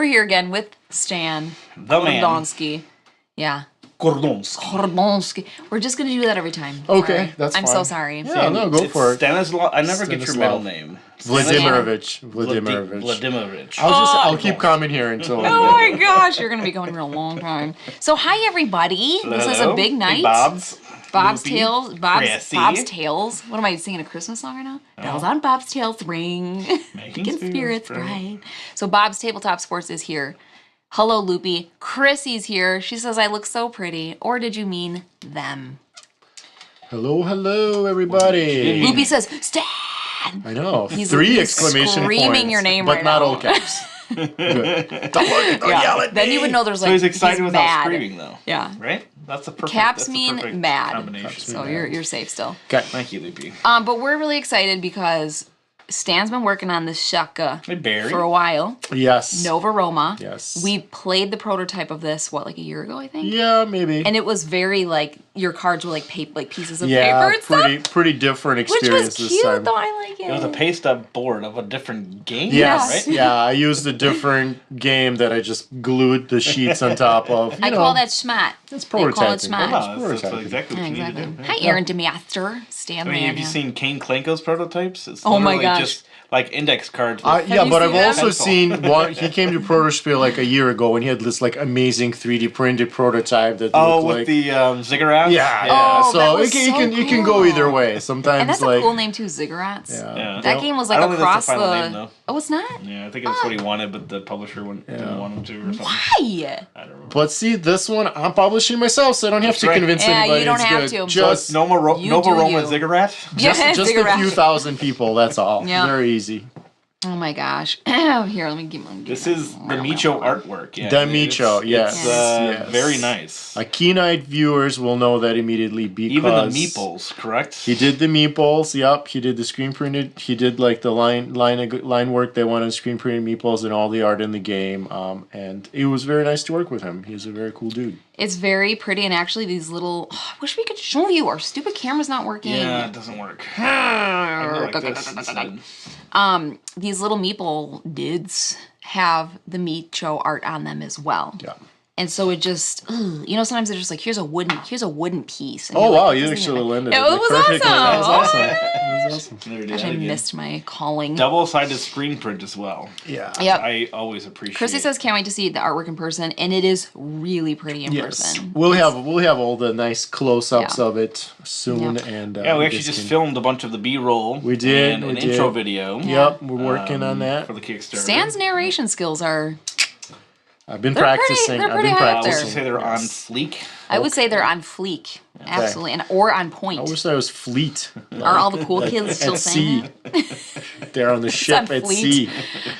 here again with Stan. The man. Kordonskiy. Yeah. Kordonskiy. We're just going to do that every time. Okay, Sorry. that's fine. I'm so sorry. Yeah, no, go for it. Stanislav. I never get your middle Stanislav. name. Vladimirovich. I'll keep coming here until. Oh my gosh, you're going to be going for a long time. So, hi, everybody. This is a big night. Hey, Bob's. Bob's Loopy. Tales. Bob's Chrissy. Tales. What am I singing? A Christmas song right now? Bells on Bob's Tales ring. Making spirits bright. So Bob's Tabletop Sports is here. Hello, Loopy. Chrissy's here. She says I look so pretty. Or did you mean them? Hello, everybody. Loopy says, Stan! I know. He's 3 exclamation screaming points. your name but right not now. all caps. Good. Don't yell at me. Then you would know there's like So he's excited he's without mad. screaming, though. Yeah. Right? That's the perfect. Caps that's the mean perfect mad. combination. So you're safe still. Okay. Thank you, Loopy. But we're really excited because Stan's been working on this shaka Hey, Barry. for a while. Yes. Nova Roma. Yes. We played the prototype of this, like a year ago, I think? Yeah, maybe. And it was very like your cards were like pieces of paper and stuff. pretty different Which experience was this time. cute, though. I like it. It was a paste-up board of a different game. Yes, Right? yeah, I used a different game that I just glued the sheets on top of. I call that schmat. It's They call it prototyping. schmat. Wow, that's exactly what you need to do. Hi, Aaron Demiaster. Stan I mean, have you Lania. seen Kane Klenko's prototypes? It's Oh my literally gosh. just like index cards. With Yeah, you but seen I've them? also seen one. He came to Protospiel like a year ago, and he had this like amazing 3D printed prototype that oh, looked with like the ziggurat? yeah. Oh, that so was it can go cool. either way. Sometimes And that's like a cool name, too, Ziggurats. Yeah. That game was I like don't think across that's the final the... name, though. Oh, it's not? Yeah, I think that's what he wanted, but the publisher didn't want him to or something. Why? I don't know. But see, this one I'm publishing myself, so I don't have That's to right. convince Yeah, anybody. you don't it's have good. to. So Just it's Nova You Roma do you. Ziggurat? just a Ziggurat. few thousand people. That's all. Yeah. Very easy. Oh my gosh. Here, let me give one. This is the Micho artwork. Yeah, The I mean, Micho, yes. It's Yes. very nice. Keen-eyed viewers will know that immediately because Even the meeples, correct? he did the meeples. Yep, he did the screen printed. He did like the line work they wanted, screen printed meeples and all the art in the game. And it was very nice to work with him. He's a very cool dude. It's very pretty, and actually these little... I wish we could show you. Our stupid camera's not working. Yeah, it doesn't work. I go like this instead. These little meeple dids have the Micho art on them as well. Yeah. And so it just, sometimes they're just like, here's a wooden piece. And Oh you're like, wow, this you isn't actually even- landed It it was perfectly. awesome. That was awesome. That was awesome. There it Gosh, is I again. missed my calling. Double-sided screen print as well. Yeah. Yep. I always appreciate. Chrissy says, can't wait to see the artwork in person, and it is really pretty in Yes, person. we'll have all the nice close-ups Yeah. of it soon, Yep. and Yeah, we actually this just can- filmed a bunch of the B-roll. We did, And we an did. intro video. Yep, we're working on that. for the Kickstarter. Stan's narration skills are, I've been They're pretty- practicing. they're I've pretty been high up Would there. you practicing. say they're on fleek? I would say they're on fleek. Absolutely. Or on point. I wish I was fleet. Are all the cool kids still At saying sea. that? They're on the ship on at fleet. sea.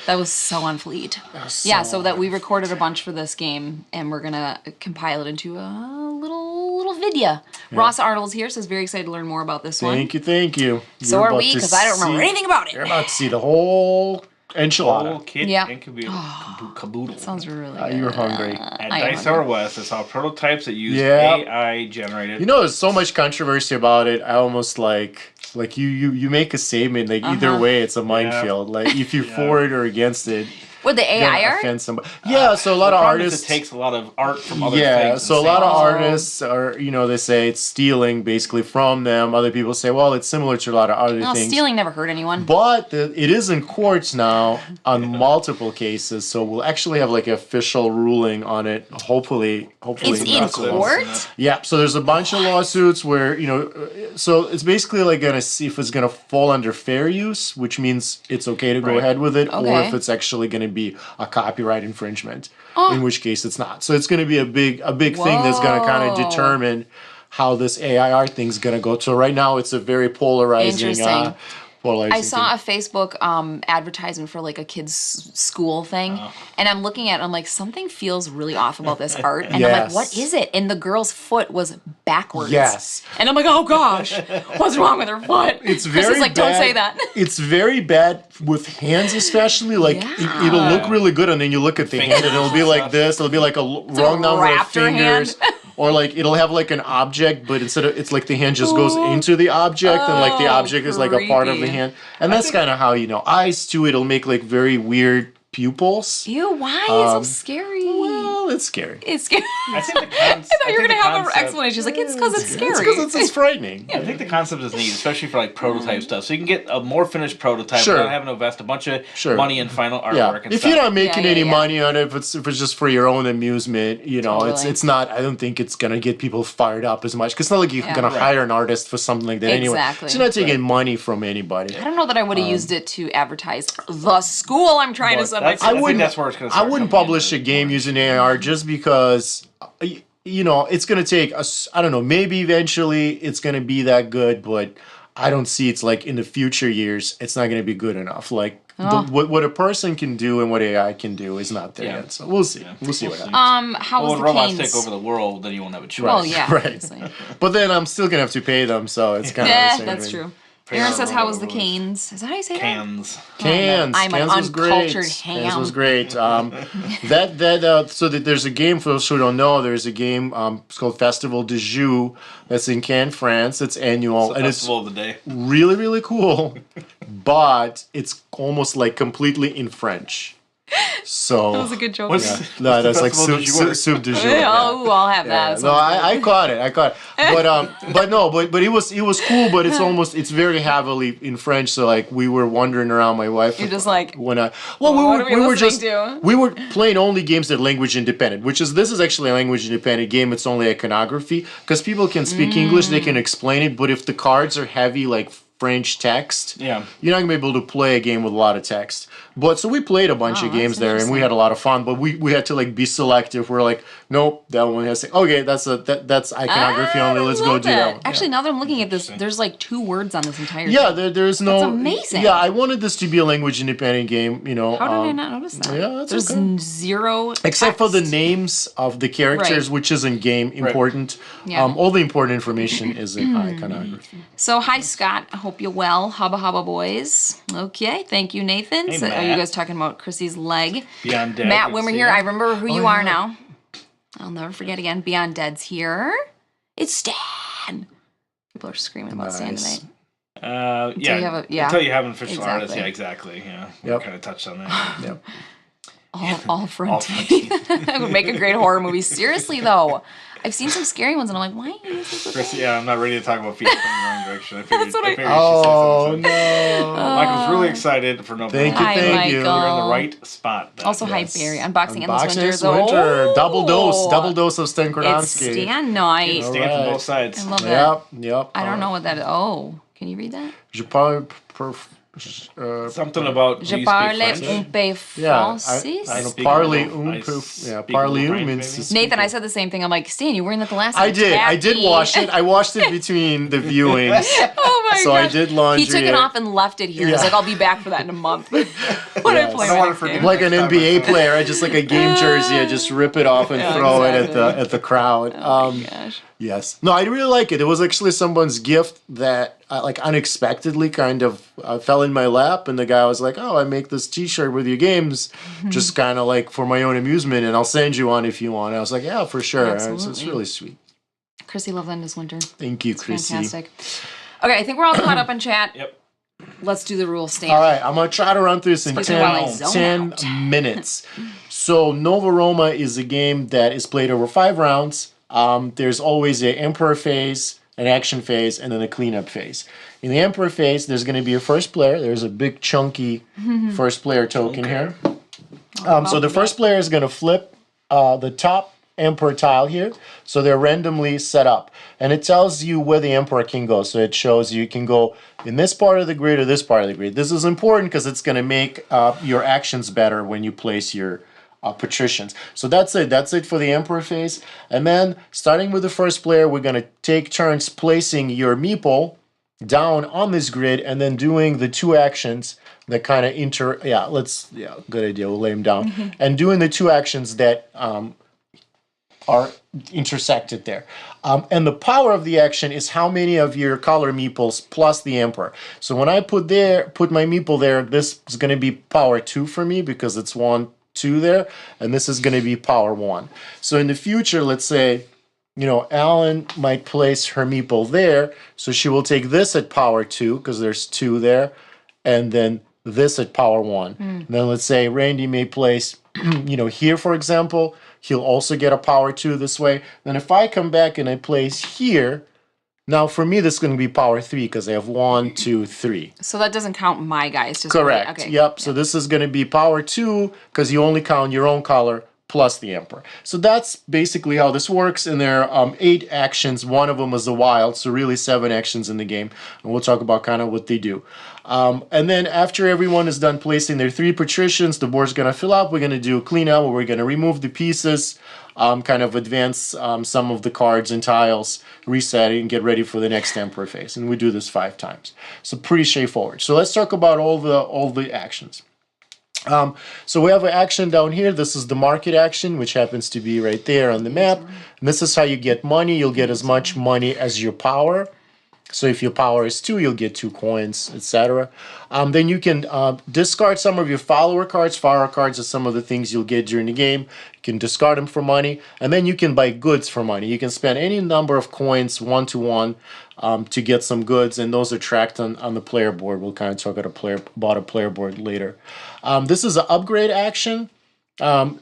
That was so on fleet. Yeah, so that we recorded a bunch for this game, and we're gonna compile it into a little video. Ross Arnold's here, says very excited to learn more about this one. Thank you. So You're are about we, to because I don't remember see- anything about You're it. about to see the whole enchilada. Whole kit Yeah. and caboodle. Sounds really good. You're hungry. At I am Dice Tower West, I saw prototypes that use Yeah. AI generated. You know, there's so much controversy about it. I almost like you make a statement like either way it's a minefield. Like if you're for it or against it, With the you're AI gonna art? offend somebody. Yeah, so a lot The of problem is artists it takes a lot of art from other yeah, things. so a and lot of saying, artists are, they say it's stealing basically from them. Other people say, well, it's similar to a lot of other No, things. stealing never hurt anyone. But it is in courts now on multiple cases, so we'll actually have like an official ruling on it. Hopefully, It's in not so long. court? Yeah, so there's a bunch of lawsuits where so it's basically like gonna see if it's gonna fall under fair use, which means it's okay to go Right. ahead with it, or Okay. if it's actually gonna be a copyright infringement, in which case it's not. So it's gonna be a big thing that's gonna kind of Whoa. determine how this AIR thing's gonna go. So right now it's a very polarizing. Interesting. I saw thing. a Facebook advertisement for like a kid's school thing, and I'm looking at it, I'm like, something feels really off about this art. And I'm like, Yes. what is it? And the girl's foot was backwards. Yes. And I'm like, oh gosh, what's wrong with her foot? It's Chris very is like, bad. don't say that. It's very bad with hands, especially. Like Yeah. it'll look really good, and then you look at the hand, and it'll be like this. It'll be like a wrong number of raptor fingers, hand. or like it'll have like an object, but instead of it's like the hand just goes into the object, and like the Oh, object is like a part of the creepy. hand, and that's kind of how eyes too. It'll make like very weird pupils. Ew, why? It's so scary. Well, it's scary. It's scary. I think the I thought you were going to have an explanation. She's like, it's because it's scary. It's because it's frightening. I think the concept is neat, especially for like prototype stuff. So you can get a more finished prototype without having to invest a bunch of money in final artwork and if stuff. you're not making any money on it, if it's just for your own amusement, it's not. I don't think it's gonna get people fired up as much because it's not like you're gonna hire an artist for something like that anyway. So you're not taking money from anybody. I don't know that I would have used it to advertise the school I'm trying to send my. I think that's where it's gonna start. I wouldn't publish a game using AR just because. It's going to take us, I don't know, maybe eventually it's going to be that good, but I don't see it's like in the future years, it's not going to be good enough. Like what a person can do and what AI can do is not there yet. So we'll see. We'll see what happens. How was when the robots Canes? take over the world, then you won't have a choice. Well, yeah. Right. But then I'm still going to have to pay them, so it's kind of the same that's thing. true. Aaron says, how was the Canes? Is that how you say that? Cans. Cans. I'm an Cans was great. uncultured ham. Cans was great. So there's a game for those who don't know. There's a game. It's called Festival de Jeux. That's in Cannes, France. It's annual, It's and festival of the day. really, really cool. But it's almost like completely in French. So That was a good joke. no, that's like Festival du soup du jour. Oh, I'll have that. No, I caught it. But it was cool. But it's very heavily in French. So like we were wandering around. My wife. You're just like, when I what are we were playing only games that are language independent. This is actually a language independent game. It's only iconography because people can speak English. They can explain it. But if the cards are heavy, like French text, you're not gonna be able to play a game with a lot of text. But so we played a bunch of games there, and we had a lot of fun. But we had to like be selective. We're like, nope, that one has to. Okay, that's iconography only. Let's go do that one. Actually, now that I'm looking at this, there's like 2 words on this entire. Yeah, thing. there's no. That's amazing. Yeah, I wanted this to be a language independent game. How did I not notice that? Yeah, that's there's okay. 0. Except for the text. names of the characters, which isn't game important. Yeah. All the important information is in iconography. So, hi, Scott. I hope you're well. Hubba Hubba Boys. Okay, thank you, Nathan. Hey, So, are Matt. you guys talking about Chrissy's leg? Beyond Dead. Matt good to Wimmer see here. you. I remember who you are now. I'll never forget again. Beyond Dead's here. It's Stan. People are screaming about Stan Nice. today. Until you have an official Exactly. artist. Yeah, exactly. Yeah, we Yep. kind of touched on that. Yep. All fronted. It would make a great horror movie. Seriously, though. I've seen some scary ones, and I'm like, why is this? Chris, I'm not ready to talk about feet from the wrong direction. I figured, That's what I- figured Oh she said something. no! Michael's really excited for November. Thank you, Hi, thank you. Michael. You're in the right spot. Then. Also, Yes. hi, Barry. Unboxing Unboxing Endless this Winter. winter. Double dose of Stan It's Kordonskiy. Stan night. Stand from Alright. both sides. I love that. Yep. I don't know what that is. Oh, can you read that? Je parle Something about. Je do you parle speak French? un peu Yeah, français. I know speak parley a little- I speak parley a little means French, to Nathan, I said the same thing. I'm like, Stan, you were in that the last I time. did. I did Tacky. wash it. I washed it between the viewings. Oh my So gosh. I did laundry. He took it off and left it here. He's Yeah. like, I'll be back for that in a month. When I Yes. play I don't my wanna next forget. game. Like an NBA player, I just like a game jersey. I just rip it off and throw it at the crowd. Oh my gosh. Yes. No, I really like it. It was actually someone's gift that like unexpectedly kind of fell in my lap, and the guy was like, "Oh, I make this T-shirt with your games, just kind of like for my own amusement, and I'll send you one if you want." I was like, "Yeah, for sure." It's Absolutely. really sweet. Chrissy Loveland this winter. Thank you, Chrissy. Fantastic. Okay, I think we're all caught up on chat. Yep. Let's do the rules, Stan. All right, I'm gonna try to run through this in Excuse me while I 10, zone 10 out. minutes. So Nova Roma is a game that is played over 5 rounds. There's always an Emperor phase, an action phase, and then a cleanup phase. In the Emperor phase, there's going to be a first player. There's a big chunky first player token here. So the first player is going to flip the top Emperor tile here. So they're randomly set up. And it tells you where the Emperor can go. So it shows you can go in this part of the grid or this part of the grid. This is important because it's going to make your actions better when you place your patricians. So that's it. That's it for the Emperor phase. And then starting with the first player, we're going to take turns placing your meeple down on this grid and then doing the 2 actions that kind of good idea. We'll lay them down. And doing the 2 actions that are intersected there. And the power of the action is how many of your color meeples plus the Emperor. So when I put my meeple there, this is going to be power 2 for me because it's 1, 2 there, and this is going to be power 1. So in the future, let's say, Alan might place her meeple there, so she will take this at power 2 because there's 2 there, and then this at power 1. Then let's say Randy may place, here, for example. He'll also get a power 2 this way. Then if I come back and I place here, now for me this is going to be power 3 because I have 1, 2, 3. So that doesn't count my guys. Just Correct. Okay. Yep. So this is going to be power 2 because you only count your own color plus the Emperor. So that's basically how this works. And there are 8 actions. One of them is the wild, so really 7 actions in the game. And we'll talk about kind of what they do. And then after everyone is done placing their 3 patricians, the board's going to fill up. We're going to do a cleanup where we're going to remove the pieces, kind of advance some of the cards and tiles, reset it, and get ready for the next Emperor phase. And we do this 5 times. So pretty straightforward. So let's talk about all the actions. So we have an action down here. This is the market action, which happens to be right there on the map. And this is how you get money. You'll get as much money as your power. So if your power is 2, you'll get 2 coins, etc. Then you can discard some of your follower cards. Follower cards are some of the things you'll get during the game. You can discard them for money. And then you can buy goods for money. You can spend any number of coins, 1 to 1, to get some goods. And those are tracked on the player board. We'll kind of talk about a player board later. This is an upgrade action.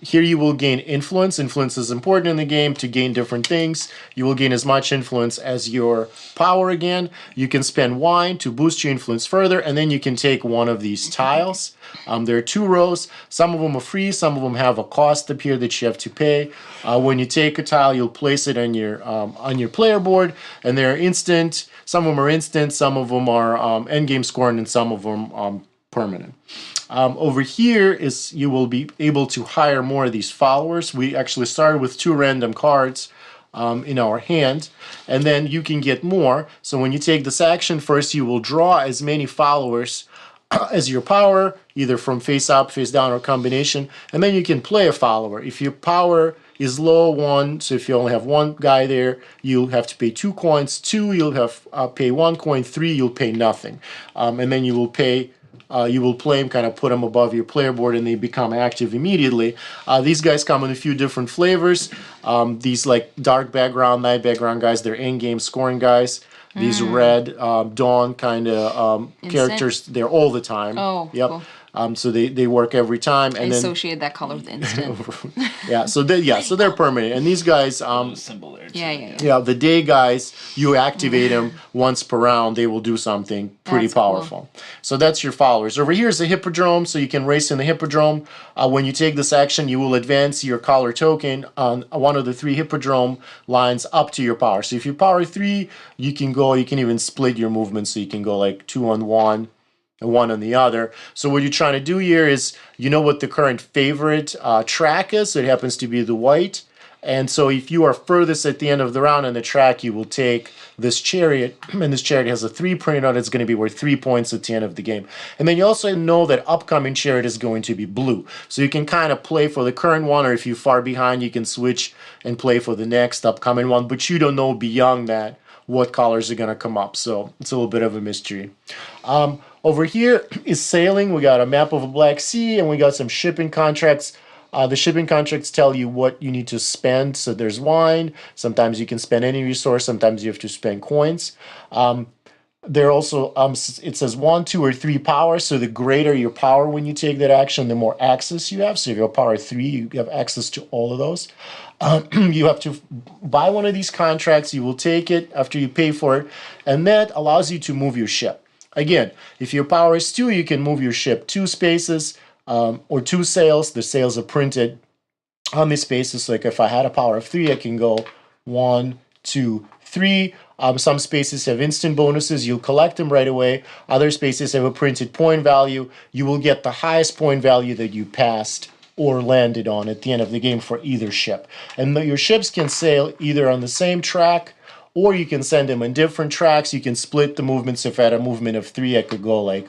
Here you will gain influence. Influence is important in the game to gain different things. You will gain as much influence as your power again. You can spend wine to boost your influence further, and then you can take one of these tiles. There are 2 rows. Some of them are free. Some of them have a cost up here that you have to pay. When you take a tile, you'll place it on your player board, and they're instant. Some of them are instant. Some of them are endgame scoring, and some of them permanent. Over here is you will be able to hire more of these followers. We actually started with 2 random cards in our hand, and then you can get more. So when you take this action, first you will draw as many followers as your power, either from face up, face down, or combination, and then you can play a follower. If your power is low 1, so if you only have 1 guy there, you'll have to pay 2 coins. 2, you'll have pay 1 coin. 3, you'll pay nothing, and then you will pay. You will play them, kind of put them above your player board, and they become active immediately. These guys come in a few different flavors. These like dark background, light background guys, they're in-game scoring guys. These red, dawn kind of characters, they're all the time. Oh, yep. Cool. So they work every time. And I associate that color with instant. So they're permanent. And these guys, symbol there. Yeah. The day guys, you activate them once per round. They will do something pretty powerful. Cool. So that's your followers. Over here is the hippodrome, so you can race in the hippodrome. When you take this action, you will advance your color token on one of the 3 hippodrome lines up to your power. So if you power 3, you can even split your movement, so you can go like 2 on 1. And 1 on the other. So what you're trying to do here is, what the current favorite track is. So it happens to be the white. And so if you are furthest at the end of the round on the track, you will take this chariot. And this chariot has a 3 printed on it. It's going to be worth 3 points at the end of the game. And then you also know that upcoming chariot is going to be blue. So you can kind of play for the current one, or if you're far behind, you can switch and play for the next upcoming one. But you don't know beyond that what colors are going to come up. So it's a little bit of a mystery. Over here is sailing. We got a map of a Black Sea, and we got some shipping contracts. The shipping contracts tell you what you need to spend. So there's wine. Sometimes you can spend any resource. Sometimes you have to spend coins. There also, it says 1, 2, or 3 power. So the greater your power when you take that action, the more access you have. So if you have power 3, you have access to all of those. You have to buy one of these contracts. You will take it after you pay for it. And that allows you to move your ship. Again, if your power is 2, you can move your ship 2 spaces or 2 sails. The sails are printed on these spaces. So like if I had a power of 3, I can go 1, 2, 3. Some spaces have instant bonuses. You'll collect them right away. Other spaces have a printed point value. You will get the highest point value that you passed or landed on at the end of the game for either ship. And your ships can sail either on the same track, or you can send them on different tracks. You can split the movements. If I had a movement of 3, I could go like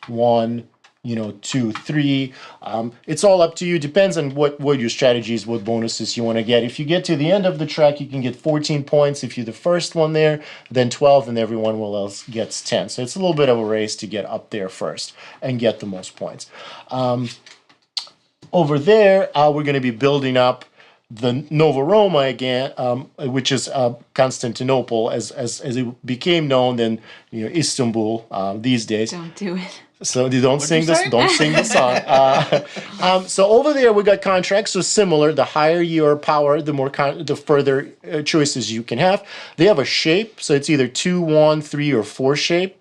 1, 2, 3. It's all up to you. Depends on what your strategy is, what bonuses you want to get. If you get to the end of the track, you can get 14 points. If you're the first one there, then 12, and everyone else gets 10. So it's a little bit of a race to get up there first and get the most points. Over there, we're going to be building up the Nova Roma again, which is Constantinople, as it became known, then Istanbul these days. Don't do it. So you don't sing this. Don't sing the song. So over there we got contracts. So similar. The higher your power, the more the further choices you can have. They have a shape. So it's either 2, 1, 3, or 4 shape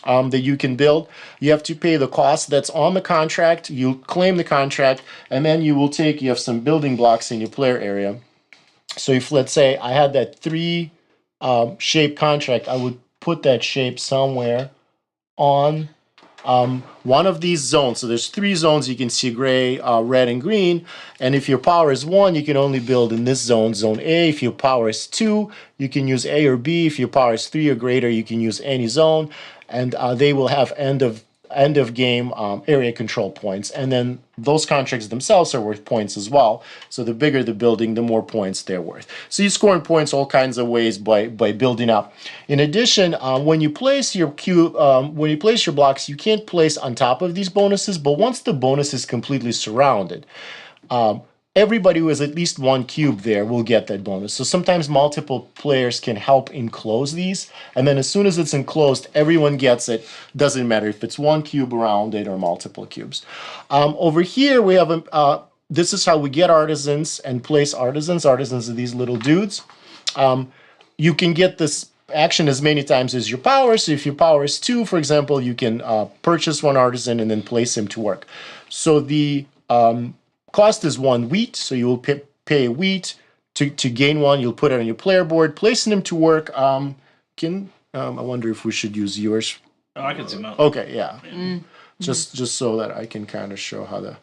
that you can build. You have to pay the cost that's on the contract. You claim the contract, and then you will take. You have some building blocks in your player area. So if let's say I had that 3 shape contract, I would put that shape somewhere on one of these zones. So there's 3 zones you can see: gray, red, and green. And if your power is 1, you can only build in this zone, zone A. If your power is 2, you can use A or B. If your power is 3 or greater, you can use any zone. And they will have end of game area control points. And then those contracts themselves are worth points as well. So the bigger the building, the more points they're worth. So you score points all kinds of ways by building up. In addition, when you place your when you place your blocks, you can't place on top of these bonuses. But once the bonus is completely surrounded, everybody who has at least 1 cube there will get that bonus. So sometimes multiple players can help enclose these, and then as soon as it's enclosed, everyone gets it. Doesn't matter if it's 1 cube around it or multiple cubes. Over here we have this is how we get artisans and place artisans. Artisans are these little dudes. You can get this action as many times as your power. So if your power is 2, for example, you can purchase 1 artisan and then place him to work. So the cost is 1 wheat, so you will pay wheat to gain 1. You'll put it on your player board, placing them to work. I wonder if we should use yours. Oh, I can zoom out. Okay, yeah. Just so that I can kind of show how the.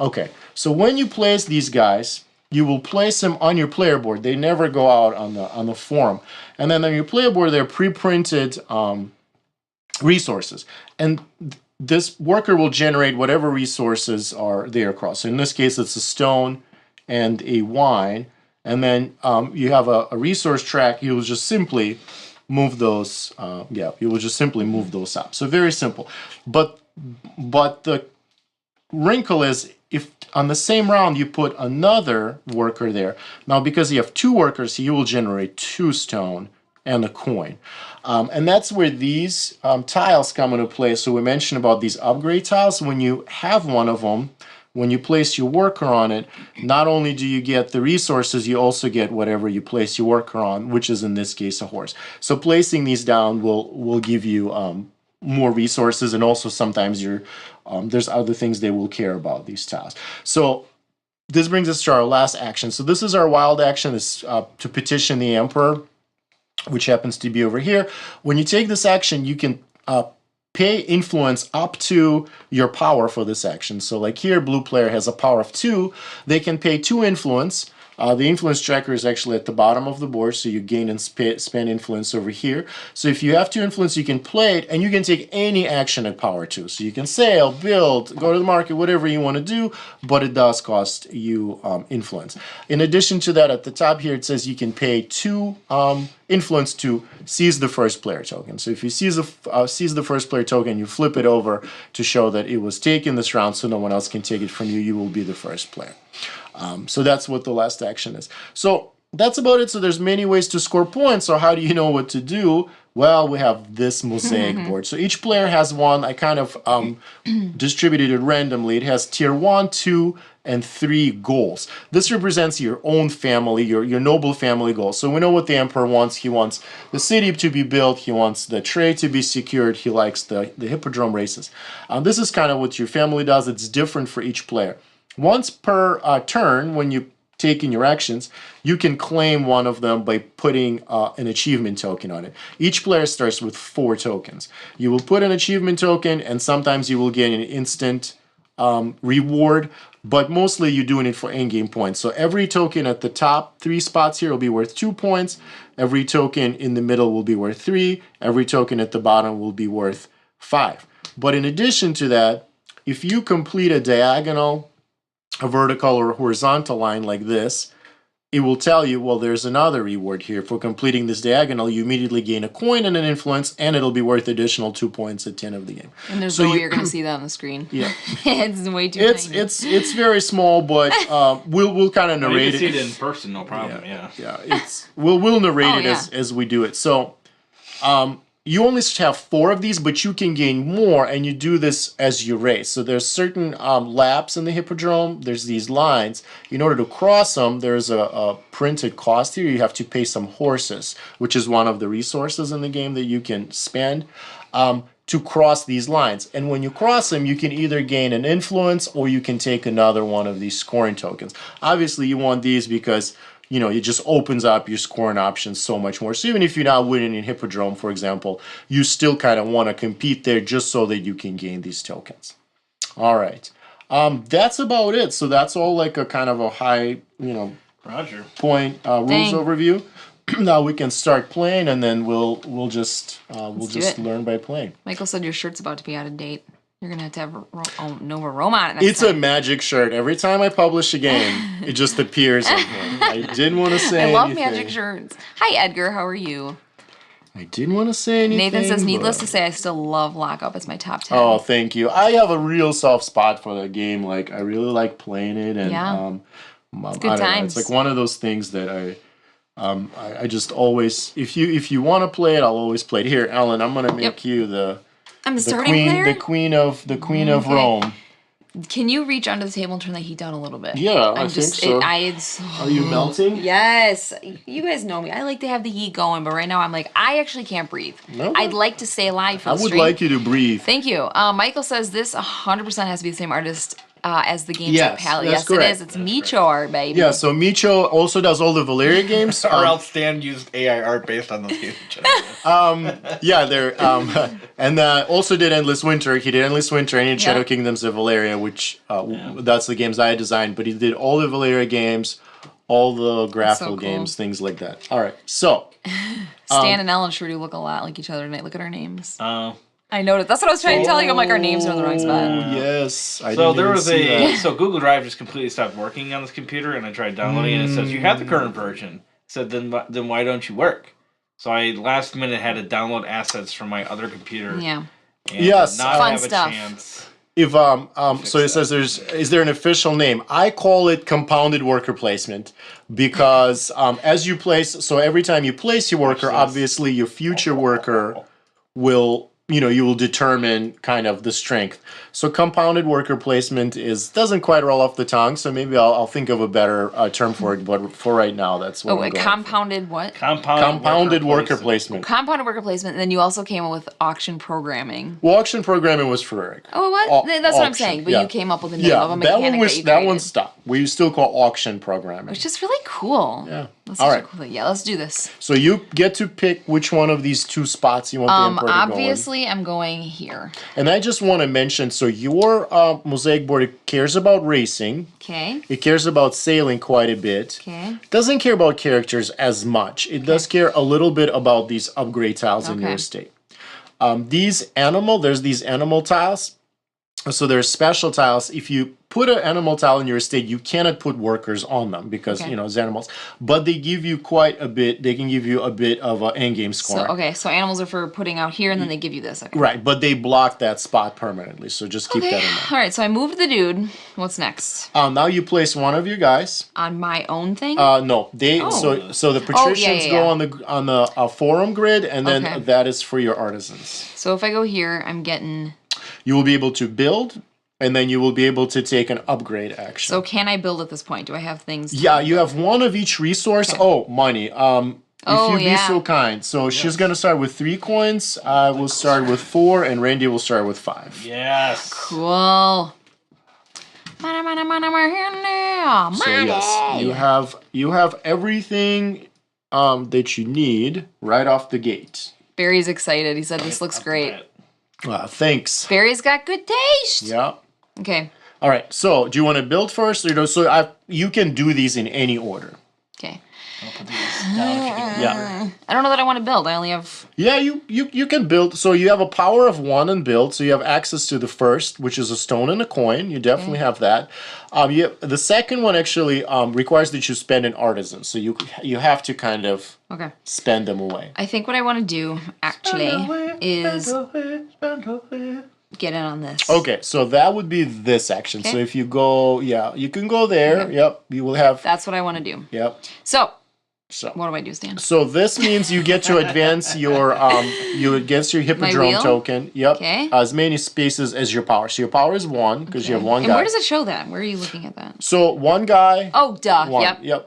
Okay, so when you place these guys, you will place them on your player board. They never go out on the forum, and then on your player board, they're pre-printed resources, and this worker will generate whatever resources are there across. So in this case, it's a stone and a wine. And then you have a resource track. You will just simply move those. You will just simply move those up. So very simple. But the wrinkle is if on the same round you put another worker there. Now, because you have 2 workers, you will generate 2 stone and a coin. And that's where these tiles come into play. So we mentioned about these upgrade tiles. When you have one of them, when you place your worker on it, not only do you get the resources, you also get whatever you place your worker on, which is in this case a horse. So placing these down will give you more resources, and also sometimes there's other things they will care about, these tiles. So this brings us to our last action. So this is our wild action, is to petition the emperor, which happens to be over here. When you take this action, you can pay influence up to your power for this action. So like here, blue player has a power of 2. They can pay 2 influence. The influence tracker is actually at the bottom of the board, so you gain and spend influence over here. So if you have 2 influence, you can play it, and you can take any action at power 2. So you can sail, build, go to the market, whatever you want to do, but it does cost you influence. In addition to that, at the top here, it says you can pay 2 influence to seize the first player token. So if you seize the first player token, you flip it over to show that it was taken this round, so no one else can take it from you. You will be the first player. So that's what the last action is. So that's about it. So there's many ways to score points. So how do you know what to do? Well, we have this mosaic board. So each player has one. I kind of distributed it randomly. It has tier 1, 2, and 3 goals. This represents your own family, your noble family goals. So we know what the emperor wants. He wants the city to be built. He wants the trade to be secured. He likes the hippodrome races. This is kind of what your family does. It's different for each player. Once per turn, when you take in your actions, you can claim one of them by putting an achievement token on it. Each player starts with 4 tokens. You will put an achievement token, and sometimes you will get an instant reward, but mostly you're doing it for in-game points. So every token at the top 3 spots here will be worth 2 points. Every token in the middle will be worth 3. Every token at the bottom will be worth 5. But in addition to that, if you complete a diagonal, a vertical or horizontal line like this, it will tell you, well, there's another reward here. For completing this diagonal, you immediately gain a coin and an influence, and it'll be worth additional 2 points at the end of the game. And there's no way you're going to see that on the screen. Yeah. It's way too tiny. It's very small, but we'll kind of narrate it. You can see it in person, no problem, yeah. We'll narrate it as we do it. So you only have 4 of these, but you can gain more, and you do this as you race. So there's certain laps in the Hippodrome. There's these lines. In order to cross them, there's a printed cost here. You have to pay some horses, which is one of the resources in the game that you can spend to cross these lines. And when you cross them, you can either gain an influence or you can take another one of these scoring tokens. Obviously, you want these because it just opens up your scoring options so much more. So even if you're not winning in Hippodrome, for example, you still kind of want to compete there just so that you can gain these tokens. All right. That's about it. So that's all like a kind of a high, Roger. point rules overview. Now we can start playing, and then we'll just learn by playing. Michael said your shirt's about to be out of date. You're going to have Nova Roma on it next It's time. a magic shirt. Every time I publish a game, it just appears on here. I didn't want to say anything. I love magic shirts. Hi, Edgar. How are you? I didn't want to say anything. Nathan says, needless to say, I still love Lockup. It's my top 10. Oh, thank you. I have a real soft spot for the game. Like, I really like playing it. And, it's good times. It's like one of those things that I just always, if you want to play it, I'll always play it. Here, Ellen, I'm going to make you the queen of Rome. Can you reach under the table and turn the heat down a little bit? Yeah, I think so. Are you melting? Yes. You guys know me. I like to have the heat going, but right now I'm like, I actually can't breathe. No. I'd like to stay alive for the stream. I would like you to breathe. Thank you. Michael says this 100% has to be the same artist as the games Yes, at Pally. that's Yes, correct. it is. It's Micho art, baby. Yeah, so Micho also does all the Valeria games. Or else Stan used AI art based on those games. Yeah, they're and also did Endless Winter. He did Endless Winter and he did Shadow Kingdoms of Valeria, which that's the games I designed. But he did all the Valeria games, all the graphical games, things like that. All right, so Stan and Ellen sure do look a lot like each other tonight. Look at our names. I noticed. That's what I was trying to tell you. I'm like, our names are in the wrong spot. Yes. So Google Drive just completely stopped working on this computer, and I tried downloading it, and it says you have the current version. I said then why don't you work? So I last minute had to download assets from my other computer. Yeah. And yes. not Fun have stuff. A chance. If so it says is there an official name? I call it compounded worker placement because as you place, so every time you place your worker, obviously your future worker will you will determine kind of the strength. So compounded worker placement doesn't quite roll off the tongue. So maybe I'll think of a better term for it. But for right now, that's what. Compounded what? Compounded worker placement. Compounded worker placement. And then you also came up with auction programming. Well, auction programming was for Eric. Oh, what? That's what I'm saying. But you came up with a name of a mechanic that one stopped. We still call auction programming. Which is really cool. Yeah. All right. Cool. Yeah, let's do this. So you get to pick which one of these 2 spots you want the emperor to go in. Obviously, I'm going here. And I just want to mention, so your mosaic board cares about racing. Okay. It cares about sailing quite a bit. Okay. Doesn't care about characters as much. It does care a little bit about these upgrade tiles in your estate. There's these animal tiles. So there's special tiles. If you put an animal tile in your estate, you cannot put workers on them because, it's animals. But they give you quite a bit. They can give you a bit of an endgame score. So animals are for putting out here, and then they give you this. Okay. Right, but they block that spot permanently. So just keep that in mind. All right, so I moved the dude. What's next? Now you place one of your guys. On my own thing? No. So the patricians go on the forum grid, and then that is for your artisans. So if I go here, I'm getting... You will be able to build, and then you will be able to take an upgrade action. So can I build at this point? Do I have things? Yeah, you have one of each resource. Okay. Oh, money. If you be so kind. So she's going to start with 3 coins. I will start with 4, and Randy will start with 5. Yes. Cool. So yes, you have everything that you need right off the gate. Barry's excited. He said this looks great. Thanks. Barry's got good taste. Yeah. Okay. All right. So, do you want to build first, or you can do these in any order. Okay. I'll put these down. I don't know that I want to build. I only have... Yeah, you can build. So you have a power of 1 and build. So you have access to the first, which is a stone and a coin. You definitely have that. The second one actually requires that you spend an artisan. So you have to kind of spend them away. I think what I want to do actually is get in on this. Okay, so that would be this action. So if you go, you can go there. Okay. Yep, you will have... That's what I want to do. Yep. So... So What do I do, Stan? So this means you get to advance your Hippodrome wheel? token. Yep. Okay. As many spaces as your power. So your power is 1 because you have one And guy. where does it show that? Where are you looking at that? So one guy. Oh, duh. One. Yep.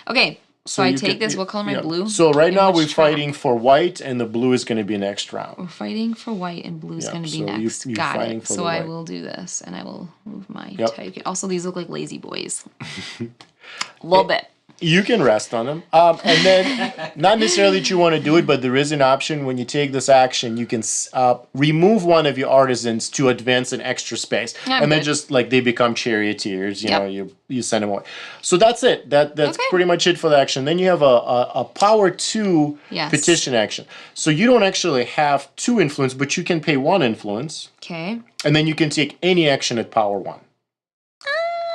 Okay. So I take this. What color am I? Yep. Blue? So right now we're which track? fighting for white, and the blue is going to be next round. We're fighting for white, and blue's Yep, going to be so next. you're Got fighting it. for So the I white. will do this, and I will move my Yep. token. Also, these look like lazy boys. A little bit. You can rest on them. And then, not necessarily that you want to do it, but there is an option when you take this action, you can remove one of your artisans to advance an extra space. And then just like they become charioteers, you know, you send them away. So that's it. That's pretty much it for the action. Then you have a power 2 petition action. So you don't actually have 2 influence, but you can pay 1 influence. Okay. And then you can take any action at power 1.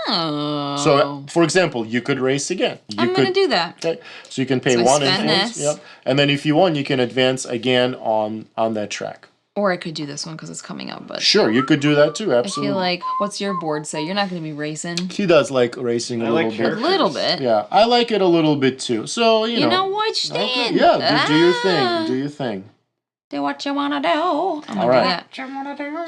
Oh. So, for example, you could race again. I'm going to do that. Okay, so you can pay So I 1 spend influence. this. Yep. And then if you want, you can advance again on that track. Or I could do this one because it's coming up. But Sure, you could do that too. I Absolutely. feel like, what's your board say? You're not going to be racing. He does like racing a little bit. A little bit. Yeah, I like it a little bit too. So you know what, Stan? Okay. Yeah, do your thing. Do your thing. Do what you want to do. I'm All right.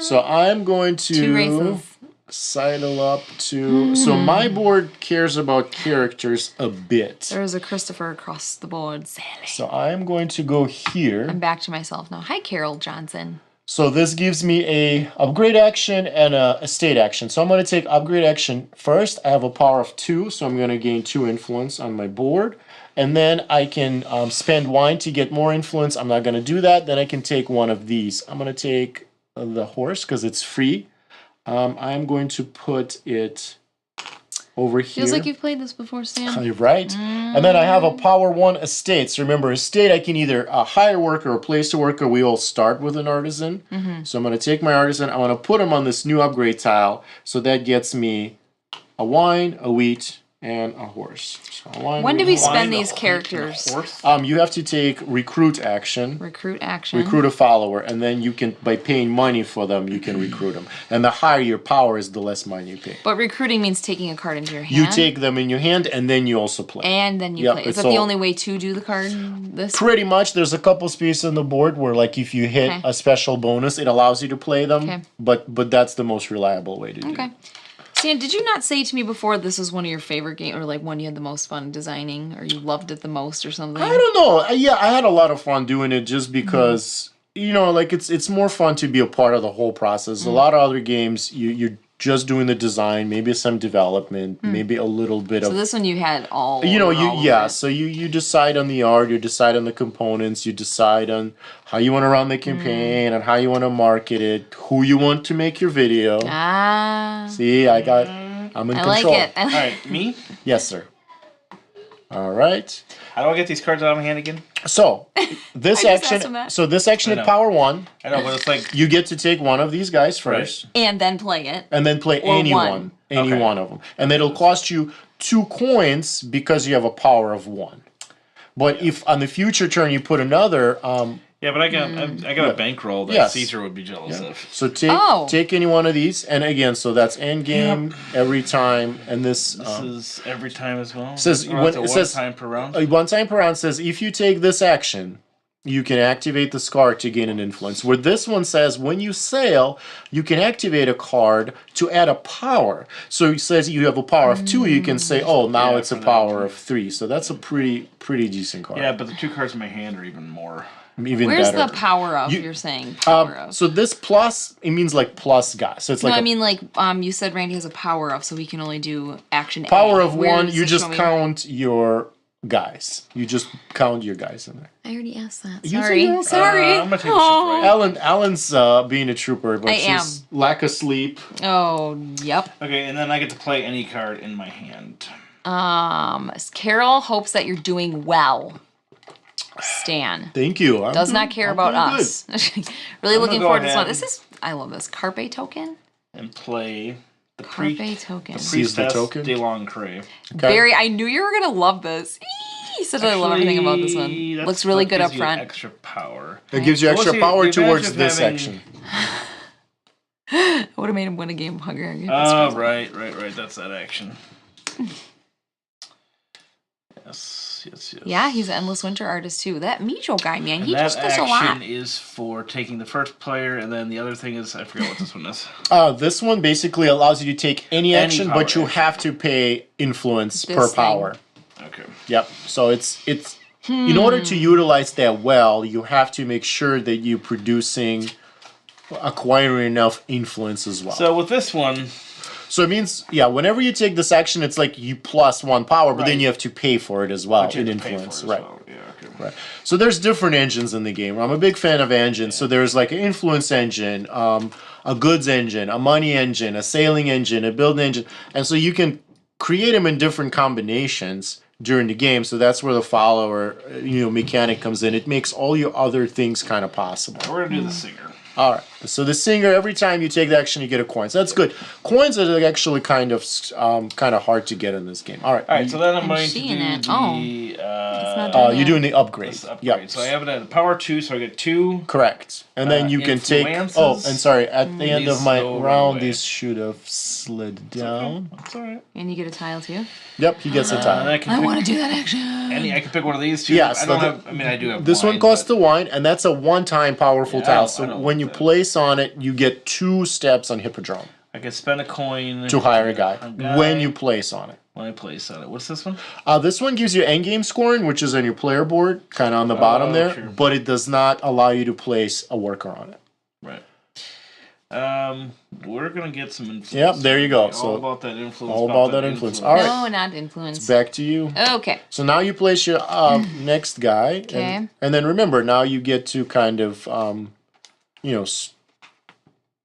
So I'm going to 2 races. sidle up to. So my board cares about characters a bit. There's a Christopher across the board. Sally. So I am going to go here. I'm back to myself now. Hi, Carol Johnson. So this gives me a upgrade action and a estate action. So I'm going to take upgrade action first. I have a power of 2, so I'm going to gain 2 influence on my board. And then I can spend wine to get more influence. I'm not going to do that. Then I can take one of these. I'm going to take the horse because it's free. I'm going to put it over here. Feels like you've played this before, Stan. You're right. And then I have a power 1 estate. So remember, estate, I can either hire a worker or place a worker. We all start with an artisan. So I'm going to take my artisan. I'm going to put him on this new upgrade tile. So that gets me a wine, a wheat, and a horse. So a wine, When do wheat, we horse. spend these characters? You have to take recruit action. Recruit action. Recruit a follower, and then you can, by paying money for them, you can recruit them. And the higher your power is, the less money you pay. But recruiting means taking a card into your hand. You take them in your hand, and then you also play. And then you play. Is that the only way to do the card? Pretty much. There's a couple spaces on the board where, like, if you hit a special bonus, it allows you to play them. Okay. But that's the most reliable way to do it. Okay. Stan, did you not say to me before this was one of your favorite games, or like one you had the most fun designing, or you loved it the most, or something? I don't know. Yeah, I had a lot of fun doing it just because, you know, like it's more fun to be a part of the whole process. A lot of other games, you're just doing the design, maybe some development, maybe a little bit of. So this one you had all. So you decide on the art, you decide on the components, you decide on how you want to run the campaign, and how you want to market it, who you want to make your video. See, I'm in control. I like it. All right, me? Yes, sir. All right. How do I get these cards out of my hand again? So this action at power 1. I know, but it's like you get to take one of these guys first, and then play it, and then play any one of them, and it'll cost you 2 coins because you have a power of 1. But if on the future turn you put another, yeah, but I got a bankroll that Caesar would be jealous of. So take any one of these, and again, so that's end game every time, and this is every time as well. Says one time per round. 1 time per round says if you take this action, you can activate this card to gain an influence. Where this one says when you sail, you can activate a card to add a power. So it says you have a power of 2, you can say, oh, now it's a power of 3. So that's a pretty decent card. Yeah, but the 2 cards in my hand are even more. Where's better. the power of? You're saying power of. So this plus, it means like plus guy. So it's like I mean like you said Randy has a power of, so we can only do action. Power of 1. You just count your guys. You just count your guys in there. I already asked that. Sorry. I'm gonna take the Alan's being a trooper, but she's lack of sleep. Oh, yep. Okay, and then I get to play any card in my hand. Carol hopes that you're doing well. Stan. Thank you. Does not care about us. Really looking forward to this one. I love this. Carpe token? And play the Carpe token. Seize the token. De Lancre. Okay. I knew you were going to love this. I love everything about this one. Looks really good up front. Extra power. It gives you extra power towards this action. I would have made him win a game of Hunger Games. Oh, right. That's that action. Yes. yes. Yeah, he's an Endless Winter artist too. That Mijo guy, man, he that just does a lot. action is for taking the first player, and then the other thing is, I forget what this one is. This one basically allows you to take any action, but you have to pay influence per power. Okay. Yep. So it's in order to utilize that well, you have to make sure that you're acquiring enough influence as well. So with this one... So it means, whenever you take this action, it's like you plus 1 power, but then you have to pay for it as well in influence. Right. Well. Yeah, okay. Right. So there's different engines in the game. I'm a big fan of engines. So there's like an influence engine, a goods engine, a money engine, a sailing engine, a build engine. And so you can create them in different combinations during the game. So that's where the follower, mechanic comes in. It makes all your other things kind of possible. We're going to do the singer. All right. So the singer, every time you take the action, you get a coin. So that's good. Coins are actually kind of hard to get in this game. All right. All right. So then I'm going to do you're doing the upgrade. Yep. So I have it at power 2, so I get 2. Correct. And then you can take. Oh, and sorry. At the end of my round, these should have slid down. That's all right. And you get a tile too. Yep, he gets a tile. I want to do that action. I can pick one of these two. Yes. I do have this wine, one costs the wine, and that's a one-time powerful tile. So when you place on it, you get 2 steps on Hippodrome. I can spend a coin to hire a guy when you place on it. When I place on it. What's this one? This one gives you endgame scoring, which is on your player board, kind of on the bottom there, sure. But it does not allow you to place a worker on it. Right. We're going to get some influence. Yep, there you go. All about that influence. All about that influence. All right. No, not influence. It's back to you. Okay. So now you place your next guy. Okay. And then remember, now you get to kind of,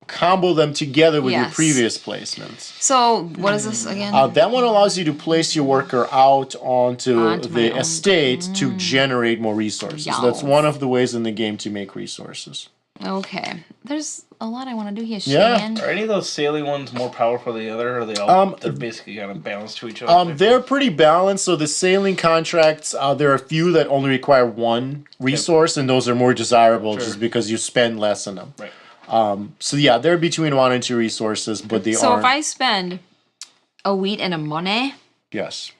combo them together with your previous placements. So what is this again? That one allows you to place your worker out onto the estate to generate more resources. So that's one of the ways in the game to make resources. Okay. There's a lot I want to do here, Yeah. Shan. Are any of those sailing ones more powerful than the other? Or are they all they're basically kind of balanced to each other? They're pretty balanced. So the sailing contracts, there are a few that only require 1 resource, and those are more desirable just because you spend less on them. Right. So yeah, they're between 1 and 2 resources, but they are. So if I spend a wheat and a money, yes,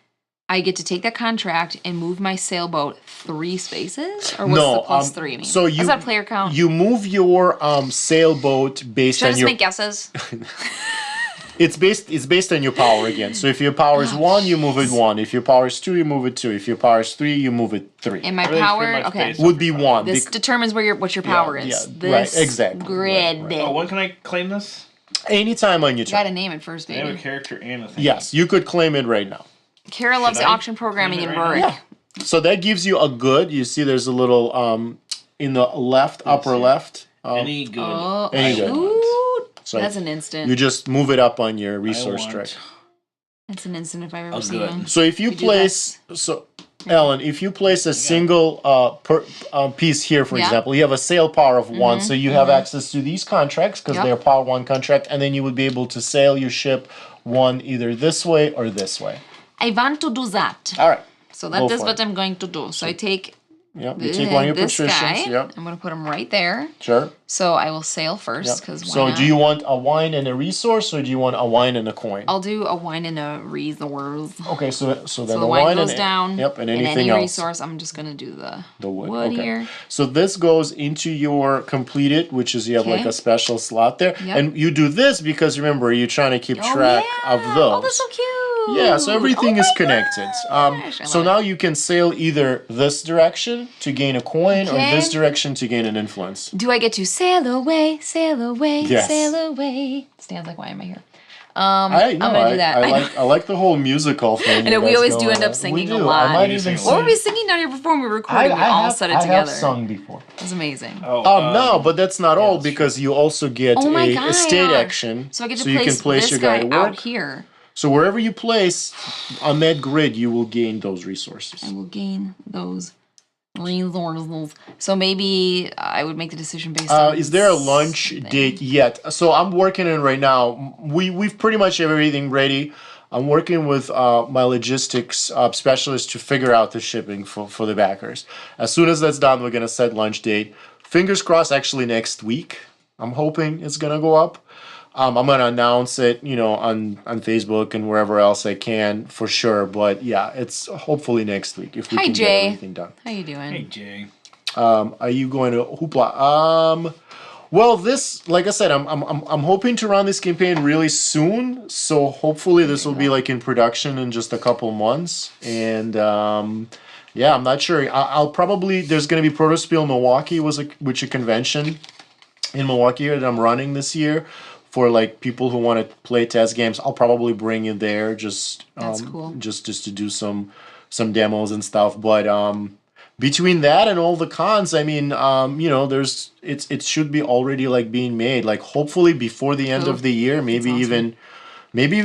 I get to take that contract and move my sailboat 3 spaces, or what's the plus 3 mean? So is that player count? You move your sailboat based Should on I just your. make guesses? It's based on your power again. So if your power is 1, you move it 1. If your power is 2, you move it 2. If your power is 3, you move it 3. And my power, would be 1. This determines what your power is. Yeah, this right, exactly. Grid. Right. Oh, when can I claim this? Anytime on your turn. You gotta name it first, baby. I have a character and a thing. Yes, you could claim it right now. Kara loves auction programming in Rurik. Yeah. So that gives you a good. You see, there's a little in the upper left. Any good. Any good. Ooh, So that's an instant. You just move it up on your resource track. That's an instant if I've ever seen one. So if you place, Ellen, if you place a single piece here, for example, you have a sail power of 1, so you have access to these contracts because they're power 1 contract, and then you would be able to sail your ship 1 either this way or this way. I want to do that. All right. So that is what I'm going to do. So I take you take one of your this patricians. guy. I'm going to put him right there. Sure. So I will sail first because why So not? do you want a wine and a resource, or do you want a wine and a coin? I'll do a wine and a resource. Okay, so then So the the wine goes and, down. Yep, and anything any else. resource, I'm just going to do the wood okay. here. So this goes into your completed, which is you have like a special slot there. Yep. And you do this because remember, you're trying to keep track of those. Oh, that's so cute. Yeah, so everything is connected. Gosh, So now you can sail either this direction to gain a coin or this direction to gain an influence. Do I get to sail away, sail away, Yes. sail away? Stan's like, why am I here? I'm gonna do that. I like the whole musical thing. I know we always do end up singing a lot. I might even sing. What were we singing down here before we recorded? We all said it together. I have sung before. It was amazing. No, but that's not all because you also get a estate action. So I get to you can place this your guy to work. out here. So wherever you place on that grid, you will gain those resources. I will gain those resources. So maybe I would make the decision based on. Is there a lunch date yet? So I'm working in right now. We've pretty much have everything ready. I'm working with my logistics specialist to figure out the shipping for the backers. As soon as that's done, we're gonna set lunch date. Fingers crossed. Actually, next week. I'm hoping it's gonna go up. I'm gonna announce it, on Facebook and wherever else I can for sure. But yeah, it's hopefully next week if we Hi, can Jay. get everything done. How you doing? Hey, Jay. Are you going to Hoopla? Well, this, like I said, I'm hoping to run this campaign really soon. So hopefully this will be like in production in just a couple months. And yeah, I'm not sure. I'll probably there's going to be Protospiel Milwaukee, which a convention in Milwaukee that I'm running this year for like people who want to play test games. I'll probably bring you there just That's cool. just to do some demos and stuff. But between that and all the cons, I mean, there's it should be already like being made. Like hopefully before the end of the year, maybe even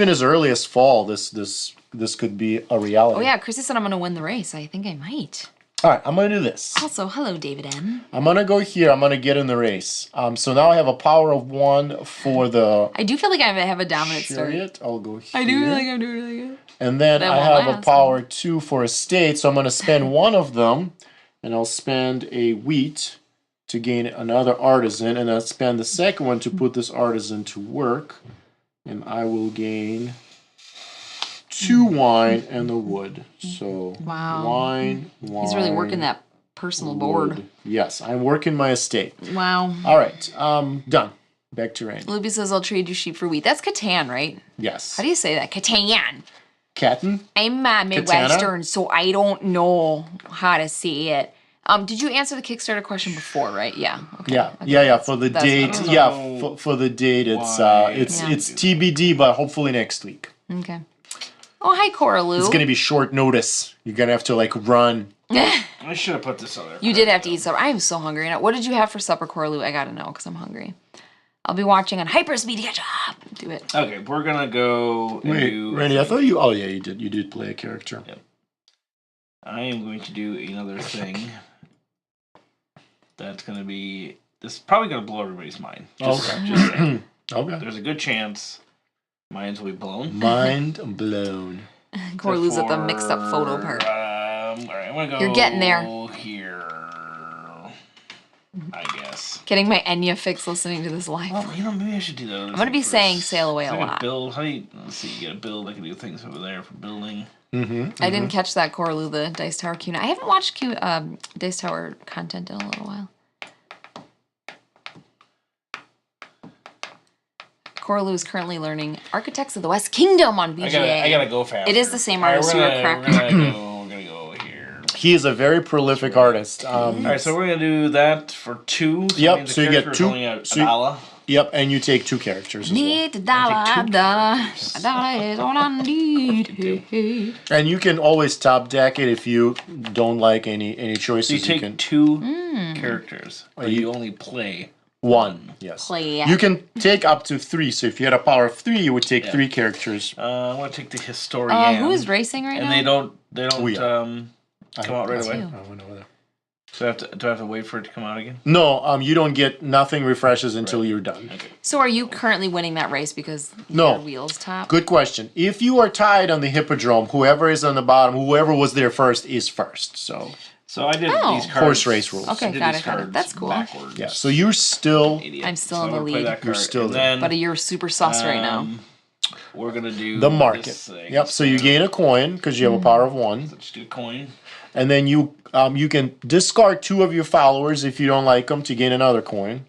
as early as fall. This could be a reality. Oh yeah, Chrissy said I'm gonna win the race. I think I might. All right, I'm gonna do this. Also, hello, David M. I'm gonna go here. I'm gonna get in the race. So now I have a power of 1 for the I do feel like I have a dominant start. chariot. I'll go here. I do feel like I'm doing really good. And then That I won't have a last. power 2 for a state. So I'm gonna spend one of them, and I'll spend a wheat to gain another artisan, and I'll spend the second one to put this artisan to work, and I will gain 2 wine and the wood. So Wow. wine. He's really working that personal board. wood. Yes, I'm working my estate. Wow. All right, done. Back to Randy. Luby says I'll trade you sheep for wheat. That's Catan, right? Yes. How do you say that? Catan. Catton? I'm Midwestern, so I don't know how to say it. Did you answer the Kickstarter question before, right? Yeah. Okay. Yeah, Okay. yeah. For the That's date, what I yeah. For the date, it's Yeah. it's TBD, but hopefully next week. Okay. Oh, hi, Cora Lou. It's gonna be short notice. You're gonna have to like run. I should have put this other. You did have to eat supper. I am so hungry now. What did you have for supper, Cora Lou? I gotta know because I'm hungry. I'll be watching on hyperspeed to catch up. Do it. Okay, we're gonna go. And Wait, do Randy, I thought you. Oh yeah, you did. You did play a character. Yep. I am going to do another thing. That's gonna be. This is probably gonna blow everybody's mind. Just saying. Okay. There's a good chance minds will be blown. Mind blown. Cora Lou's at the mixed up photo part. All right, I'm gonna go. You're getting there. Here, I guess. Getting my Enya fix listening to this live. Well, maybe I should do that. I'm gonna be saying sail away a lot. Build. How do you? Let's see. You gotta build. I can do things over there for building. I didn't catch that, Cora Lou, the Dice Tower Q. I haven't watched Dice Tower content in a little while. Cora Lou is currently learning Architects of the West Kingdom on BGA. I gotta go fast. It is the same artist, you are correct. We're gonna go here. He is a very prolific artist. All right, so we're gonna do that for 2. So Yep, that means so the you get character's 2 only a so you- dollar. Yep, and you take 2 characters as well. Need a dollar, dollar. A dollar is all I need. And you can always top deck it if you don't like any So choices. you take can 2 characters, but you- you only play. 1. Yes. Play. You can take up to 3. So if you had a power of 3, you would take Yeah. 3 characters. I want to take the historian. Who is racing right and now? they don't We are. come out right away. you. I went over there. So do I have to wait for it to come out again? No, you don't get nothing refreshes until you're done. Okay. So are you currently winning that race because No. your wheels top? Good question. If you are tied on the hippodrome, whoever is on the bottom, whoever was there first is first. So So I did Oh. these cards. Horse race rules. Okay, I did got these it, got it. cards That's cool. Backwards. yeah, so you're still Idiot. I'm still in I'm the gonna play lead. that You're card, still and there. then, But you're super sus right now. We're gonna do the market. this thing. Yep. So you gain a coin because you have a power of 1, Let's do a coin. and then you can discard 2 of your followers if you don't like them to gain another coin,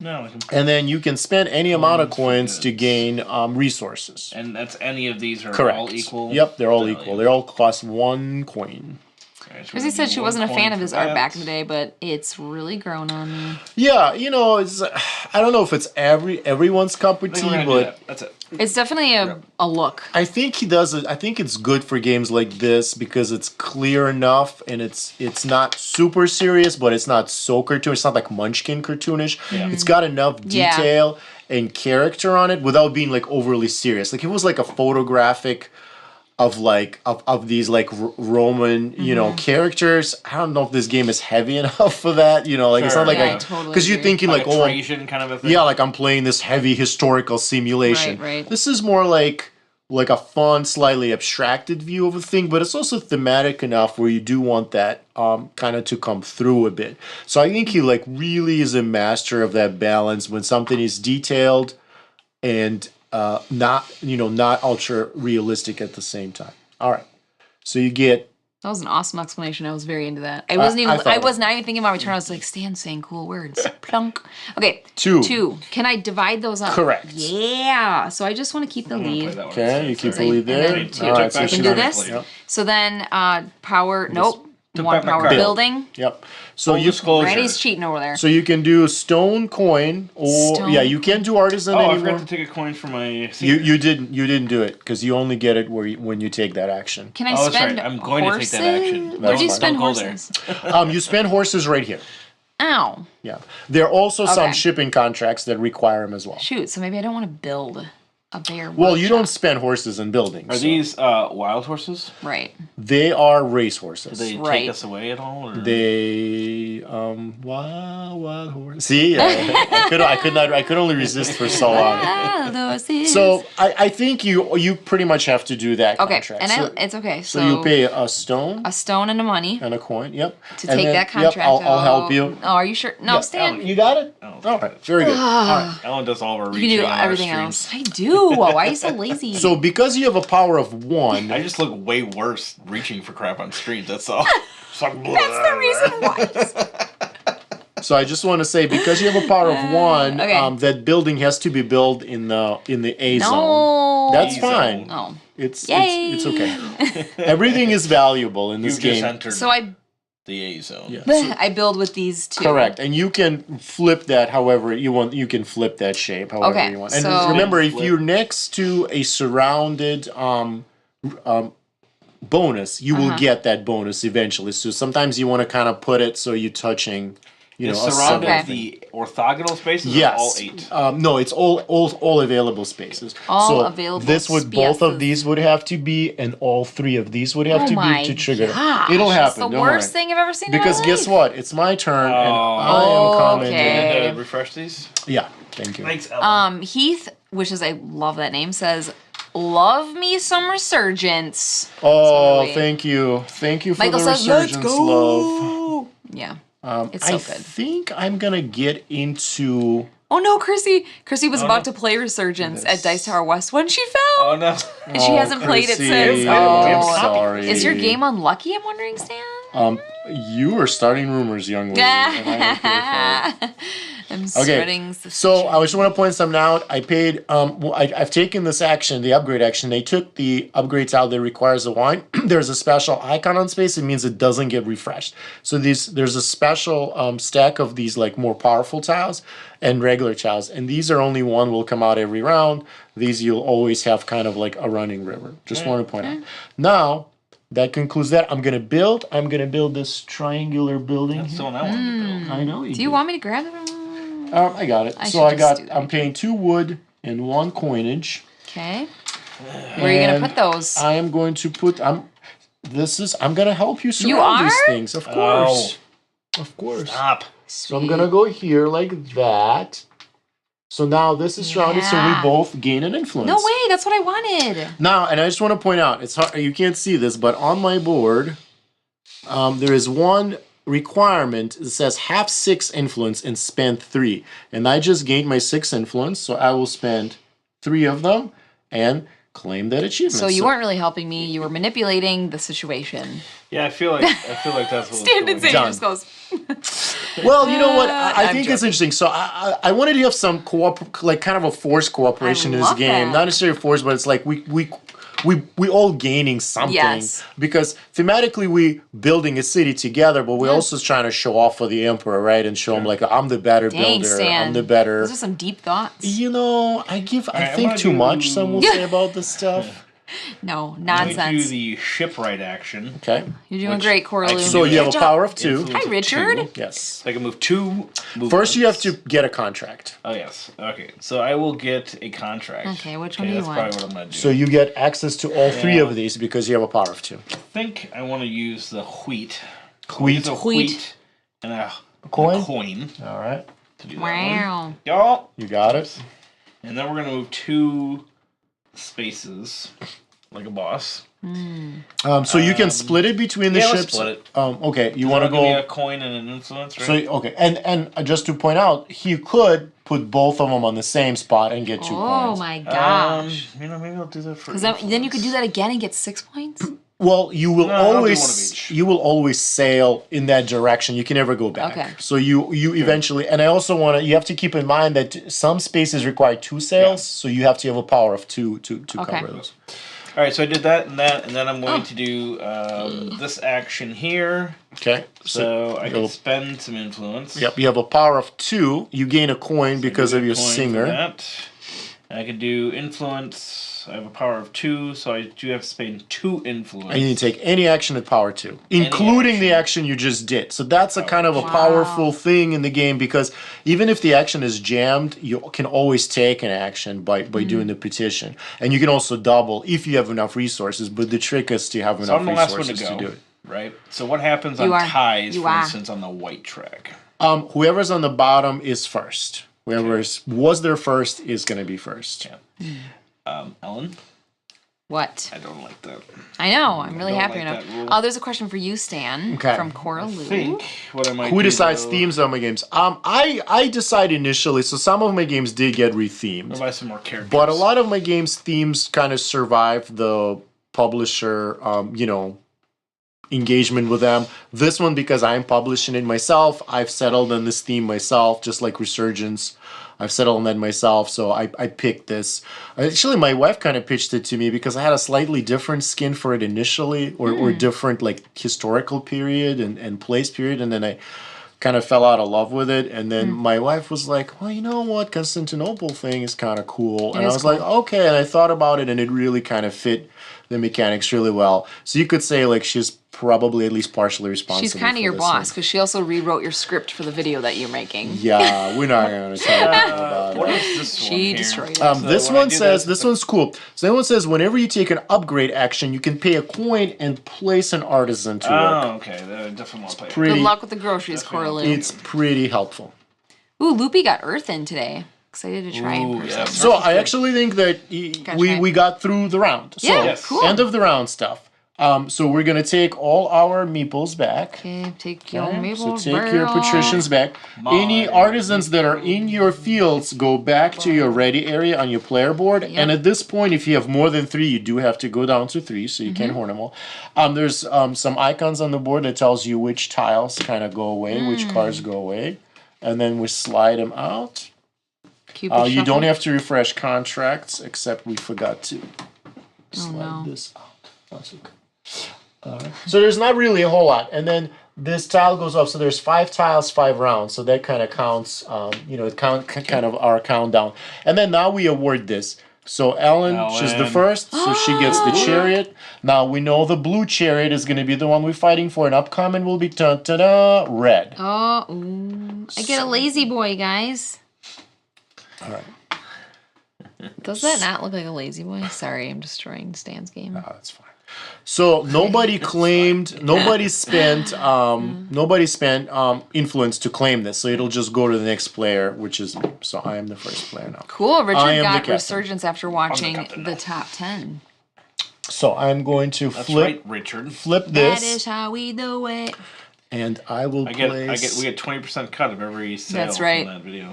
No, I can. and then you can spend any amount of Coins for coins to goods. gain resources. And that's any of these are Correct. all equal. Yep, they're all value. equal. They all cost 1 coin. Alright, so we're Chrissy gonna said do she one wasn't a fan coin of for his art that. back in the day, but it's really grown on me. Yeah, it's I don't know if it's everyone's cup of I think tea, we're gonna do but that. That's it. It's definitely a look. I think he does it. I think it's good for games like this because it's clear enough and it's not super serious, but it's not so cartoonish. It's not like Munchkin cartoonish. Yeah. It's got enough Yeah. detail and character on it without being like overly serious. Like it was like a photographic of these like Roman characters. I don't know if this game is heavy enough for that. Like it's Sure, not like yeah, I totally because you're agree. thinking Like like a oh Trajan kind of a thing. yeah, like I'm playing this heavy historical simulation. Right. This is more like a fun, slightly abstracted view of a thing, but it's also thematic enough where you do want that kind of to come through a bit. So I think he like really is a master of that balance when something is detailed and not ultra realistic at the same time. All right, so you get. That was an awesome explanation. I was very into that. I was not even thinking about my turn. I was like, Stan's saying cool words. Plunk. Okay. Two. Can I divide those up? Correct. Yeah. So I just want to keep the lead. Okay, you keep the lead there. All right, so I can do this. Yep. So then power. Nope. Took One back my power card. building. Yep. So Full disclosure. Randy's cheating over there. So you can do stone coin or you can't do artisan I anymore. forgot to take a coin for my. You didn't do it because you only get it when you take that action. Can I spend? Right. I'm going horses? to take that action. Where do you That's spend fine. Don't go horses? You spend horses right here. Ow. Yeah. There are also some Okay. shipping contracts that require them as well. Shoot. So maybe I don't want to build a bear. Well, you workshop. don't spend horses in buildings. Are so these wild horses? Right. They are race horses. Do they Right. take us away at all? Or? They wild horse. See, I could only resist for so long. So I think you pretty much have to do that. Okay, contract. and it's okay. So you pay a stone a stone and a money and a coin. Yep. to And take then- that contract. Yep, I'll help you. Oh, are you sure? No, Yeah, Stan. You got it. Oh, All right. Very good. All right. Ellen does all of our You reaching can do on our everything streams. else. I do. Why are you so lazy? So because you have a power of 1, I just look way worse reaching for crap on streams. That's all. That's the reason why. so I just want to say because you have a power of 1, Okay. that building has to be built in the A zone. No. That's A-zone. fine. Oh. It's Yay. it's okay. Everything is valuable in this You just game. entered So I the A zone. Yeah. I build with these two. Correct, and you can flip that however you want. You can flip that shape however Okay, you want. And so- remember, if you're next to a surrounded bonus, you will get that bonus eventually. So sometimes you want to kind of put it so you're touching, Is a surrounded certain- the orthogonal spaces or Yes. all 8? No, it's all available spaces. All so available this would both of spaces. these would have to be, and all 3 of these would have Oh to my be to trigger. gosh, It'll that's happen. the don't worst worry. thing I've ever seen Because in my guess life. what? It's my turn, and I Oh, am coming. okay. To refresh these? Yeah, thank you. Thanks, Ellen. Heath, which is I love that name, says, "Love me some resurgence." Oh, Sorry. thank you for Michael the says, "Let's resurgence, go." love. Yeah. It's I so good. think I'm gonna get into. Oh no, Chrissy! Chrissy was Oh, about no. to play Resurgence This. at Dice Tower West when she fell, Oh, no. and she hasn't played it Chrissy, since. I'm Oh, sorry. is your game unlucky? I'm wondering, Stan. You are starting rumors, young lady. and I don't care for it. I'm Okay, spreading so I just want to point something out. I paid. I've taken this action, the upgrade action. They took the upgrades out that requires a wine. There's a special icon on space. It means it doesn't get refreshed. So there's a special stack of these like more powerful tiles and regular tiles, and these are only one will come out every round. These you'll always have kind of like a running river. Just want to point out. Now that concludes that. I'm gonna build this triangular building. That's the one I wanted to build. I know. Do you want me to grab it? I got it. I So should just do that. I'm paying 2 wood and 1 coinage. Okay. Where are you gonna And put those? I am going to put. I'm gonna help you surround are? these things. Of course. Of course. Stop. So I'm gonna go here like that. So now this is surrounded, so we Yeah. both gain an influence. No way! That's what I wanted. Now, and I just want to point out, it's hard, you can't see this, but on my board, there is one requirement that says have 6 influence and spend 3. And I just gained my 6 influence, so I will spend 3 of them and claim that achievement. So you weren't really helping me. You were manipulating the situation. Yeah, I feel like that's what Stand and say Done. just goes. Well, you know what? I I'm think it's joking. interesting. So I wanted to have some like kind of a forced cooperation in this love game. that. Not necessarily forced, but it's like we all gaining something. Yes. Because thematically we building a city together, but we're also trying to show off for the emperor, right? And show him like I'm the better Dang, builder. Stan. I'm the better. Those are some deep thoughts. You know, I right, I'm think gonna too do- much. Some will say about this stuff. No, I'm going to do nonsense. the shipwright action. Okay. You're doing which great, I Corlew. can So you have a Good power job. of 2. Influence Hi, of Richard. 2. Yes. So I can move 2 movements. First, you have to get a contract. Oh, yes. Okay. So I will get a contract. Okay, which one do you that's want? probably what I'm going to do. So you get access to all 3 Yeah. of these because you have a power of 2. I think I want to use the wheat. Wheat. Use a Wheat. wheat and a Coin? coin All right. to do that one. Wow. Y'all. You got it. And then we're going to move 2 spaces. like a boss. So you can split it between the let's ships. split it. Okay, you want to Give me go. a coin and an influence, right? So okay, and just to point out, he could put both of them on the same spot and get 2 Oh points. my gosh. Maybe I'll do that for. Because then you could do that again and get 6 points. Well, you will I'll do one of always each. sail in that direction. You can never go back. Okay. So you eventually, and I also want to. You have to keep in mind that some spaces require 2 sails, so you have to have a power of 2 to cover those. All right, so I did that, and then I'm going to do this action here. Okay. So I can spend some influence. Yep. You have a power of 2. You gain a coin because of your Coin for singer. that. And I can do influence. I have a power of 2, so I do have to spend 2 influence. And you can take any action at power 2, including the action you just did. So that's a kind of a powerful thing in the game, because even if the action is jammed, you can always take an action by doing the petition. And you can also double if you have enough resources, but the trick is to have enough resources to do it. Right? So what happens on ties, for instance, on the white track? Whoever's on the bottom is first. Whoever was there first is going to be first. Yeah. Ellen? What? I don't like that. I know. I'm really happy like right that rule. now. Oh, there's a question for you, Stan, from Cora Lou. I think what I might Who do, decides though, themes on my games? I decide initially, so some of my games did get rethemed. I'll buy some more characters. But a lot of my games' themes kind of survive the publisher, engagement with them. This one, because I'm publishing it myself, I've settled on this theme myself, just like Resurgence. I've settled on that myself, so I picked this. Actually, my wife kind of pitched it to me because I had a slightly different skin for it initially, or different like historical period and place period, and then I kind of fell out of love with it. And then my wife was like, well, you know what, Constantinople thing is kind of cool. And I was like, okay, and I thought about it, and it really kind of fit the mechanics really well. So you could say like she's probably at least partially responsible. She's kind of your boss because she also rewrote your script for the video that you're making. Yeah, we're not going to talk about what that. is this one She here? destroyed it. This one says, this one's cool. So that one says, whenever you take an upgrade action, you can pay a coin and place an artisan to work. Oh, okay. I definitely want to play it. Pretty, Good luck with the groceries, Cora Lou. it's pretty helpful. Ooh, Loopy got Earth in today. Excited to try in person. Yeah. So I actually think that we got through the round. So Yeah, cool. end of the round stuff. So we're gonna take all our meeples back. Okay, take your Okay, maple so take your patricians back. Any artisans that are in your fields go back to your ready area on your player board. Yep. And at this point, if you have more than 3, you do have to go down to 3, so you can't horn them all. There's some icons on the board that tells you which tiles kind of go away, which cards go away, and then we slide them out. Cupid You don't shuffle. have to refresh contracts, except we forgot to slide no. this out. That's okay. So there's not really a whole lot, and then this tile goes off. So there's 5 tiles, 5 rounds. So that kind of counts. It kind of our countdown. And then now we award this. So Ellen, she's the first, so she gets the chariot. Now we know the blue chariot is going to be the one we're fighting for, and upcoming will be red. Oh, ooh. I get a lazy boy, guys. All right. Does that not look like a lazy boy? Sorry, I'm destroying Stan's game. Oh, that's fine. So nobody claimed, nobody spent influence to claim this. So it'll just go to the next player, which is me. So I am the first player now. Cool. I Richard am the got captain. Resurgence after watching captain the now. top 10. So I'm going to That's flip right, Richard. flip That this, is how we do it. and I will We place. get 20% cut of every sale That's right. from that video.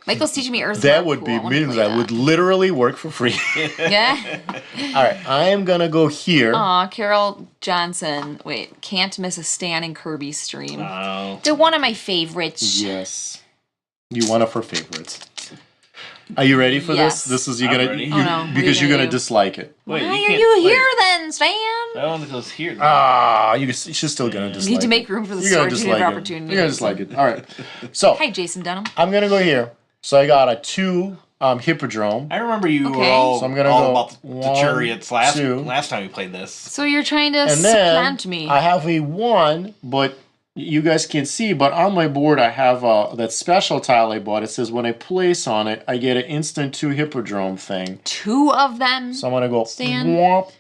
Michael's teaching me Earth. That Love. would Cool. be I wanna means play that would literally work for free. Yeah. All right, I am gonna go here. Aw, Carol Johnson. Wait, can't miss a Stan and Kirby stream. Oh. They're one of my favorites. Yes, you one of her favorites. Are you ready for Yes. this? This is I'm you're gonna ready. you, Oh, no. What are because you you're gonna gonna do? dislike it. Wait, Why are can't- you wait. here then, Stan? That one goes here. She's still gonna dislike. You need to it. make room for the You're gonna sword. You have dislike it. opportunity. You're gonna dislike it. All right. So Hi, Jason Dunham. I'm gonna go here. So I got a 2 hippodrome. I remember you Okay. were all, So I'm gonna all go about the 1, chariots last 2. time we played this. So you're trying to And then supplant me. I have a 1, but you guys can't see, but on my board I have that special tile I bought. It says when I place on it, I get an instant 2 hippodrome thing. 2 of them. So I'm gonna go Stan. womp,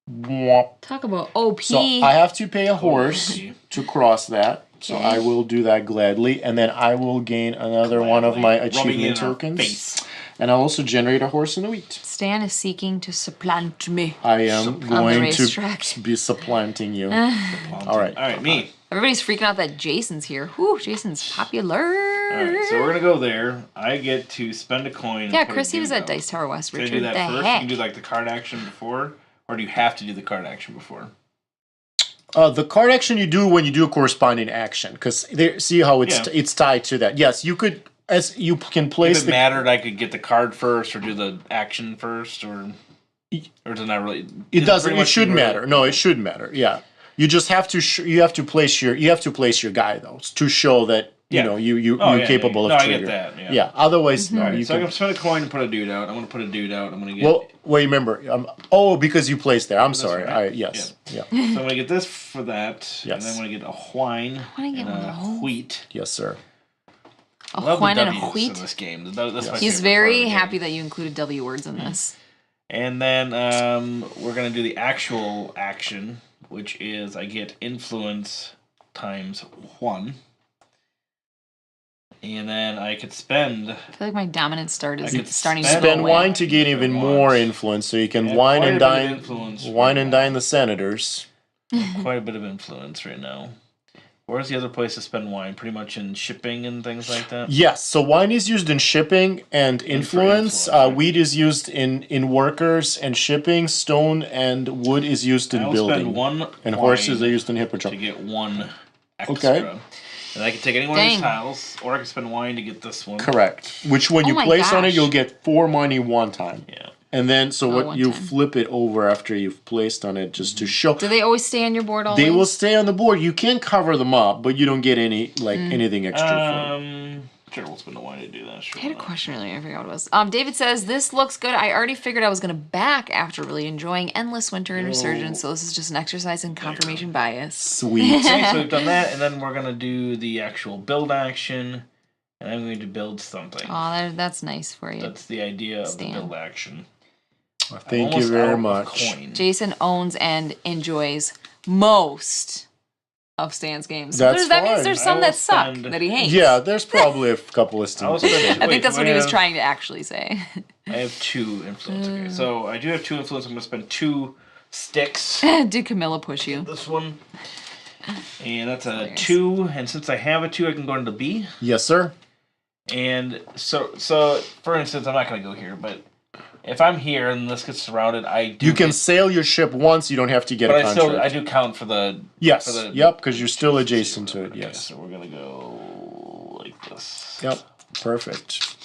womp. Talk about OP. So I have to pay a horse OP. to cross that. So Okay. I will do that gladly, and then I will gain another one of my Rubbing it achievement in our tokens. face. and I'll also generate a horse and a wheat. Stan is seeking to supplant me. I am going to racetrack. be supplanting you. All right, me. Everybody's freaking out that Jason's here. Whew, Jason's popular. All right, so we're gonna go there. I get to spend a coin. And Yeah, put a Chrissy was dude at out. Dice Tower West. Can I Richard, do that the first? heck? You can do like the card action before, or do you have to do the card action before? The card action you do when you do a corresponding action, because see how it's tied to that. Yes, you could, as you can place. If it mattered, I could get the card first, or do the action first, or does it not really? It doesn't. It should matter. No, it should matter. Yeah, you just have to. You have to place your guy though to show that you're capable of triggering. I get that. Yeah. Otherwise, no. Right, You so I can spend a coin and put a dude out. I'm gonna put a dude out. I'm gonna get. Well, remember. Because you placed there. I'm sorry. Right? Yes. Yeah. So I'm gonna get this for that. Yes. And then I'm gonna get a wine and a wheat. Yes, sir. A wine and a W's wheat. in this game. That's my He's favorite very part of the happy game. that you included W words in this. And then we're gonna do the actual action, which is I get influence times 1. And then I could spend. I feel like my dominant start is could starting to spend go Spend away. wine to gain even more influence, so you can wine and dine the senators. Quite a bit of influence right now. Where's the other place to spend wine? Pretty much in shipping and things like that? Yes, so wine is used in shipping and influence. Wheat is used in workers and shipping. Stone and wood is used in building. Spend 1 and horses are used in Hippo Chat. to get 1 extra. Okay. And I can take any one of these tiles, or I can spend wine to get this one. Correct. Which when you my place on it, gosh. you'll get 4 money one time. Yeah. And then, one you time. flip it over after you've placed on it just to show. Do they always stay on your board always? They will stay on the board. You can cover them up, but you don't get anything extra for it. Sure, we'll spend the wine to do that. Sure. I had a question earlier. I forgot what it was. David says, this looks good. I already figured I was going to back after really enjoying Endless Winter and Resurgence, so this is just an exercise in confirmation bias. Sweet. Okay, so we've done that, and then we're going to do the actual build action, and I'm going to build something. Oh, that's nice for you. That's the idea of Stan. the build action. Thank you very much. Jason owns and enjoys most of Stan's games. That's That means fine. there's some that suck spend- that he hates. Yeah, there's probably a couple of I'll things. spend- I think that's what he was have- trying to actually say. I have 2 influence. Okay, so I do have 2 influence. I'm going to spend 2 sticks. Did Camilla push you? This one. And that's a 2. And since I have a 2, I can go into B. Yes, sir. And so for instance, I'm not going to go here, but if I'm here and this gets surrounded, You can sail your ship once. You don't have to get a But contract. I do count for the. Yes. For the, Yep, because you're still adjacent to it. Okay, Yes. so we're going to go like this. Yep. Perfect.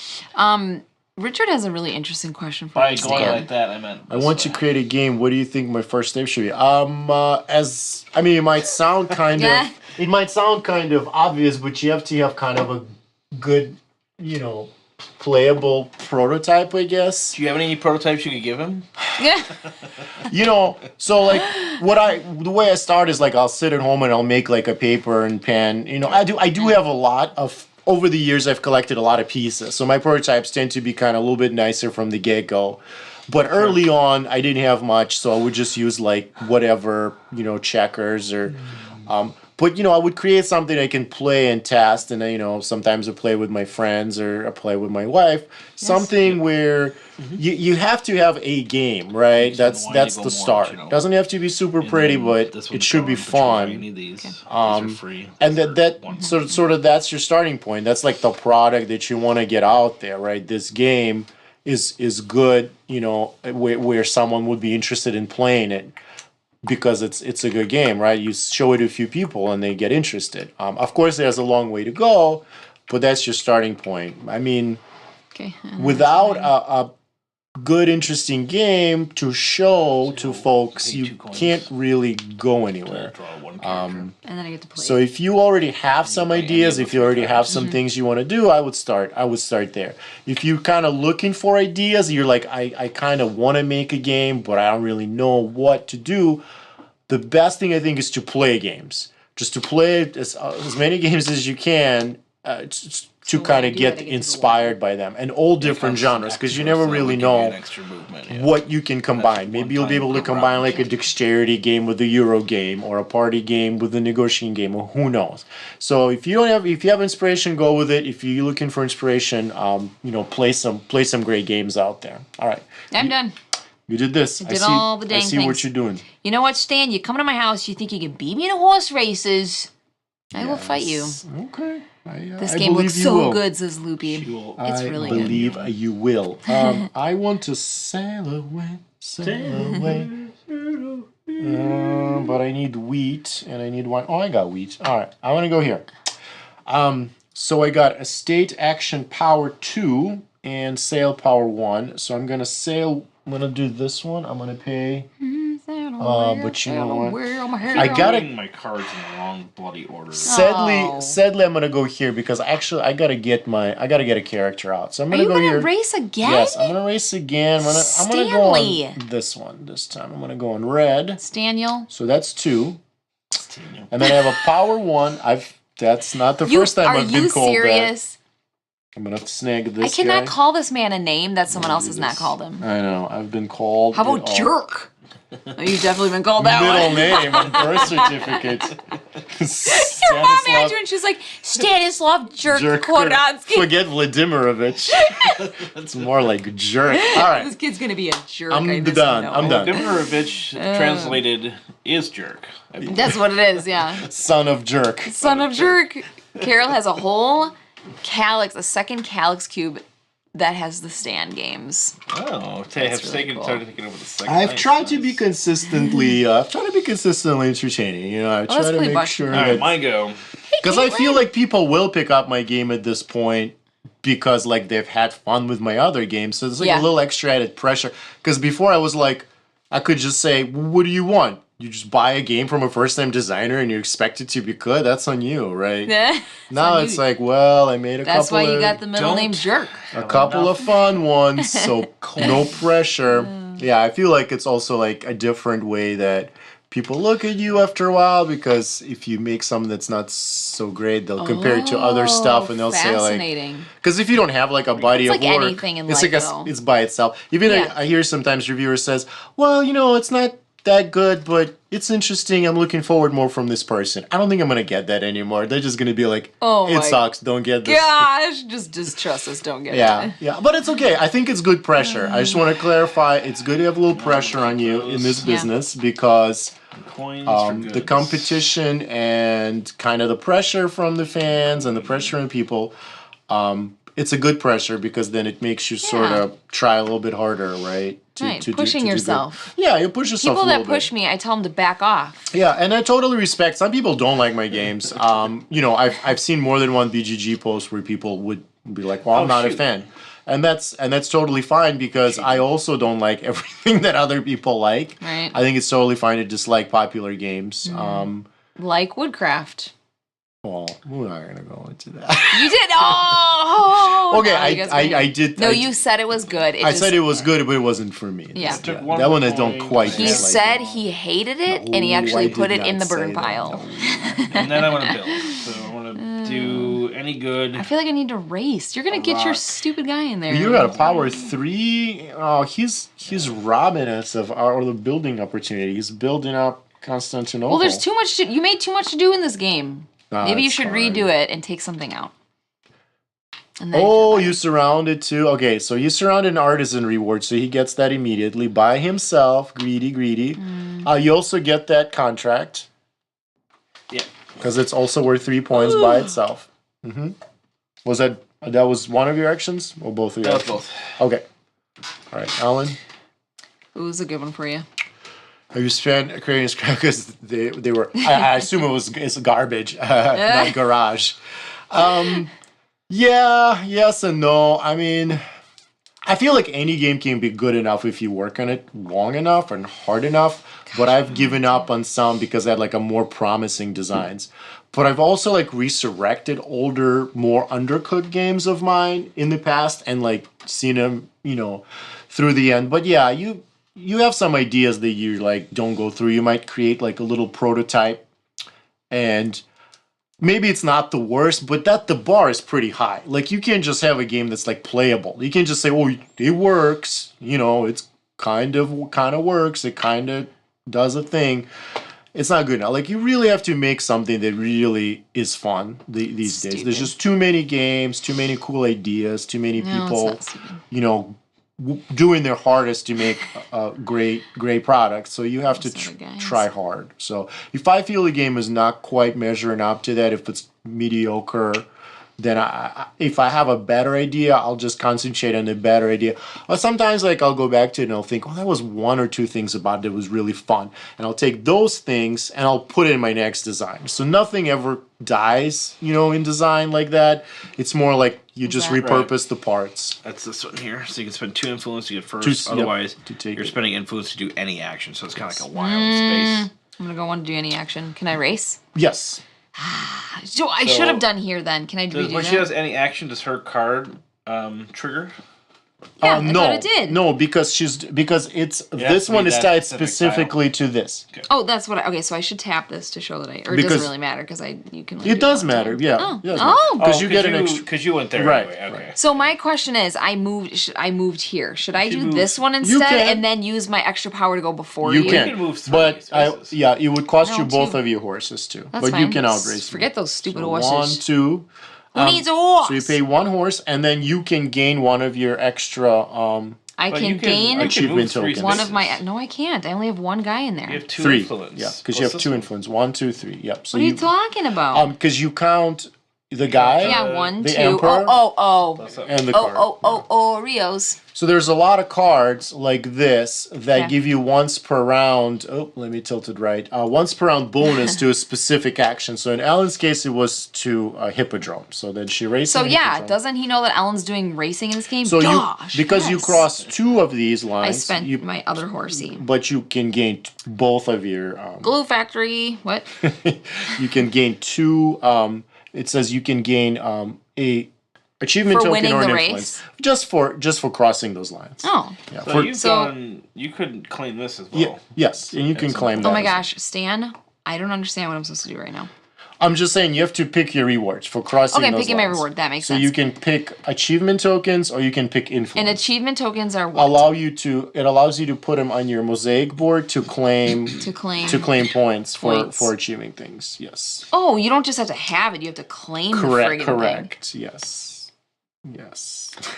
Richard has a really interesting question for By you, going Stan. like that, I meant. I want to create a game. What do you think my first step should be? It might sound kind Yeah. of. It might sound kind of obvious, but you have to have kind of a good, playable prototype, I guess. Do you have any prototypes you could give him? Yeah. So like the way I start is like I'll sit at home and I'll make like a paper and pen. I do have a lot of. Over the years, I've collected a lot of pieces, so my prototypes tend to be kind of a little bit nicer from the get-go. But early on, I didn't have much, so I would just use like whatever, checkers or. But I would create something I can play and test, and sometimes I play with my friends or I play with my wife. Something where you have to have a game, right? That's the start. Doesn't have to be super pretty, but it should be fun. These are free. And sort of that's your starting point. That's like the product that you want to get out there, right? This game is good, where someone would be interested in playing it. Because it's a good game, right? You show it to a few people and they get interested. Of course, there's a long way to go, but that's your starting point. I mean, without a good, interesting game to show to folks, you can't really go anywhere. And then I get to play. So if you already have some ideas, if you already have some things you want to do, I would start there. If you're kind of looking for ideas, you're like, I kind of want to make a game, but I don't really know what to do. The best thing I think is to play games. Just to play as many games as you can, to kind of get inspired by them, and all different genres, because you never really know what you can combine. Maybe you'll be able to combine like a dexterity game with a Euro game, or a party game with a negotiating game, or who knows. So if you have inspiration, go with it. If you're looking for inspiration, play some great games out there. All right, I'm done. You did this. I see all the dang I see things. What you're doing. You know what, Stan? You come to my house, you think you can beat me in horse races. I will fight you. Okay. This game looks so good, says Loopy. It's really good. I believe you will. I want to sail away. But I need wheat, and I need wine. Oh, I got wheat. All right, I want to go here. So I got Estate Action Power 2 and Sail Power 1. So I'm going to sail. I'm going to do this one. I'm going to pay... but you know what? I got my cards in the wrong bloody order. Sadly, I'm gonna go here because actually I gotta get a character out. So I'm gonna go here. Are you gonna race again? Yes, I'm gonna race again. I'm gonna go on this one this time. I'm gonna go on red. Staniel. So that's 2. And then I have a power 1. That's not the first time I've been called that. Are you serious? I'm gonna have to snag this guy. I cannot call this man a name that someone else has not called him. I know. I've been called. How about jerk? You've definitely been called that Middle one. name on birth certificate. Your mom had you and she's like, Stanislav Jerk Kordonskiy. Forget Vladimirovich. It's more like jerk. All right. This kid's going to be a jerk. I'm done. Vladimirovich translated is jerk. That's what it is, yeah. Son of jerk. Son of jerk. Carol has a whole calyx, a second calyx cube that has the Stan games. Oh, started taking over the second. I've tried to be consistently entertaining. I try to make sure. All right, my go. Because I feel like people will pick up my game at this point because like they've had fun with my other games, so there's like a little extra added pressure. Because before I was like, I could just say, "What do you want?" You just buy a game from a first-time designer and you expect it to be good. That's on you, right? Now it's like, well, I made a couple. That's why you got the middle name Jerk. A couple of fun ones, so no pressure. Yeah, I feel like it's also like a different way that people look at you after a while, because if you make something that's not so great, they'll compare it to other stuff and they'll say like, because if you don't have like a body of work, anything in life, it's by itself. Even I hear sometimes reviewers says, well, it's not that good, but it's interesting. I'm looking forward more from this person. I don't think I'm gonna get that anymore. They're just gonna be like, it sucks. Don't get this. Gosh, just trust us. Don't get it. Yeah, but it's okay. I think it's good pressure. I just want to clarify. It's good to have a little pressure on you in this business because the competition and kind of the pressure from the fans and the pressure on people. It's a good pressure because then it makes you sort of try a little bit harder, right? Pushing yourself. Yeah, you push yourself. People that push me, I tell them to back off. Yeah, and I totally respect. Some people don't like my games. I've seen more than one BGG post where people would be like, "Well, I'm not a fan," and that's totally fine because I also don't like everything that other people like. Right. I think it's totally fine to dislike popular games. Like Woodcraft. Well, we're not gonna go into that. You did? Oh! Okay, I did. No, you said it was good. I said it was good, but it wasn't for me. Yeah. That one I don't quite. He said he hated it, and he actually put it in the burn pile. And then I want to build. So I want to do any good. I feel like I need to race. You're gonna get your stupid guy in there. You got a power 3. Oh, he's robbing us of the building opportunity. He's building up Constantinople. Well, there's too much. You made too much to do in this game. Maybe you should redo it and take something out. You surrounded too. Okay, so you surrounded an artisan reward, so he gets that immediately by himself. Greedy. You also get that contract. Yeah. Because it's also worth 3 points by itself. Was that was one of your actions or both of your actions? Both. Okay. All right, Alan. It was a good one for you. Have you spent creating scrap because they were? I assume it's garbage, not garage. Yeah, yes and no. I mean, I feel like any game can be good enough if you work on it long enough and hard enough. But I've given up on some because I had like a more promising designs. But I've also like resurrected older, more undercooked games of mine in the past and like seen them, through the end. But yeah, you have some ideas that you like don't go through. You might create like a little prototype and maybe it's not the worst, but the bar is pretty high. Like, you can't just have a game that's like playable. You can't just say, "Oh, it works." You know, it's kind of works. It kind of does a thing. It's not good enough. Like, you really have to make something that really is fun these days. There's just too many games, too many cool ideas, too many people, doing their hardest to make great products. So you have to try hard. So if I feel the game is not quite measuring up to that, if it's mediocre, then if I have a better idea, I'll just concentrate on the better idea. Or sometimes, like, I'll go back to it and I'll think, that was one or two things about it that was really fun. And I'll take those things and I'll put it in my next design. So nothing ever dies, in design like that. It's more like you just repurpose the parts. That's this one here. So you can spend 2 influence to get first. Otherwise, you're spending influence to do any action. So it's kind of like a wild space. I'm going to go on to do any action. Can I race? Yes. So I should have done here then. Can I do that? When she does any action, does her card trigger? Yeah, I thought it did. No, because this one is tied specifically to this. Okay. Oh, that's what. Okay, so I should tap this to show that it doesn't really matter because you can. It does matter, yeah. Because you get an extra. Because you went there anyway. Okay. So my question is, I moved here. Should I do this one instead and then use my extra power to go before you? You can move 3 but it would cost you both of your horses too. That's but fine. You can outrace. Forget those stupid horses. 1, 2. Who needs a horse? So you pay 1 horse, and then you can gain one of your extra. I can gain achievement tokens. One of my. No, I can't. I only have 1 guy in there. You have 2 3. influence. Yeah, because you have 2 influence. 1, 2, 3. Yep. So what are you talking about? Because you count the guy. Yeah, 1, 2. Emperor, and the card. Rios. So there's a lot of cards like this that give you once per round. Oh, let me tilt it right. Once per round bonus to a specific action. So in Ellen's case, it was to a hippodrome. So then she races. So doesn't he know that Ellen's doing racing in this game? So you cross 2 of these lines. I spent my other horsey. But you can gain both of your. Glue factory. What? You can gain 2. It says you can gain a achievement for token winning or an the influence race? just for crossing those lines. Oh. Yeah. So you could claim this as well. Yes, and you can claim that. Oh my gosh, Stan, I don't understand what I'm supposed to do right now. I'm just saying you have to pick your rewards for crossing those lines. Okay, picking my reward. That makes sense. So you can pick achievement tokens or you can pick influence. And achievement tokens are what? It allows you to put them on your mosaic board to claim points for achieving things. Yes. Oh, you don't just have to have it, you have to claim the friggin' Correct. thing. Yes.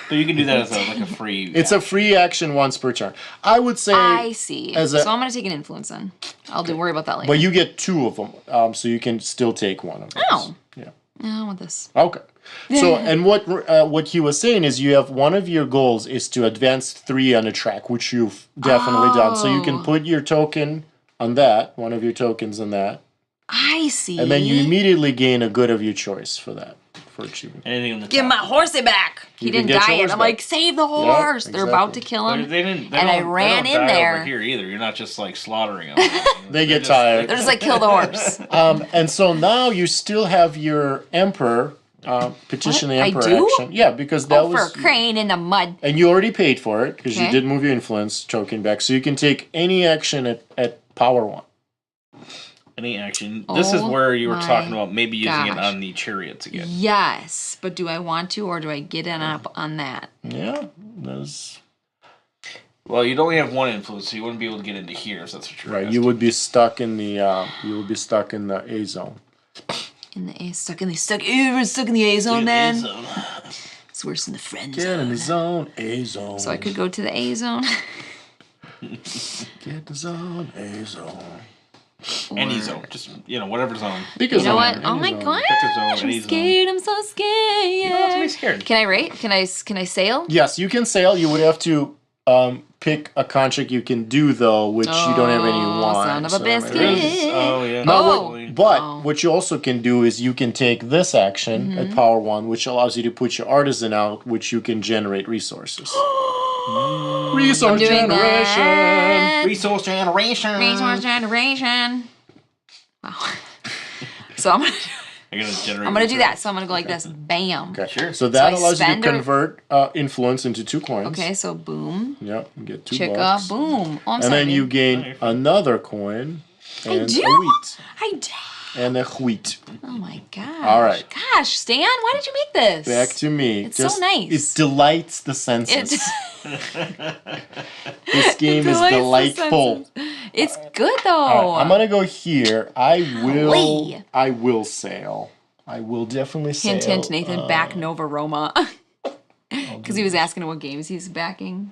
So you can do that as a free. It's a free action once per turn. I would say. I see. So I'm going to take an influence then. I'll worry about that later. But you get 2 of them, so you can still take 1 of them. Oh. Yeah. I want this. Okay. So, and what he was saying is you have one of your goals is to advance 3 on a track, which you've definitely done. So you can put your token on that, one of your tokens on that. I see. And then you immediately gain a good of your choice for that. For achievement. Anything on the Give my horsey back. He didn't die yet. I'm like, save the horse. They're about to kill him. I ran in there. Over here either. You're not just like slaughtering them. They get tired. They're just like, kill the horse. And so now you still have your emperor petition the emperor action. Yeah, because that was for a crane in the mud. And you already paid for it because you did move your influence token back. So you can take any action at power 1. Any action. This is where you were talking about maybe using it on the chariots again. Yes, but do I want to, or do I get in up on that? Yeah, well, you'd only have 1 influence, so you wouldn't be able to get into here. If that's what you're right. You would be stuck in the A zone. Stuck in the A zone, man. It's worse than the friend zone. Get in the zone, A zone. So I could go to the A zone. Get the zone, A zone. Any zone, just whatever zone. You know what? Oh my god! I'm scared. I'm so scared. You don't have to be scared. Can I rate? Can I sail? Yes, you can sail. You would have to pick a contract you can do though, which you don't have any wine. Son of a biscuit. Oh yeah. What you also can do is you can take this action at power 1, which allows you to put your artisan out, which you can generate resources. Resource generation. Resource generation. Wow. So I'm gonna do that. So I'm gonna go like this. Bam. Okay. Sure. So that allows you to convert influence into 2 coins. Okay. So boom. Yep. You get 2 Chicka. bucks. Boom. Oh, I'm and sorry. then you gain another coin and a wheat. I do. and a wheat. Oh my gosh. All right. Gosh, Stan, why did you make this? Back to me. It's so nice. It delights the senses. This game is delightful. It's good though. All right, I'm gonna go here. I will sail. I will definitely sail. Hint, Nathan, back Nova Roma. Because he was asking him what games he's backing.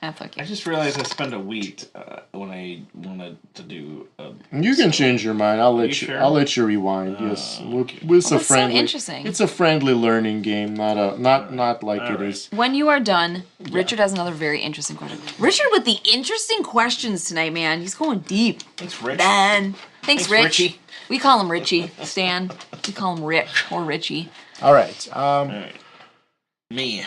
Ah, fuck you. I just realized I spent a week when I wanted to do. You can change your mind. I'll let you. Sure? I'll let you rewind. Yes, Okay. it's a that's so friendly. interesting. It's a friendly learning game, not like it is. When you are done, Richard has another very interesting question. Richard with the interesting questions tonight, man. He's going deep. Thanks, Rich. Man. Thanks, Rich. Richie. We call him Richie, Stan. We call him Rich or Richie. All right. All right. Me.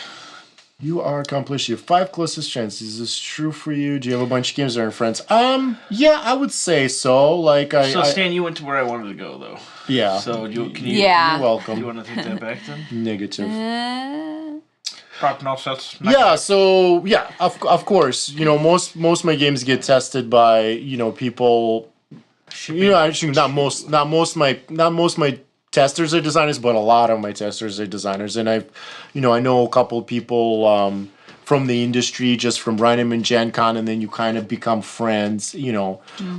You are accomplished. You have 5 closest chances. Is this true for you? Do you have a bunch of games that are friends? Yeah, I would say so. So Stan, you went to where I wanted to go, though. Yeah. So can you? Yeah. You're welcome. You want to take that back then? Negative. Prognosis. Yeah. So yeah, of course. You know, most of my games get tested by people. Actually, not most of my testers are designers, but a lot of my testers are designers, and I know a couple of people from the industry just from running in Gen Con, and then you kind of become friends.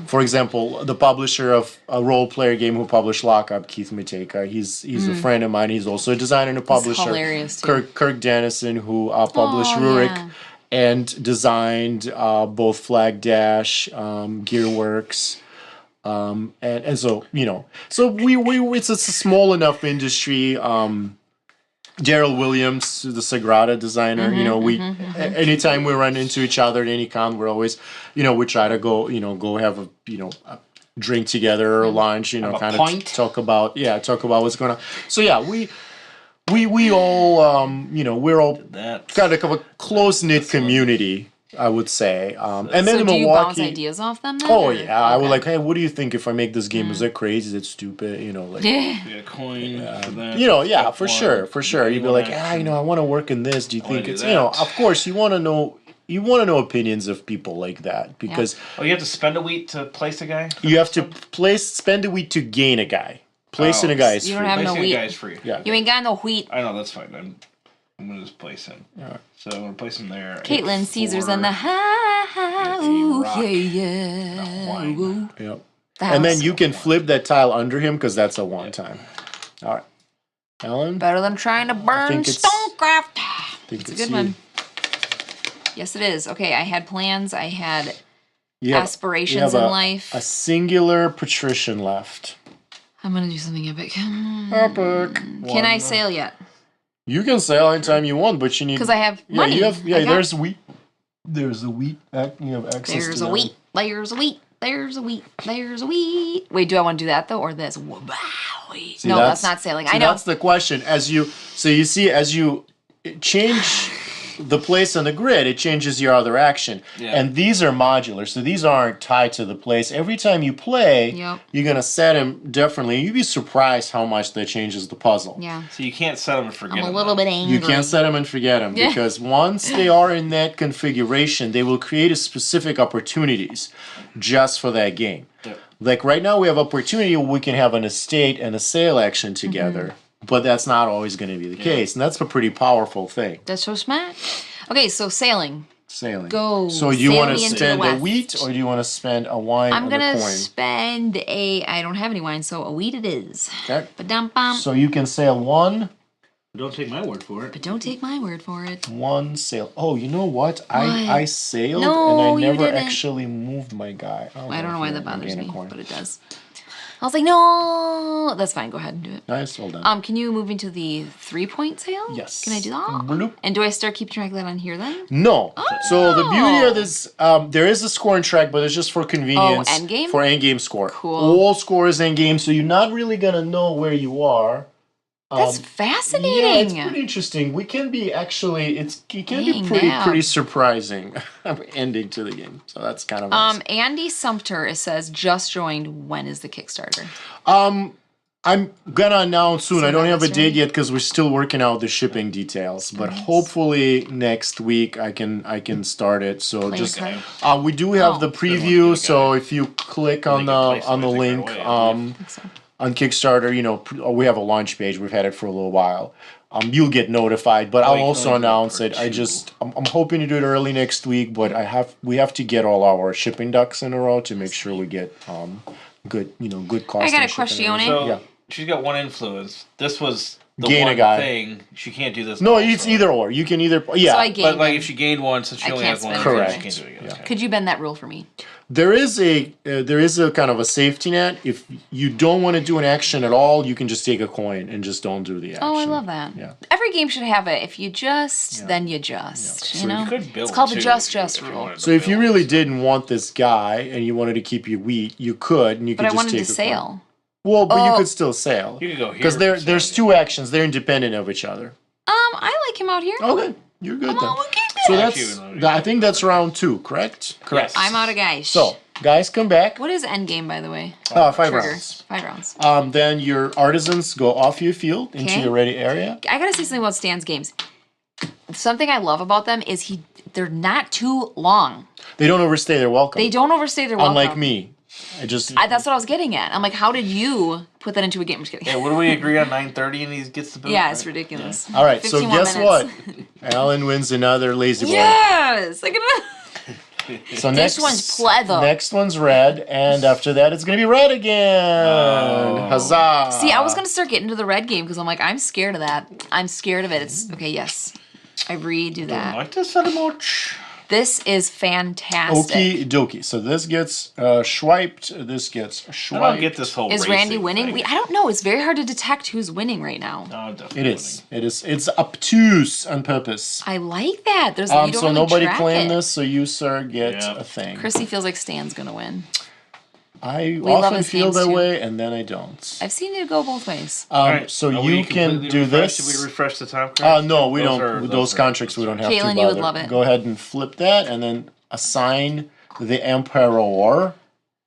For example, the publisher of a role player game who published Lockup, Keith Mateka, he's a friend of mine. He's also a designer and a publisher. He's hilarious too. Kirk Dennison, who published Rurik. Yeah. And designed both Flag Dash, Gearworks, and so so we it's a small enough industry. Daryl Williams, the Sagrada designer, anytime we run into each other at any con, we're always, we try to go have a drink together or lunch, kind of talk about what's going on. So yeah, we all, we're all kind of a close-knit community, I would say. And then So in do Milwaukee, you bounce ideas off them then? oh or- yeah, okay. I would like, hey, what do you think if I make this game? Is that crazy? Is that stupid? Yeah. You get a coin for that. Yeah, for sure. You'd be like, action. I want to work in this. Do you think do it's, that. of course you want to know. You want to know opinions of people like that because You have to spend a week to place a guy? you have to spend a week to gain a guy. Placing a guy is You free. don't have no Placing a wheat. guy is free. Yeah. You ain't got no wheat. I know, that's fine. I'm going to just place him. Alright. So I'm going to place him there. Caitlin Caesar's in the house. rock. Yeah. wine. Ooh. Yep. The And then house. you can flip that tile under him because that's a one time. All right. Alan? Better than trying to burn think it's- Stonecraft. think It's a it's good you. one. Yes, it is. Okay, I had plans. I had You have- aspirations you have in a- life. A singular patrician left. I'm gonna do something epic. Epic. Can I sail yet? You can sail anytime you want, but you need. Because I have money. You have. I got- There's wheat. There's a wheat. You have access There's to a that. wheat. There's a wheat. There's a wheat. There's a wheat. Wait, do I want to do that though, or this? Wow. See, No, that's not sailing. I know. That's the question. As you change the place on the grid, it changes your other action. Yeah. And these are modular, so these aren't tied to the place. Every time you play, Yep. you're going to set them differently. You'd be surprised how much that changes the puzzle. Yeah. So you can't set him and forget I'm a him, little though. bit angry. You can't set them and forget them Yeah. because once they are in that configuration, they will create a specific opportunities just for that game. Yep. Like right now, we have opportunity where we can have an estate and a sale action together, but that's not always going to be the case, and that's a pretty powerful thing. That's so smart. Okay, so sailing. Sailing. Go So do you sail want to me into spend the a west. wheat or do you want to spend a wine I'm and a gonna coin? spend I don't have any wine, so a wheat it is. Okay. Ba-dum-bum. So you can sail one Don't take my word for it. But don't take my word for it. sail. Oh, you know what? I sailed No, and I you never didn't. actually moved my guy. Oh, I don't know why that here, bothers gain a me, coin. but it does. I was like, no, that's fine. Go ahead and do it. Nice, well done. Can you move into the 3-point sail? Yes. Can I do that? Bloop. And do I start keeping track of that on here then? No. So the beauty of this, there is a scoring track, but it's just for convenience. Oh, endgame? For endgame score. Cool. All score is endgame, so you're not really gonna know where you are. That's Yeah, fascinating. it's pretty interesting. We can be actually, it can Dang, be pretty now. surprising ending to the game. So that's kind of nice. Andy Sumter, it says, just joined. When is the Kickstarter? I'm gonna announce soon. So I don't that have a was date ready? yet because we're still working out the shipping details. But hopefully next week I can start it. So Play just card. we do have Oh. the Good one, preview. good So guy. if you click I on think the it plays on the everything link, right away, I believe. I think so. on Kickstarter, you know, we have a launch page. We've had it for a little while. You'll get notified, but I'll you can also only do it announce per it. two. I'm hoping to do it early next week, but we have to get all our shipping ducks in a row to make sure we get good cost. I got and a shipping question. and everything. So Yeah. she's got one influence. This was the Gain a one guy. thing. She can't do this. No, also. it's either or. You can either So I gained But like him. if she gained one, since she I only can't has one, spend it. she can't do it again. Yeah. Okay. Could you bend that rule for me? There is a kind of a safety net. If you don't want to do an action at all, you can just take a coin and just don't do the action. Oh, I love that. Yeah. Every game should have it. If you just, then you just. Yeah. You know, You could build it's called the too, just if you rule. wanted to So if you build. really didn't want this guy and you wanted to keep your wheat, you could, and you could But I just wanted take to a coin. sail. Well, but you Oh. could still sail. You could go here Because for there's sailing. two actions. They're independent of each other. I like him out here. Okay, you're good I'm then. all okay So then. that's I think that's round 2, correct? Yes. I'm out of guys. So guys, come back. What is end game, by the way? 5 Trigger. rounds. 5 rounds. Then your artisans go off your field into Okay. your ready area. I gotta say something about Stan's games. Something I love about them is they're not too long. They don't overstay their welcome. They don't overstay their welcome. Unlike me, that's That's what I was getting at. I'm like, how did you put that into a game? I'm just kidding. Yeah, what do we agree on? 9:30, and he gets the boot. Yeah, it's ridiculous. All right. So 15 more guess minutes. what? Alan wins another lazy boy. Yes! Look at that. So This one's pleather. Next one's red, and after that, it's gonna be red again. Huzzah! See, I was gonna start getting to the red game because I'm like, I'm scared of that. I'm scared of it. It's okay. Yes, I redo I that. like this very much. This is fantastic. Okie dokie. So this gets swiped. This gets swiped. I don't get this whole. Is Randy racing winning? thing. I don't know. It's very hard to detect who's winning right now. No, definitely It is. It is. It's obtuse on purpose. I like that. There's you don't So really nobody track claimed it. this. So you, sir, get Yeah. a thing. Chrissy feels like Stan's gonna win. I love often his feel games that too. way, and then I don't. I've seen it go both ways. All right. So Are we you can completely do refreshed? this. Did we refresh the time cards? No, we Those don't. are- those are- contracts we don't have to Caitlin, bother. you would love it. Go ahead and flip that, and then assign the Emperor.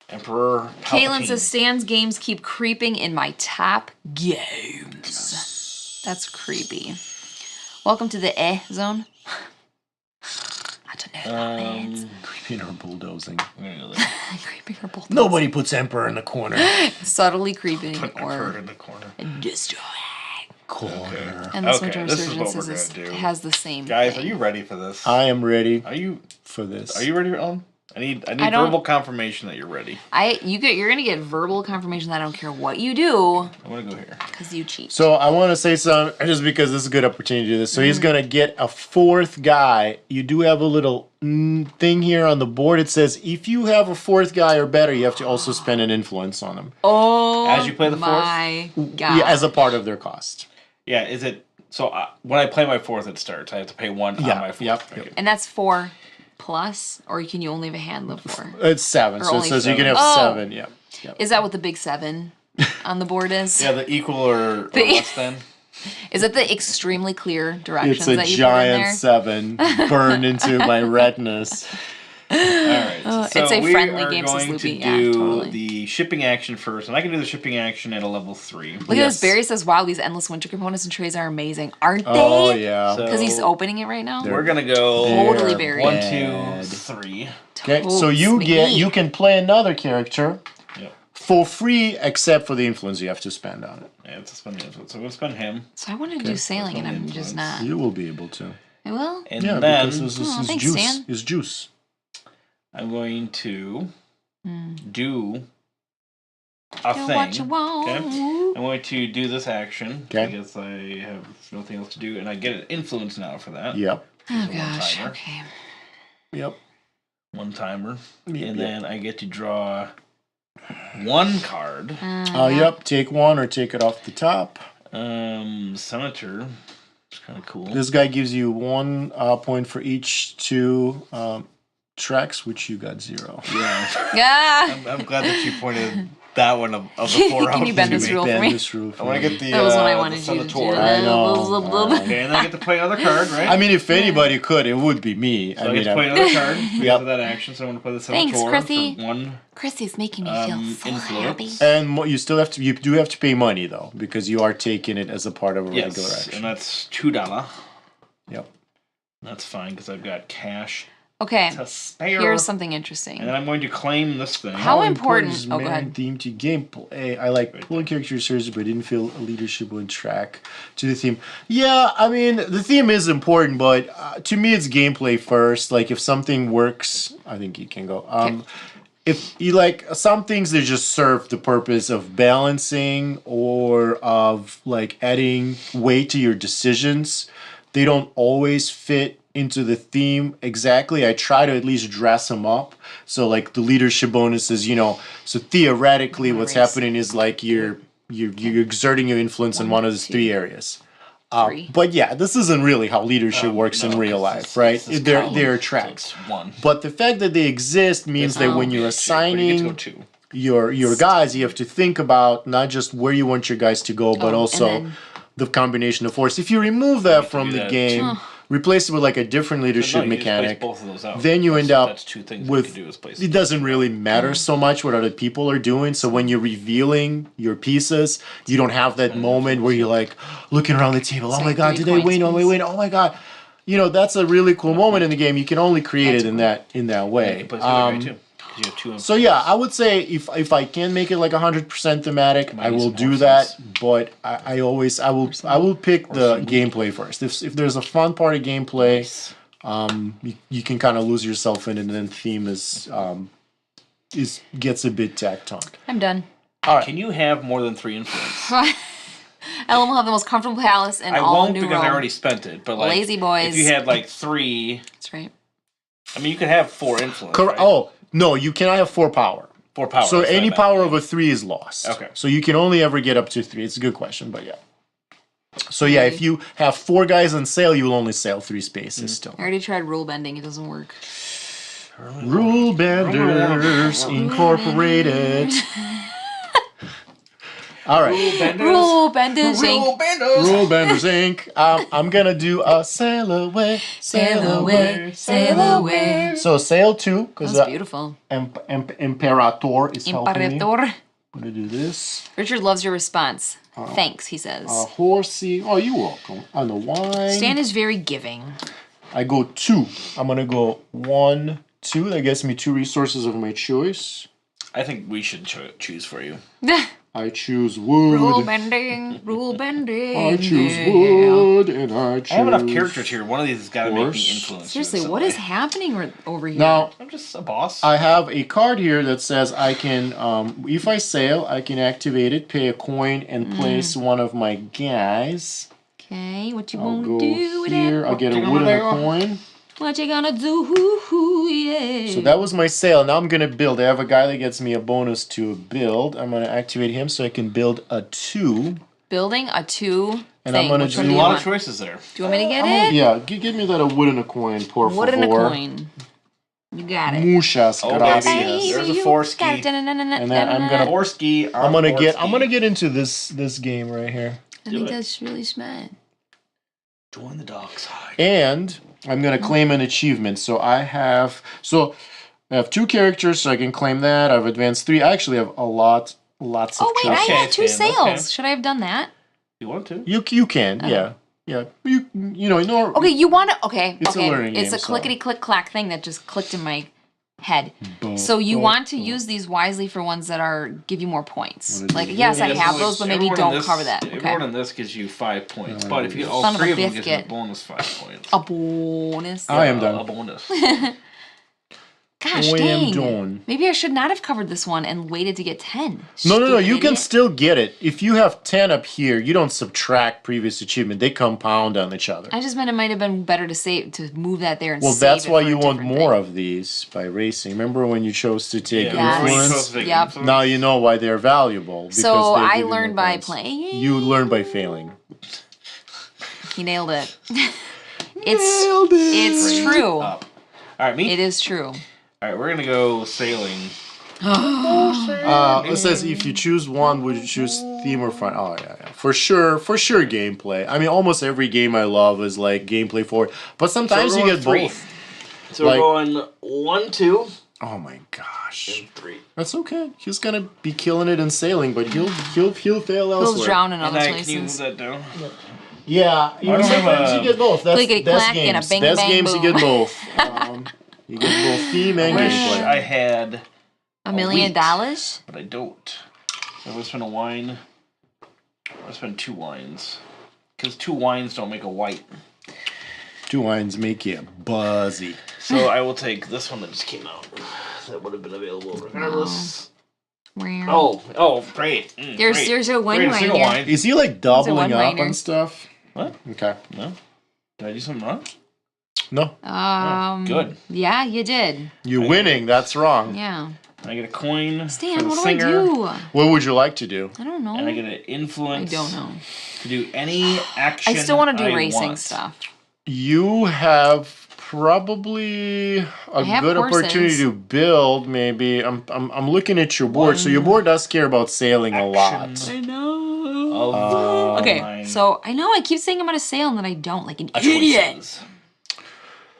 Emperor. Caitlin Palpatine. says Stan's games keep creeping in my top games. That's creepy. Welcome to the zone. I don't know what that means. Creeping or bulldozing. I'm gonna go there. Creeping or both. Nobody puts Emperor in the corner. Subtly creeping Put Emperor or in the corner. destroying. Corner. And this Okay, Winter this is what Resurgence we're gonna do. has the same Guys, thing. are you ready for this? I am ready Are you for this. ready, Ellen? I need I don't- verbal confirmation that you're ready. You're gonna get verbal confirmation that I don't care what you do I'm gonna go here. because you cheat. So I want to say something just because this is a good opportunity to do this. So he's gonna get a 4th guy. You do have a little thing here on the board. It says if you have a 4th guy or better, you have to also spend an influence on them. Oh, As you play the fourth? my God. Yeah, as a part of their cost. Yeah, is it so? When I play my 4th, it starts. I have to pay 1 Yeah, on my 4th. yep, Okay. yep. And that's 4 plus, or can you only have a hand of 4? It's 7, Or so it only says you can have 7. Yeah. Is that what the big 7 on the board is? Yeah, the equal or The- less than. Is it the extremely clear directions It's a that you put in there? giant 7 burned into my retinas. All right. it's a we friendly are game, says going Loopy. to Yeah, do totally. the shipping action first, and I can do the shipping action at a level 3. Look at this. Barry says, wow, these endless winter components and trays are amazing. Aren't they? Oh, yeah. So- Because he's opening it right now. We're gonna go Totally They're buried. 1, bad. 2, 3. Okay, so Totes you me. can play another character Yep. for free, except for the influence you have to spend on it. Yeah, it's a spend the influence. So I'm gonna spend him, So I wanted to do sailing, and I'm just not. You will be able to. I will. and Yeah, then because this is thanks, juice. Stan. Is juice. I'm going to Hmm. do a Do thing. what you want. Okay. I'm going to do this action Okay. because I have nothing else to do, and I get an influence now for that. Yep. Oh One gosh. timer. Okay. Yep. 1 timer, Yep, and yep. then I get to draw 1 card. Yep. Take one or take it off the top. Senator. It's kind of cool. This guy gives you 1 point for each 2 tracks, which you got 0. Yeah. Yeah. I'm glad that you pointed that one of the 4 out. Can you bend to this me. rule for Bend me? this rule for I want me. to get the, That was what I the wanted you to do. Senator. I know. Okay, and then I get to play another card, right? I mean, if anybody could, it would be me. so I get to play another card because Yep. of that action. So I'm going to play the Thanks, Senator Chrissy. for 1. Chrissy's making me feel so influence. happy. And you still have to. You do have to pay money though, because you are taking it as a part of a regular Yes, action. and that's $2. Yep. That's fine because I've got cash Okay. to spare. Here's something interesting. And then I'm going to claim this thing. How important is oh, go ahead. theme to gameplay? I like pulling character series, but didn't feel a leadership on track to the theme. Yeah, I mean, the theme is important, but to me, it's gameplay first. Like, if something works, I think you can go. If you like some things that just serve the purpose of balancing or of like adding weight to your decisions, they don't always fit into the theme exactly. I try to at least dress them up. So like the leadership bonuses, so theoretically what's happening is like you're exerting your influence in one of those 3 areas. But yeah, this isn't really how leadership works in real life, right? They're tracks. But the fact that they exist means that when you're assigning your guys, you have to think about not just where you want your guys to go, but also the combination of force. If you remove that from the game, replace it with like a different leadership mechanic, both of those out. then you end up that's 2 things with, we can do is place it doesn't really matter so much what other people are doing. So when you're revealing your pieces, you don't have that moment where you're like looking around the table, oh my god, did they win? Oh my win, oh my god. That's a really cool moment in the game. You can only create it in that way. So yeah, I would say if I can make it like 100% thematic, I will do that. But I will pick the gameplay first. If there's a fun part of gameplay, you can kind of lose yourself in it, and then theme gets a bit tacked on. I'm done. All right. Can you have more than 3 influence? Ellen will have the most comfortable palace in all of New Rome. Because I already spent it. But like, lazy boys. If you had like 3, that's right. I mean, you could have 4 influence. Right? Oh. No, you cannot have 4 power. 4 power. So any power over 3 is lost. Okay. So you can only ever get up to 3. It's a good question, but yeah. So yeah, if you have 4 guys on sail, you will only sail 3 spaces still. I already tried rule bending. It doesn't work. Rule Benders Incorporated. All right. Rule Benders Inc. Rule Benders Inc. I'm going to do a sail away, sail away, sail away. So sail 2. That's beautiful. Imperator is helping me. I'm going to do this. Richard loves your response. Thanks, he says. Horsey. Oh, you're welcome. On the wine. Stan is very giving. I go 2. I'm going to go 1, 2. That gets me 2 resources of my choice. I think we should choose for you. I choose wood. Rule bending, rule bending. I choose wood, and I choose... I have enough characters here. One of these has got to make me influence. Seriously, what is happening over here? Now, I'm just a boss. I have a card here that says I can, if I sail, I can activate it, pay a coin, and place one of my guys. Okay, what you I'll want go to do with here. it? I'll get a wood and a coin. What you gonna do? Yeah. So that was my sail. Now I'm going to build. I have a guy that gets me a bonus to a build. I'm going to activate him so I can build a 2. Building a 2 and thing. I'm going to do a lot of choices there. Do you want me to get it? Yeah, give me that a wood and a coin, por favor. Wood and a coin. You got it. Muchas gracias. There's a 4 ski. And then I'm gonna 4 ski. I'm gonna get into this game right here. I think that's really smart. Join the dark side. And I'm gonna claim an achievement. So I have 2 characters, so I can claim that. I've advanced 3. I actually have lots of. Oh wait, I had 2 sails. Okay. Should I have done that? You want to? You can, yeah. You know. Okay, you want to. Okay, it's a learning It's game, a clickety click clack thing that just clicked in my head. So you want to use these wisely for ones that give you more points. Like yes, I have those, but maybe don't cover that. Okay. Everyone in this gives you 5 points, but if you get all 3 of them, gives you a bonus 5 points. A bonus. I am done. A bonus. Gosh, dang. Maybe I should not have covered this one and waited to get 10. No. You can still get it. If you have 10 up here, you don't subtract previous achievement. They compound on each other. I just meant it might have been better to move that there and well, save that's it why for you a want different more thing. of these by racing. Remember when you chose to take Yes. influence? Yep. Now you know why they're valuable. Because So they I give you learned more by points. playing. You learned by failing. He nailed it. Nailed it. It's true. All right, me? It is true. All right, we're going to go sailing. It says if you choose one, would you choose theme or fun? Oh yeah. For sure gameplay. I mean, almost every game I love is like gameplay forward, but sometimes you get 3. both. So we're going 1, 2. Oh my gosh. And 3. That's okay. He's gonna be killing it in sailing, but he'll fail elsewhere. He'll drown in other Can you move places. that down? Yeah, sometimes you get both. That's Clickety best clack and a games. bing Best bang games you boom. get both. You get both theme and Wish gameplay. I had $1 million? but I don't. So I would spend a wine. I spend 2 wines. Because 2 wines don't make a white. 2 wines make you buzzy. So I will take this one that just came out. That would have been available regardless. Oh, great. There's a wine Great, a right here. Is he like doubling up one-liner. on stuff? What? Okay. No? Did I do something wrong? No. Good. Yeah, you did. You're winning. That's wrong. Yeah. I get a coin for Stan, the what singer. do I do? What would you like to do? I don't know. And I get an influence. I don't know. To do any action. I still want to do I racing want. stuff. You have probably a have good horses. opportunity to build. Maybe I'm looking at your board. So your board does care about sailing a lot. Action. I know. Okay, Okay, so I know I keep saying I'm gonna sail and then I don't, like an idiot. idiot.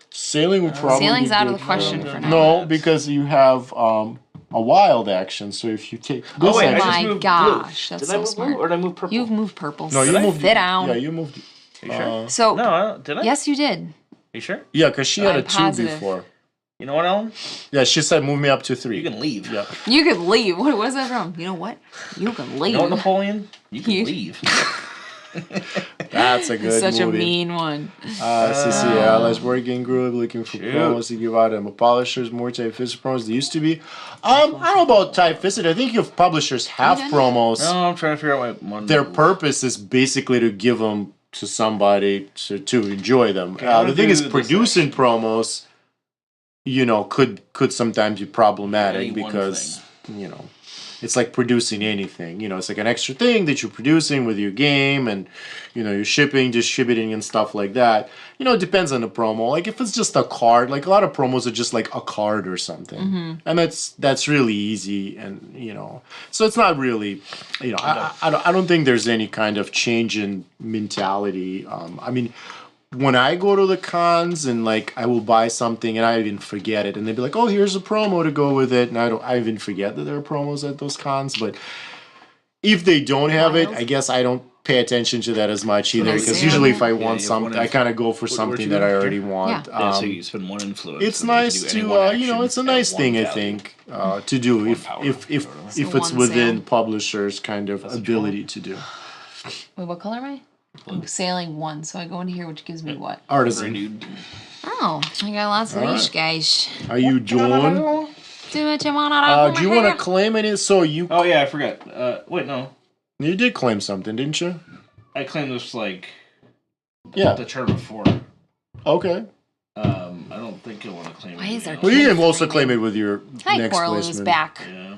Sailing would probably Sailing's be out of good the question for- for now. No, because you have a wild action. So if you take this wait, I action, just my moved gosh, blue. that's Did I so move smart. blue or did I move purple? You've moved purple. no, you moved. Sit down. Yeah, you moved. Are you sure? So No, did I? yes, you did. You sure? Yeah, because she had I'm a 2 positive. before. You know what, Ellen? Yeah, she said move me up to 3. You can leave. Yeah. You could leave. What was that from? You know what? You can leave. You know what, Napoleon? You can You- leave. That's a good Such movie. a mean one. CCL is working group looking for Shoot. promos to give out them. Publishers more type fisted promos than used to be. I don't know about type fisted. I think if publishers have done it? promos, No, I'm trying to figure out my one. their purpose is basically to give them to somebody to enjoy them. Okay, I'm The gonna thing is, do this producing promos, could sometimes be problematic Any one because it's like producing anything. It's like an extra thing that you're producing with your game, and you're shipping, distributing, and stuff like that. It depends on the promo. Like if it's just a card, like a lot of promos are just like a card or something, and that's really easy, and so it's not really, I don't think there's any kind of change in mentality. I mean, when I go to the cons and like I will buy something and I even forget it, and they'd be like, "Oh, here's a promo to go with it," and I even forget that there are promos at those cons. But if they don't have it, I guess I don't pay attention to that as much either, Nice. because Yeah. usually if I Yeah, want you have something, one I kind of go for where'd something you that I go? already want. Yeah, so you spend one influence. It's and you can nice do to any one action it's a at nice one thing, I value. think, to do if power, if if whatever. if So it's one within sale. publishers' kind of what you ability want? to do. Wait, what color am I? I'm sailing 1, so I go into here, which gives me what? Artisan, Dude. Oh, I got lots of these guys. are you doing? Do what you want. Do you want to claim any? So you Oh yeah, I forgot. Wait, no. you did claim something, didn't you? I claimed this like Yeah. the turn before. Okay. I don't think I want to claim. Why is anything there- Well, you can Keep also screaming. claim it with your Hi, next Corlin is placement. back. else. Yeah.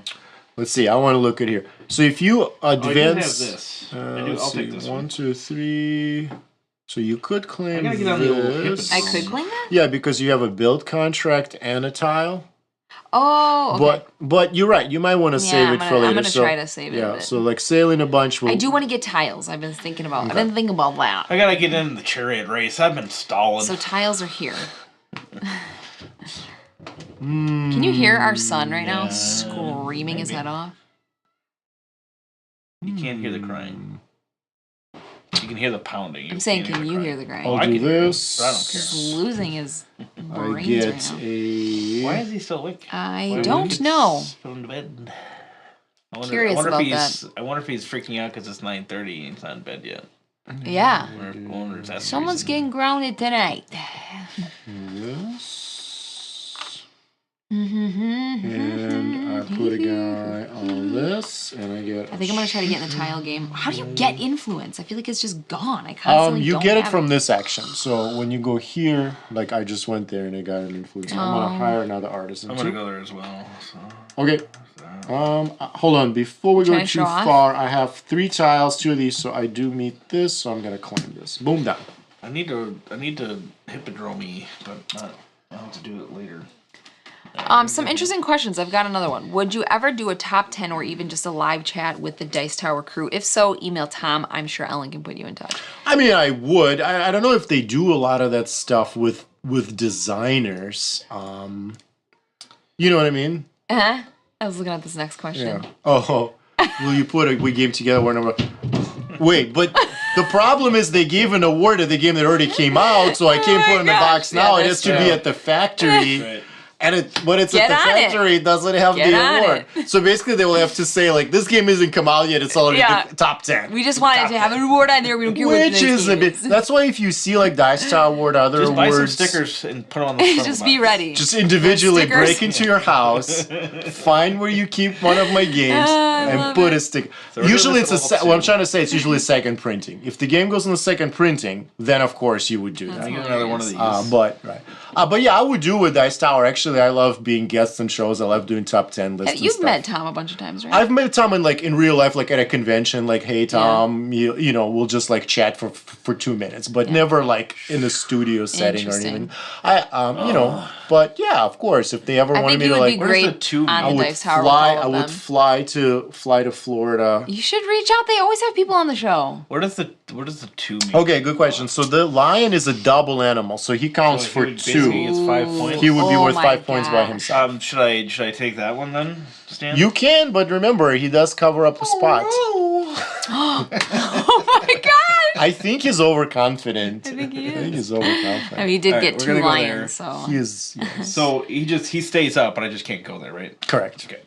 Let's see. I want to look at here. So if you Oh, I do have advance, this. I do. let's I'll see, take this 1, one. 2, 3. So you could claim I gotta get on the old this. I could claim that? Yeah, because you have a build contract and a tile. Oh, okay. But you're right. You might want to save I'm it gonna- for later. I'm gonna so, try to save it a Yeah. bit. So like sailing a bunch will. I do want to get tiles. I've been thinking about. I've been thinking about that. I gotta get in the chariot race. I've been stalling. So tiles are here. Can you hear our son right now screaming his maybe. head off? You can't hear the crying. You can hear the pounding. I'm saying, can't can you crying. hear the crying? I'll I do can hear it, this. but I don't He's losing his I brains get right now. a. Why is he still awake? I Why don't wouldn't he know. Put him to bed. Curious I wonder about if he's, I wonder if he's freaking out because it's 9:30 and he's not in bed yet. Yeah. I wonder if that's the Someone's reason. getting grounded tonight. This. Mm-hmm. And I put a guy on this, and I get. I think I'm gonna try to get in the tile game. How do you get influence? I feel like it's just gone. I constantly You don't get it have from this action. So when you go here, like I just went there and I got an influence. I'm gonna hire another artisan I'm too. gonna go there as well. So. Okay. Hold on. Before we go Trying to too show off? far, I have 3 tiles, 2 of these, so I do meet this. So I'm gonna claim this. Boom down. I need to hippodrome, but not. I'll have to do it later. Some interesting questions. I've got another one. Would you ever do a top 10 or even just a live chat with the Dice Tower crew? If so, email Tom. I'm sure Ellen can put you in touch. I mean, I would. I don't know if they do a lot of that stuff with designers. You know what I mean? Uh-huh. I was looking at this next question. Yeah. Oh, will you put a game together where number? Wait, but the problem is they gave an award to the game that already came out, so I can't put it in the box now. It has that's to be true. at the factory. Right. But it's Get at the on it. factory, it doesn't have Get the on award. So basically, they will have to say like, "This game isn't come out yet. It's already the top 10." We just wanted to have an award on there. We don't care what the Which next is a game bit. is. That's why if you see like Dice Tower Award, other Just buy awards, some stickers and put them on the front Just of the be box. ready. just individually Stickers. break into your house, find where you keep one of my games, and put a sticker. So we're Usually, doing it's this what I'm trying to say. It's usually second printing. If the game goes on the second printing, then of course you would do that. I get another one of these. But yeah, I would do with Dice Tower. Actually, I love being guests on shows. I love doing top 10 lists. And You've stuff. met Tom a bunch of times, right? I've met Tom in real life, like at a convention. Like, hey Tom, you know, we'll just like chat for 2 minutes, but never like in a studio setting or anything. You know, but yeah, of course, if they ever wanted me to like, be great the two on I the would Dice Tower. I would fly to Florida. You should reach out. They always have people on the show. Where does the two mean? Okay, good question. So the lion is a double animal, so he counts for he 2. gets 5 points. He would be Oh worth my 5 points by gosh. himself. Should I take that one then, Stan? You can, but remember, he does cover up a spot. Oh my god! I think he's overconfident. I think he I think is. he's overconfident. I mean, he did All right, get we're 2 gonna go there. lions, so. He is So he stays up, but I just can't go there, right? correct. Okay.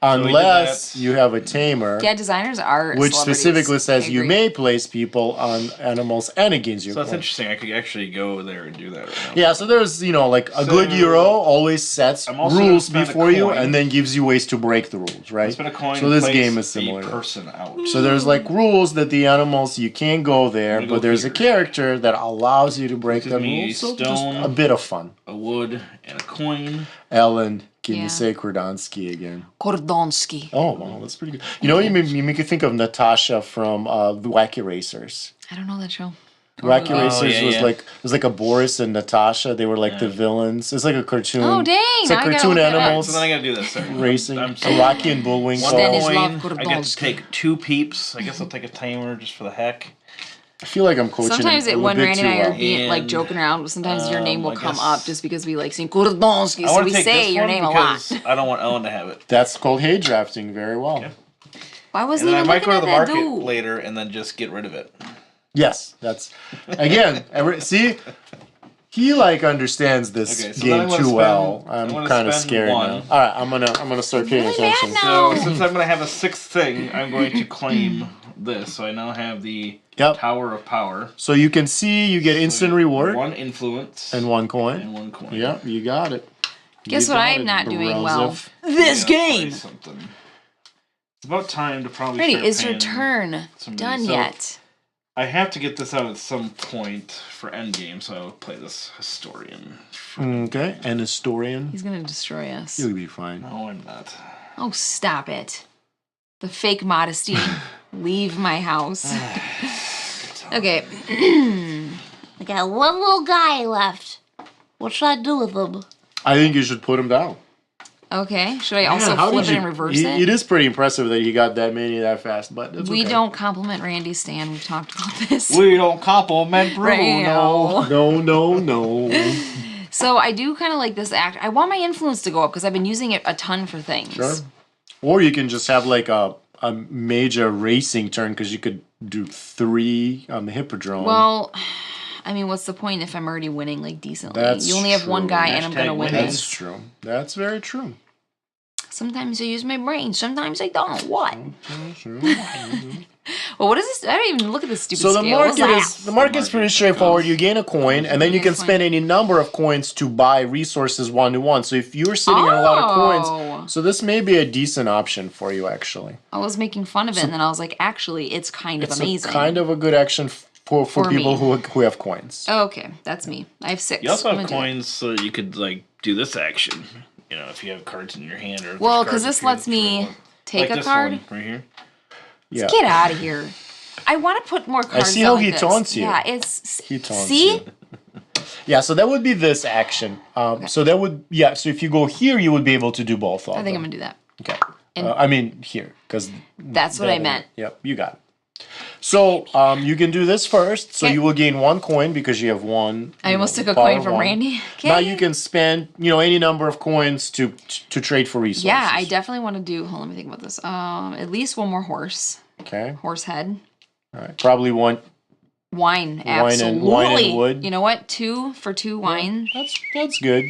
Unless that. you have a tamer, Yeah, designers are which celebrities. specifically says I you agree. may place people on animals and against your So that's coin. interesting. I could actually go there and do that right now. Yeah, so there's, you know, like a good Euro always sets I'm also gonna rules spend a before you coin. and then gives you ways to break the rules, right? Spend a coin. So and this place game is a similar. to that. person out. So there's like rules that the animals you can't go there, I'm gonna but go there's a here. character that allows you to break This the is me, rules. So just stone. a bit of fun. A wood and a coin. Ellen, can Yeah. you say Kordonskiy again? Kordonskiy. Oh wow, that's pretty good. You know, you make you think of Natasha from the Wacky Racers. I don't know that show. Wacky Oh, Racers yeah, was yeah. like it was like a Boris and Natasha. They were like the villains. It's like a cartoon. Oh, dang, It's now like I gotta cartoon look that up. animals So then I gotta do this. Sorry. racing. I'm A sorry. Rocky and Bullwinkle. One Stanislav coin. I get to Kordonskiy. take 2 peeps. I guess I'll take a timer just for the heck. I feel like I'm coaching. Sometimes him a when bit Randy too and I are well. being like And, joking around, sometimes your name will I come guess- up just because we like saying Kordonskiy, I so want we to take say this your one name a lot. because I don't want Ellen to have it. That's called hay drafting. Very well. Okay. Why And wasn't then I even might looking go to at the that market dude? later and then just get rid of it. Yes, that's again. See, he like understands this Okay, so then I'm game gonna too spend- well. I'm I'm gonna kind of spend scared one. now. All right, I'm gonna start paying Really mad attention. now. So since I'm going to have a 6th thing, I'm going to claim this. So I now have the Yep. Tower of Power. So you can see you get instant reward 1 influence and 1 coin. and 1 coin. Yep, you got it. Guess You what got I'm it, not doing well? Brozif. This Yeah, play game. something. It's about time to probably Randy, start is your paying turn somebody. done So, yet? I have to get this out at some point for endgame, so I'll play this historian. Okay, and historian. He's gonna destroy us. You'll be fine. No, I'm not. Oh, stop it. The fake modesty. Leave my house. Okay. I got one little guy left. What should I do with him? I think you should put him down. Okay. Should I also Man, how flip did it you- and reverse it? it? It is pretty impressive that he got that many that fast, but it's We okay. don't compliment Randy Stan. We've talked about this. We don't compliment Bruno. Bruno. No. So I do kind of like this act. I want my influence to go up because I've been using it a ton for things. Sure. Or you can just have like a major racing turn because you could do 3 on the hippodrome. Well, I mean, what's the point if I'm already winning like decently? That's you only have one true. guy and I'm gonna Hashtag win winning. That's this. true. That's very true. Sometimes I use my brain. Sometimes I don't. What? Well, what is this? I don't even look at this stupid So the scale. What's that? market's pretty straightforward. You gain a coin, and then you can spend any number of coins to buy resources 1-to-1. So if you're sitting on a lot of Oh. coins, so this may be a decent option for you actually. I was making fun of it, and then I was like, actually, it's kind of It's amazing. kind of a good action for For people me. who have coins. Oh, okay, that's me. I have 6. You also I'm have gonna do it. coins so you could like do this action. You know, if you have cards in your hand or if Well, there's because this cards lets me appear. take Like a this card. one right here. Yeah. Get out of here. I want to put more cards. see how on he this. taunts you. Yeah, it's. He taunts see? you. Yeah, so that would be this action. So that would so if you go here, you would be able to do both of I think them. I'm gonna do that. Okay. And- I mean here, because That's what I meant. Yep, you got it. So you can do this first. So Okay. you will gain 1 coin because you have 1. I almost took a power coin of from 1. Randy. Okay. Now you can spend any number of coins to trade for resources. Yeah, I definitely want to do. Hold on, let me think about this. At least one more horse. Okay. Horse head. All right. Probably one. Wine, Wine and absolutely. wood. You know what? 2 for 2 wine. That's good.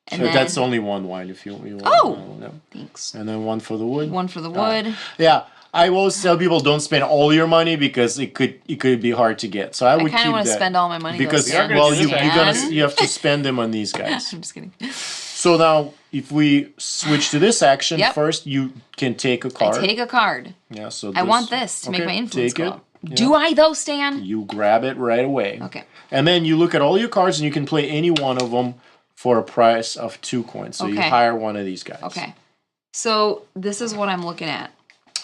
And So then, that's only one wine if you want. Oh! Yeah. Thanks. And then one for the wood. One for the wood. Yeah. I always tell people don't spend all your money because it could be hard to get. So I would kind keep of want to that spend all my money. because though, Stan. well Stan. you have to spend them on these guys. I'm just kidding. So now if we switch to this action, Yep. first you can take a card. I take a card. Yeah, so I want this to make okay, my influence take go it. up. Do I though, Stan? You grab it right away. Okay. And then you look at all your cards and you can play any one of them for a price of 2 coins. So you Okay. hire one of these guys. Okay. So this is what I'm looking at.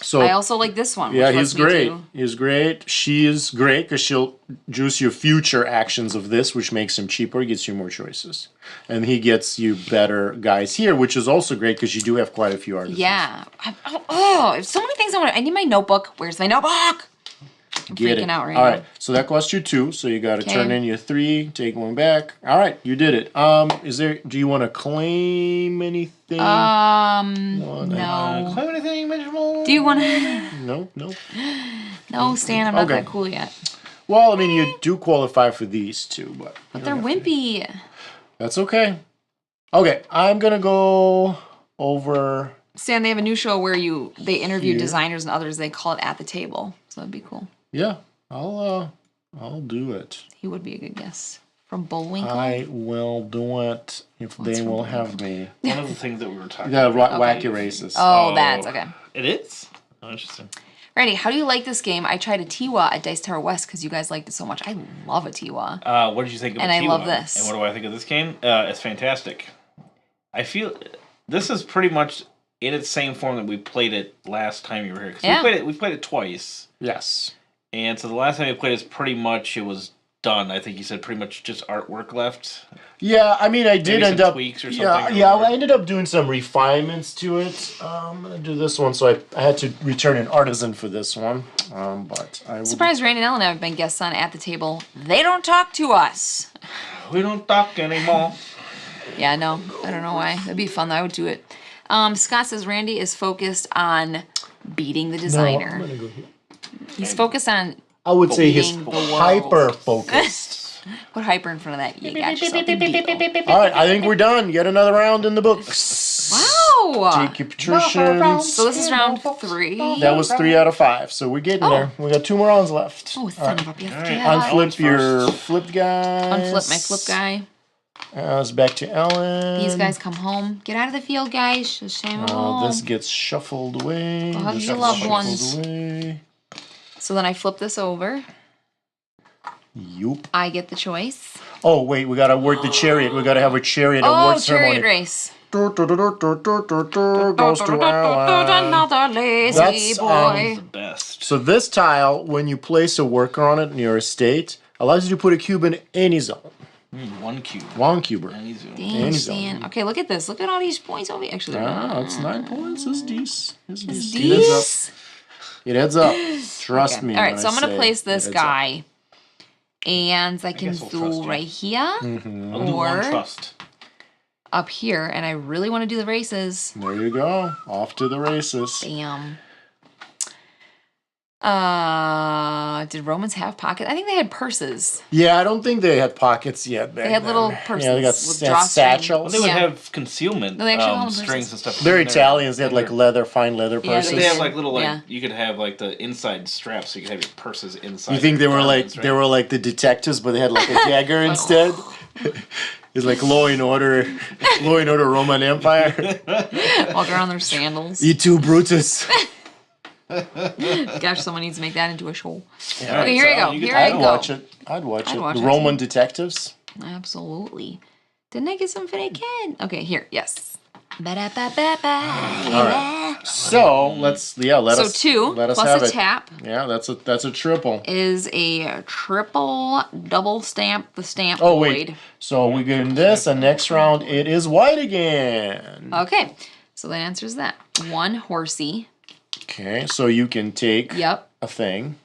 So I also like this one. yeah, which he's lets me great. do- He's great. She is great because she'll juice your future actions of this, which makes him cheaper, gets you more choices. And he gets you better guys here, which is also great because you do have quite a few artists. Yeah. So many things I want. I need my notebook. Where's my notebook? I'm Get freaking it. out right All now. right, so that costs you 2, so you got to Okay. turn in your 3, take one back. All right, you did it. Do you want to claim anything? No. Claim anything, miserable? Do you want to? No. No, Stan. I'm not Okay. that cool yet. Well, I mean, you do qualify for these 2, but But they're wimpy. that's okay. Okay, I'm gonna go over. Stan, they have a new show where they interview Here. designers and others. They call it At the Table. So that'd be cool. Yeah, I'll do it. He would be a good guest. From Bullwinkle. I will do it if they from will have me. One of the things that we were talking Yeah, about. wacky races. Oh, that's okay. It is? Oh, interesting. Randy, how do you like this game? I tried a Tiwa at Dice Tower West because you guys liked it so much. I love a Tiwa. What did you think of And the I Tiwa? love this. And what do I think of this game? It's fantastic. I feel this is pretty much in its same form that we played it last time you were here. 'Cause Yeah. we played it twice. Yes. And so the last time we played it, pretty much it was done. I think you said pretty much just artwork left. Yeah, I mean, I did Maybe end some up. tweaks or Yeah, something, yeah. or- I ended up doing some refinements to it. I'm gonna do this one, so I had to return an artisan for this one. But I will. Surprised Randy and Ellen have been guests on At the Table. They don't talk to us. We don't talk anymore. Yeah, no, I don't know why. That'd be fun. I would do it. Scott says Randy is focused on beating the No, designer. I'm gonna go here. He's focused on I would say he's Beating the world. hyper focused. put hyper in front of that. You got yourself a deal. All right, I think we're done. Yet another round in the books. Wow. Take your patricians. So this is round 3. That was 3 out of 5, so we're getting there. We got 2 more rounds left. Oh, son of a bitch. Unflip your flip guys. Unflip my flip guy. It's back to Ellen. These guys come home. Get out of the field, guys. Just shame them home. This gets shuffled away. hug This your gets loved shuffled ones. away. So then I flip this over. Yup. I get the choice. Oh, wait, we gotta work the chariot. We gotta have a chariot Oh, award ceremony. chariot race. Goes to Ellen. Another lazy That's, boy. The best. So this tile, when you place a worker on it in your estate, allows you to put a cube in any zone. 1 cube. 1 cuber. Any zoom. Damn, Any Stan. zone. Okay, look at this. Look at all these points over here. Actually, That's 9 points. It's decent. It's decent. these. It adds up. Trust Okay. me. All right, when so I'm I gonna say place it this adds up. guy, and I can guess we'll trust do you. right here, I'll do Or- 1 trust. up here, and I really want to do the races. There you go. Off to the races. Damn. Did Romans have pockets? I think they had purses. Yeah, I don't think they had pockets yet. Back They had then. little Yeah, they purses got with drawstrings. satchels. Well, they would Yeah. have concealment No, they actually call them strings purses. and stuff. They're in there. Italians. They had like leather, fine leather Yeah, purses. They have like little Yeah. you could have like the inside straps, so you could have your purses inside. You think they were like garments, right? they were like the detectives, but they had like a dagger instead? It's like Law and Order, Roman Empire. Walk around their sandals. E2 Brutus. Gosh, someone needs to make that into a show. Yeah, Okay, here we go. you get Here to I I'd go. watch it. I'd watch it. watch The it Roman detectives. Absolutely. Didn't I get something I can? Okay, here. Yes. Ba-da-ba-ba-ba. All right. So let So us 2 let us plus have a it. tap Yeah, that's a triple. is a triple double stamp the stamp Oh void. wait. So we get in this, and next round it is white again. Okay. So that answers that. 1 horsey. Okay, so you can take Yep. a thing.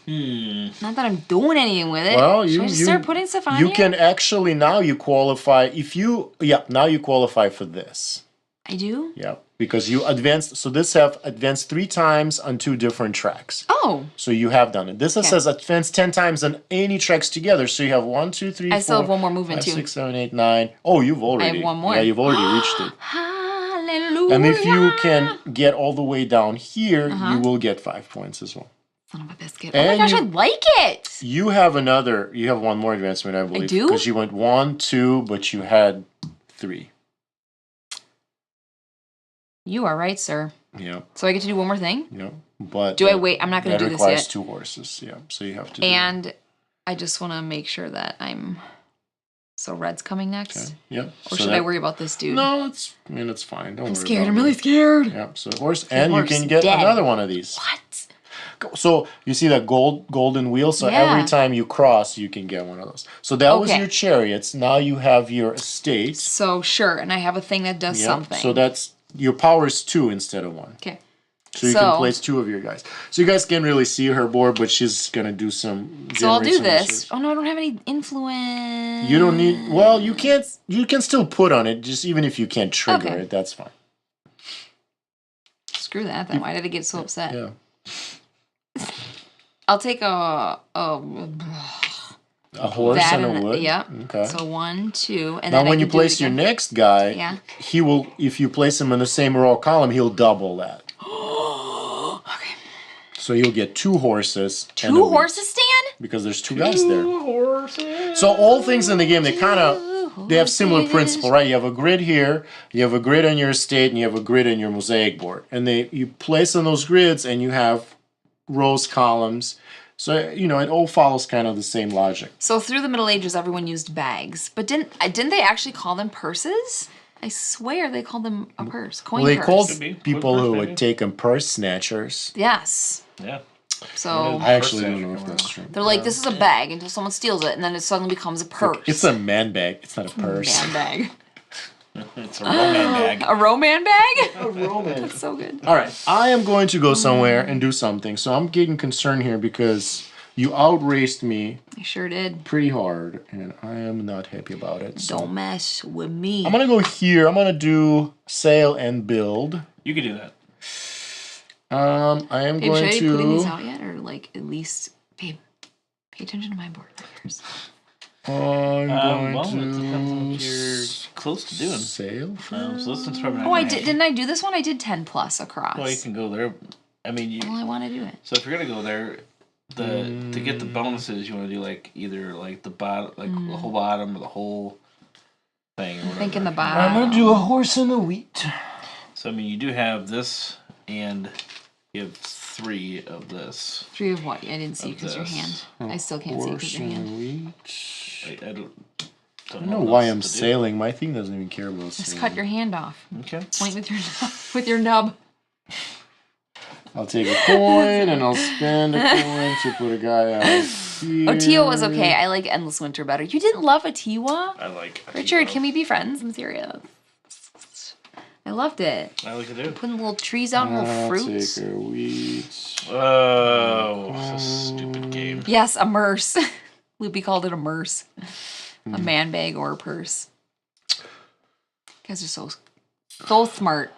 Not that I'm doing anything with it. Well, Should I just start putting stuff on you here? can actually now you qualify if you now you qualify for this. I do? Yep. because you advanced. So this have advanced 3 times on 2 different tracks. Oh. So you have done it. This says advanced 10 times on any tracks together. So you have 1, 2, 3, 4. I still have one more movement 5, too. 6, 7, 8, 9. Oh, you've already. I have one more. Yeah, you've already reached it. Hallelujah. And if you can get all the way down here, you will get 5 points as well. Son of a biscuit. And oh my gosh, I like it. You have one more advancement, I believe. I do? Because you went 1, 2, but you had 3. You are right, sir. Yeah. So I get to do one more thing? Yeah. But do I wait? I'm not going to do this yet. That requires 2 horses. Yeah. So you have to. And I just want to make sure that I'm. So red's coming next. Okay. Yeah. Or should I worry about this dude? No, it's fine. Don't worry. I'm scared. About I'm really scared. Yeah. So horse, and horse you can get dead. another one of these. What? So you see that golden wheel. So every time you cross, you can get one of those. So that was your chariots. Now you have your estate. So sure, and I have a thing that does something. So that's your power is 2 instead of 1. Okay. So you can place 2 of your guys. So you guys can't really see her board, but she's gonna do some. So I'll do this. Research. Oh no, I don't have any influence. You don't need. Well, you can't. You can still put on it. Just even if you can't trigger it, that's fine. Screw that. Then why did I get so upset? Yeah. I'll take a horse and a wood. Yeah. Okay. So 1, 2, and now then when you place your next guy, he will. If you place him in the same row column, he'll double that. Okay. So you'll get 2 horses. 2 horses stand? Because there's 2 guys there. 2 horses. So all things in the game, they have similar principle, right? You have a grid here, you have a grid on your estate, and you have a grid on your mosaic board. And you place on those grids, and you have rows, columns. So, it all follows kind of the same logic. So through the Middle Ages, everyone used bags. But didn't they actually call them purses? I swear they called them a purse. Coin purse. They called people who would take them purse snatchers. Yes. Yeah. So I actually don't know if that's true. They're like, this is a bag until someone steals it, and then it suddenly becomes a purse. It's a man bag. It's not a purse. Man bag. It's a Roman bag. A Roman bag? A Roman. That's so good. All right. I am going to go somewhere and do something. So I'm getting concerned here because you outraced me. I sure did. Pretty hard, and I am not happy about it. So Don't mess with me. I'm going to go here. I'm going to do sail and build. You can do that. I am going should to. I be putting these out yet, or like at least, babe, pay attention to my board first. I'm going well, to. it depends on what you're close to doing. Sail. So this one's probably not. Oh, I did. Didn't I do this one? I did 10 plus across. Well, you can go there. I mean, Well, I want to do it. So if you're gonna go there, to get the bonuses, you want to do like either like the bottom, like the whole bottom, or the whole thing. I'm thinking the bottom. I'm going to do a horse and a wheat. So I mean, you do have this, and you have 3 of this. 3 of what? I didn't see Of because your this. hand. I still can't see because your hand. Wheat. I don't know why I'm sailing. My thing doesn't even care about Just sailing. cut your hand off. Okay. Point with your nub. I'll take a coin and I'll spend a coin to put a guy out here. Otiwa was okay. I like Endless Winter better. You didn't love Otiwa? I like. Richard, can we be friends? I'm serious. I loved it. I like to do. Putting little trees out and little fruits. Take a wheat. Oh, it's a stupid game. Yes, a merce. Loopy called it a merce. A man bag or a purse. You guys are so smart.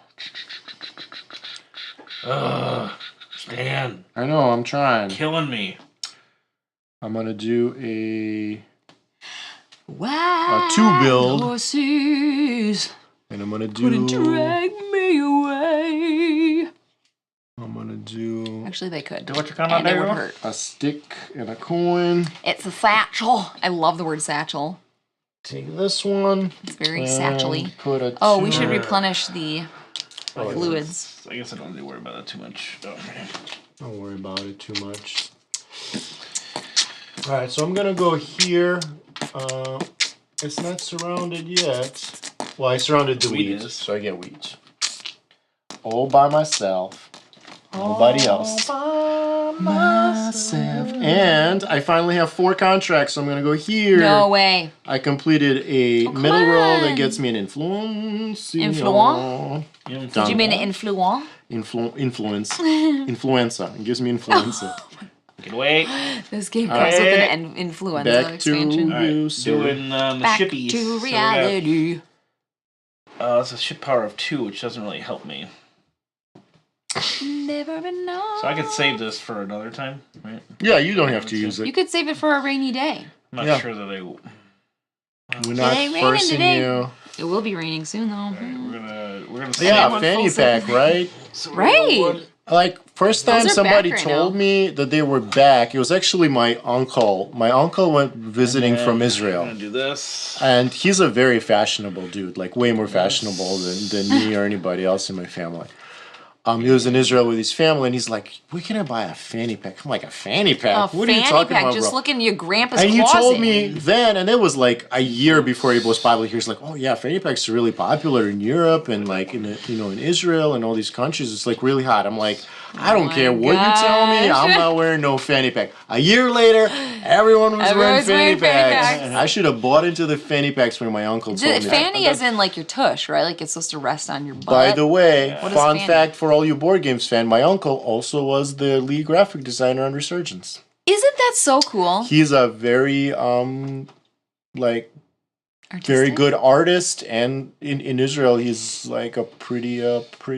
Stan. I know, I'm trying. Killing me. I'm gonna do a Wow. 2 build. Horses And I'm gonna do. couldn't drag me away. I'm gonna do Actually, they could. Do what you're kind of And it would doing. hurt. a stick and a coin. It's a satchel. I love the word satchel. Take this one. It's very and satchely. Put a. Oh, we should 2. replenish the Oh, fluids. I guess I don't need to worry about that too much. Okay. Don't worry about it too much. All right, so I'm gonna go here. It's not surrounded yet. Well, I surrounded the Wheat wheat, is. so I get wheat. All by myself. Nobody else. Myself. And I finally have 4 contracts, so I'm gonna go here. No way. I completed a come middle roll on. that gets me an influence. Influence? Did you mean an influence? Influence. Influenza. It gives me influenza. Get away. This game comes with an influenza Back expansion. to All right. you, sir. Doing the Back shippies. to So we got reality. It's a ship power of 2, which doesn't really help me. Never enough. So I could save this for another time, right? Yeah, you don't have to use You it. could save it for a rainy day. I'm not sure that I will. We're not ain't raining forcing today. you. It will be raining soon, though. Right, we're gonna save Yeah, one fanny full pack, second. right? So Right. Like, first time Those are somebody back right told now. me that they were back, it was actually my uncle. My uncle went visiting from I'm Israel. gonna do this. And he's a very fashionable dude, like way more fashionable than me or anybody else in my family. He was in Israel with his family, and he's like, "Where can I buy a fanny pack?" I'm like, "A fanny pack? A What are you fanny talking pack, about, just bro?" look in your grandpa's And he closet. told me then, and it was like a year before he was popular. He was like, "Oh yeah, fanny packs are really popular in Europe and like in in Israel and all these countries. It's like really hot." I'm like, "I don't my care what you tell me. gosh. I'm not wearing no fanny pack." A year later, everyone was wearing Everyone's fanny wearing fanny packs. packs. I should have bought into the fanny packs when my uncle told me. Fanny that. as in like your tush, right? Like it's supposed to rest on your butt. By the way, What is fun fanny? fact for all you board games fan, my uncle also was the lead graphic designer on Resurgence. Isn't that so cool? He's a very like very Artistic? good artist, and in Israel he's like a pretty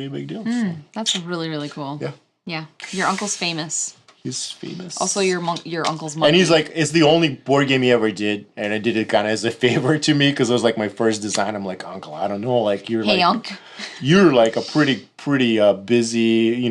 big deal. So That's really, really cool. Yeah. Yeah. Your uncle's famous. he's famous. Also, your uncle's monkey. and he's like, it's the only board game he ever did, and I did it kind of as a favor to me because it was like my first design. I'm like, "Uncle, I don't know, like you're Hey, like Unc. you're like a pretty busy,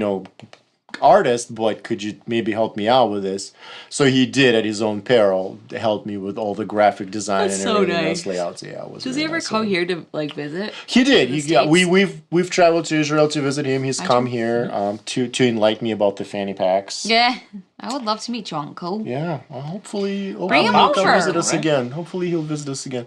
artist, but could you maybe help me out with this?" So he did at his own peril, help me with all the graphic design That's and so everything nice. else, layouts. Yeah, it was. Does really he ever nice of come him. here to like visit? He did. the Yeah, States? we've traveled to Israel to visit him. He's come you? here to enlighten me about the fanny packs. Yeah. I would love to meet you, Uncle. Yeah. Well, hopefully Bring him he'll come over. visit us Right. again. Hopefully he'll visit us again.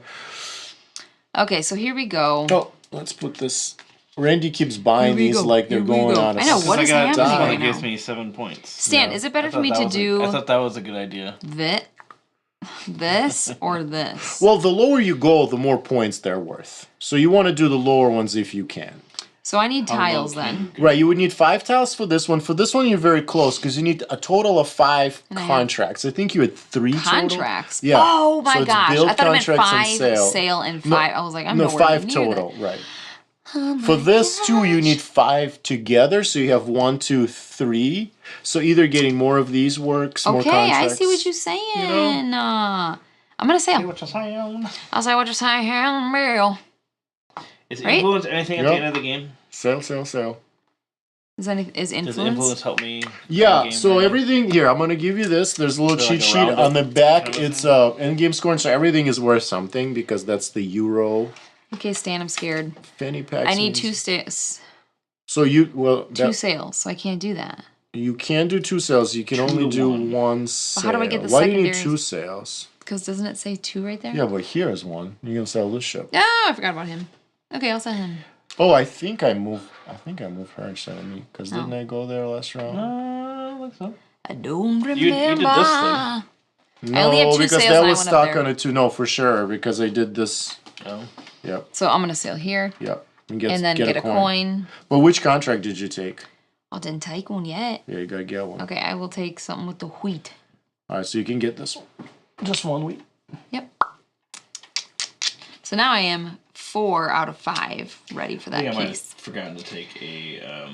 Okay, so here we go. Oh, let's put this. Randy keeps buying Here we these go. like they're Here we going go. out of I know, what I is got happening this one right that gives now? me 7 points. Stan, Yeah. is it better I for me thought to that was do I thought that was a good idea. this or this? Well, the lower you go, the more points they're worth. So you want to do the lower ones if you can. So I need How tiles low can then. you go? Right, you would need 5 tiles for this one. For this one, you're very close because you need a total of 5 I have- contracts. I think you had 3 total. Contracts. Yeah. Oh my So it's gosh. build, I thought it meant contracts, and 5 sale. sale and No, 5. I was like, I'm No, nowhere 5 near total, that. right. Oh For my this too, you gosh. need 5 together, so you have 1, 2, 3. So either getting more of these works, more Okay, contracts. I see what you're saying. I'm gonna Say sail. what you're saying. I'll say what you're saying here in the mail. Is Right? influence anything at Yep. the end of the game? Sale. Is Does influence? influence help me? Yeah, in the game, so right? everything here, I'm gonna give you this. There's a little So cheat like a sheet roundup on the back. kind of It's thing? end game scoring, so everything is worth something because that's the Euro Okay, Stan, I'm scared. fanny packs. I need and- 2 So two sales, so I can't do that. you can do 2 sales. You can only do one. 1 sale. how do I get the Why do you need secondaries? 2 sales? Because doesn't it say 2 right there? Yeah, but here's one. You can sell this ship. Oh, I forgot about him. Okay, I'll send him. Oh, I think I moved her instead of me. Because Oh. didn't I go there last round? I think so. I don't remember. You did this thing. No, only have 2 because sales that and I was went up stuck there. on a 2. No, for sure. Because I did this. Oh. Yep, So I'm gonna sail here yep. And and then get a coin. But which contract did you take? I didn't take one yet. Yeah, you gotta get one. Okay, I will take something with the wheat. All right, so you can get this one. Just 1 week. Yep. So now I am 4 out of 5 ready for I that think I might have piece. forgotten to take a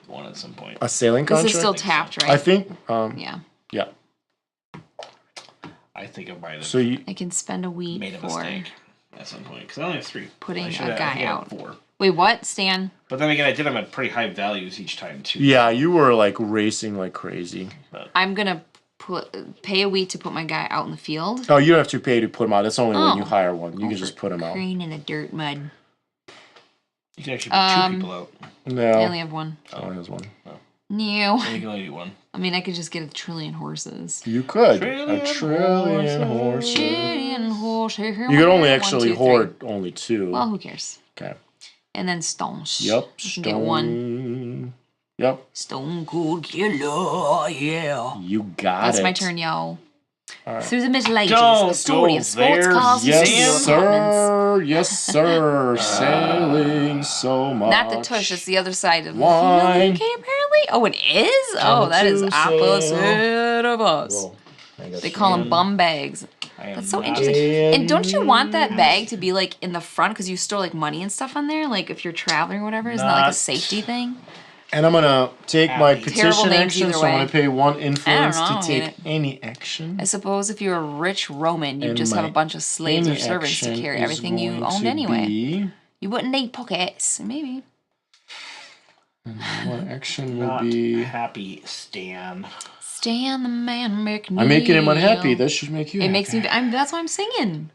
one at some point. A sailing This contract? is still tapped, right? I think, Yeah. yeah. I think I might have So you, I can spend a wheat made a for mistake at some point because I only have 3. putting I a should have- I guy think I had out. 4. Wait, what, Stan? But then again, I did them at pretty high values each time too. yeah, you were like racing like crazy. I'm gonna pay a wheat to put my guy out in the field. Oh, you don't have to pay to put them out. That's only when you Oh. hire one. You can just put them out. Crane in the dirt mud. You can actually put 2 people out. No, I only have 1. only has one. No. And you can only do 1. I mean, I could just get 1,000,000,000,000 horses. You could. Trillion 1,000,000,000,000 horses. Trillion horses. You could only actually hoard only 2. Well, who cares? Okay. And then stones. Yep. You can get 1. Yep. Stone Cold Killer, yeah. You got That's it. my turn, y'all. Alright. Through the Middle Ages, Don't the story go of sports there, cars and Yes, studio apartments. sir. Yes, sir. Sailing so much. Not the tush, it's the other side of the Wine. Okay, apparently. Oh, it is? Oh, that is to opposite of us. Whoa, I got They you. call them bum bags. That's so interesting. And don't you want that bag to be like in the front because you store like money and stuff on there? Like if you're traveling or whatever, isn't that like a safety thing? And I'm gonna take my Terrible petition names action, either so I'm way. gonna pay 1 influence know, to I take mean, any action. I suppose if you're a rich Roman, you And just have my a bunch of slaves or any servants to action carry is everything you going owned to anyway. be- You wouldn't need pockets, maybe. What action would Not be? happy, Stan. Stan the Man McNeil. I'm making him unhappy. That should make you It happy. makes me. That's why I'm singing.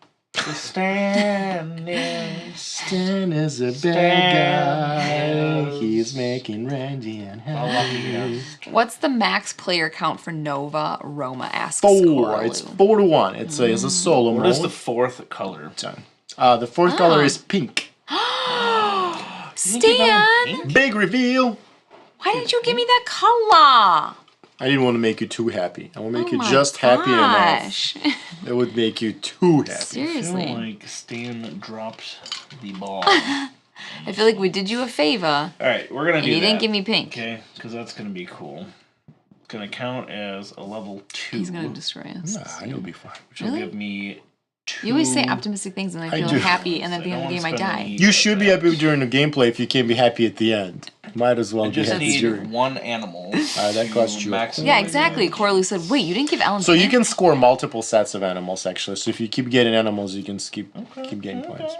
Stan is... Stan is a bad guy. He's making Randy unhappy. What's the max player count for Nova Roma? Asks 4. Coraloo. It's 4-1. It's a solo What mode. is the 4th color? Done. The 4th color is pink. Stan, Big reveal. why did you give me that color? I didn't want to make you too happy. I want to make you Oh my just happy enough. gosh. It would make you too happy. I Seriously. feel like Stan dropped the ball. I feel like we did you a favor All right, we're gonna and do you that. didn't give me pink. Okay, because that's gonna be cool. It's gonna count as a level 2. He's gonna destroy us. Nah, you'll be fine. Which will Really? give me 2. You always say optimistic things and I feel do. happy, and then at the end of the game I die. You should be happy during the gameplay if you can't be happy at the end. Might as well I be just happy need during. 1 animal. that costs you a max. Yeah, exactly. Coraloo said, "Wait, you didn't give Ellen." So you pink?" can score multiple sets of animals actually. So if you keep getting animals, you can keep getting points.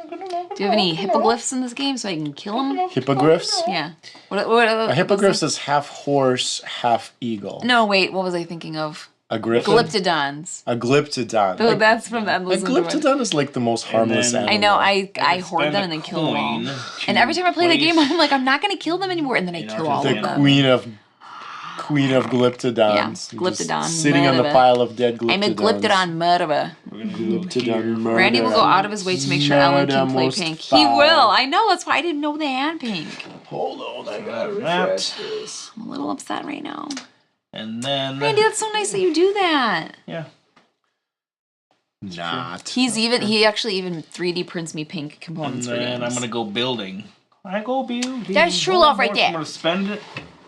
Do you have any hippoglyphs in this game so I can kill them? Hippogriffs? Yeah. A hippogriff is half horse, half eagle. No, wait. What was I thinking of? A griffin? Glyptodons. A glyptodon. Oh, that's from the A Endless Underworld. glyptodon is like the most harmless then- animal. I know. I And hoard spend them a and then kill them all. coin And every time I play the to game, place- I'm like, I'm not gonna kill them anymore, and then I You know, kill all just of the them. queen of glyptodons. Yeah, Just glyptodon sitting on the murderer. pile of dead glyptodons. I'm a glyptodon murderer. We're gonna go Glyptodon here. murderer. Randy will go out of his way to make sure Ellen can play Murder pink. most He foul. will. I know. That's why I didn't know they had pink. Hold on, I gotta That. refresh this. I'm a little upset right now. And then... Randy, that's so nice that you do that. Yeah. Not. He actually even 3D prints me pink And components for then games. I'm gonna go building. I go building. That's true love right there. I'm gonna spend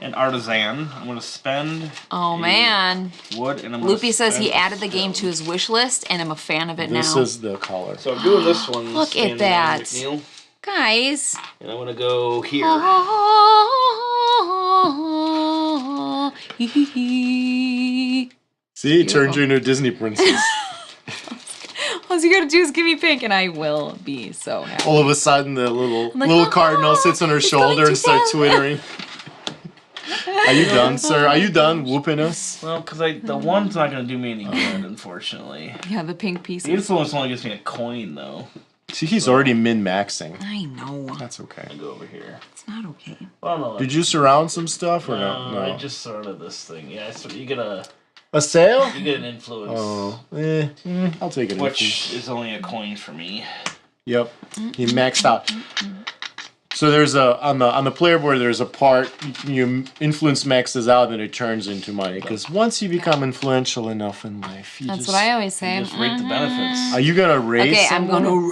an artisan. I'm gonna spend Oh man. wood, and I'm gonna Loopy says he spend added the game to his wish list, and I'm a fan of it This now. is the color. So I'm doing this one. Look at Stan that. McNeil, Guys. and I'm gonna go here. See, it turned you into a Disney princess. All you gotta do is give me pink, and I will be so happy. All of a sudden, the little like, little "Oh, cardinal sits on her it's going shoulder too and starts fast." twittering. Are you done, sir? Are you done whooping us? Well, because the one's not gonna do me any good, unfortunately. Yeah, the pink The pieces. influence only gives me a coin, though. See, he's already min-maxing. I know. That's okay. I go over here. It's not okay. Oh no. Did you surround some stuff or No, no? I just sorted this thing. Yeah, so you get A sale? an influence, Oh, I'll take it. which is only a coin for me. Yep, he maxed out. So there's on the player board. There's a part your influence maxes out, and it turns into money. Because once you become influential enough in life, you That's just, what I always say. Just rate the benefits. Are you gonna raise? Okay, I'm someone? gonna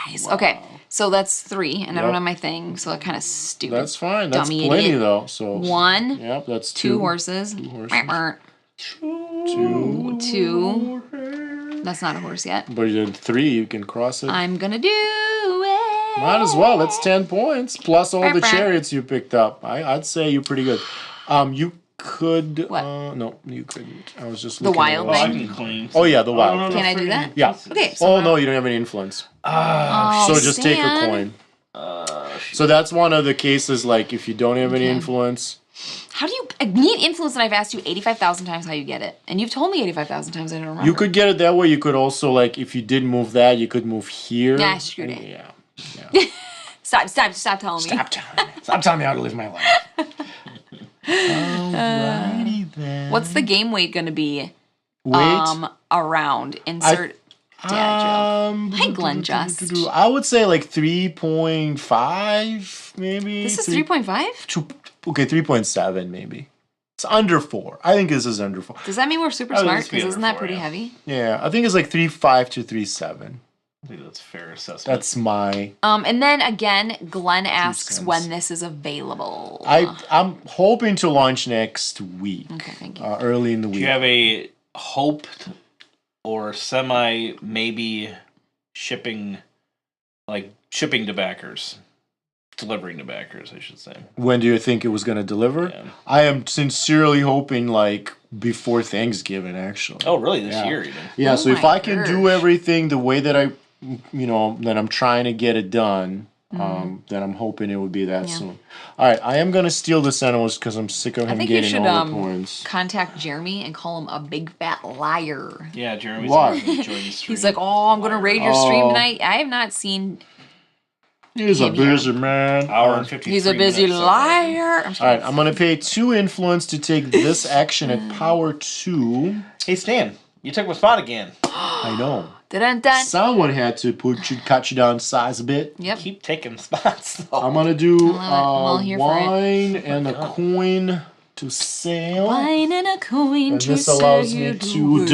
rise. Okay, so that's 3, and I don't have my thing, so that's kind of stupid. That's fine. That's Dummy plenty idiot. though. So 1, Yep, that's 2 horses. 2 horses. Two. 2. That's not a horse yet. But then 3, you can cross it. I'm gonna do it. Might as well. That's 10 points plus all the Bah, bah. chariots you picked up. I'd say you're pretty good. You could. What? No, you couldn't. I was just The looking wild at Oh, I thing? can claim. Oh yeah, the wild. no, thing. Can I do that? friggin' Yeah. Okay. So Oh no, you don't have any influence. Oh, So just take a Stan. coin. So that's one of the cases. Like if you don't have any Okay. influence, How do you I need influence? And I've asked you 85,000 times how you get it, and you've told me 85,000 times. I don't remember. you could get it that way. You could also like if you did move that, you could move here. Nah, screw it. Yeah. Stop telling me. Stop telling me how to live my life. Alrighty then. What's the game weight gonna be? Wait. Around insert dad joke. Hi, Glenn Just. I would say like 3.5, maybe. This is 3.5. Okay, 3.7 maybe. It's under 4. I think this is under 4. Does that mean we're super Oh, smart? this would be Because isn't under that 4, pretty yeah. heavy? Yeah, I think it's like 3.5 to 3.7. I think that's a fair assessment. That's my. And then again, Glenn asks cents. when this is available. I'm hoping to launch next week. Okay, thank you. Early in the week. Do you have a hoped or semi maybe shipping to backers. Delivering to backers, I should say. When do you think it was going to deliver? Yeah. I am sincerely hoping like before Thanksgiving, actually. Oh, really? This year even? Yeah, Oh so if my I can do gosh. everything the way that that I'm trying to get it done, then I'm hoping it would be that soon. All right, I am going to steal the animals because I'm sick of I him think you getting should all the points. contact Jeremy and call him a big fat liar. Yeah, Jeremy's Why? going to join the stream. He's like, oh, I'm going to raid your stream tonight. I have not seen... He's a busy man. Hour and 53 He's a busy minutes so far. liar. All right, I'm going to pay 2 influence to take this action at power 2. Hey, Stan, you took my spot again. I know. Dun-dun-dun. Someone had to cut you down size a bit. Yep. Keep taking spots, though. I'm going to do all here for it. wine and a coin to sail. Wine and a coin And to this allows sail me you to away.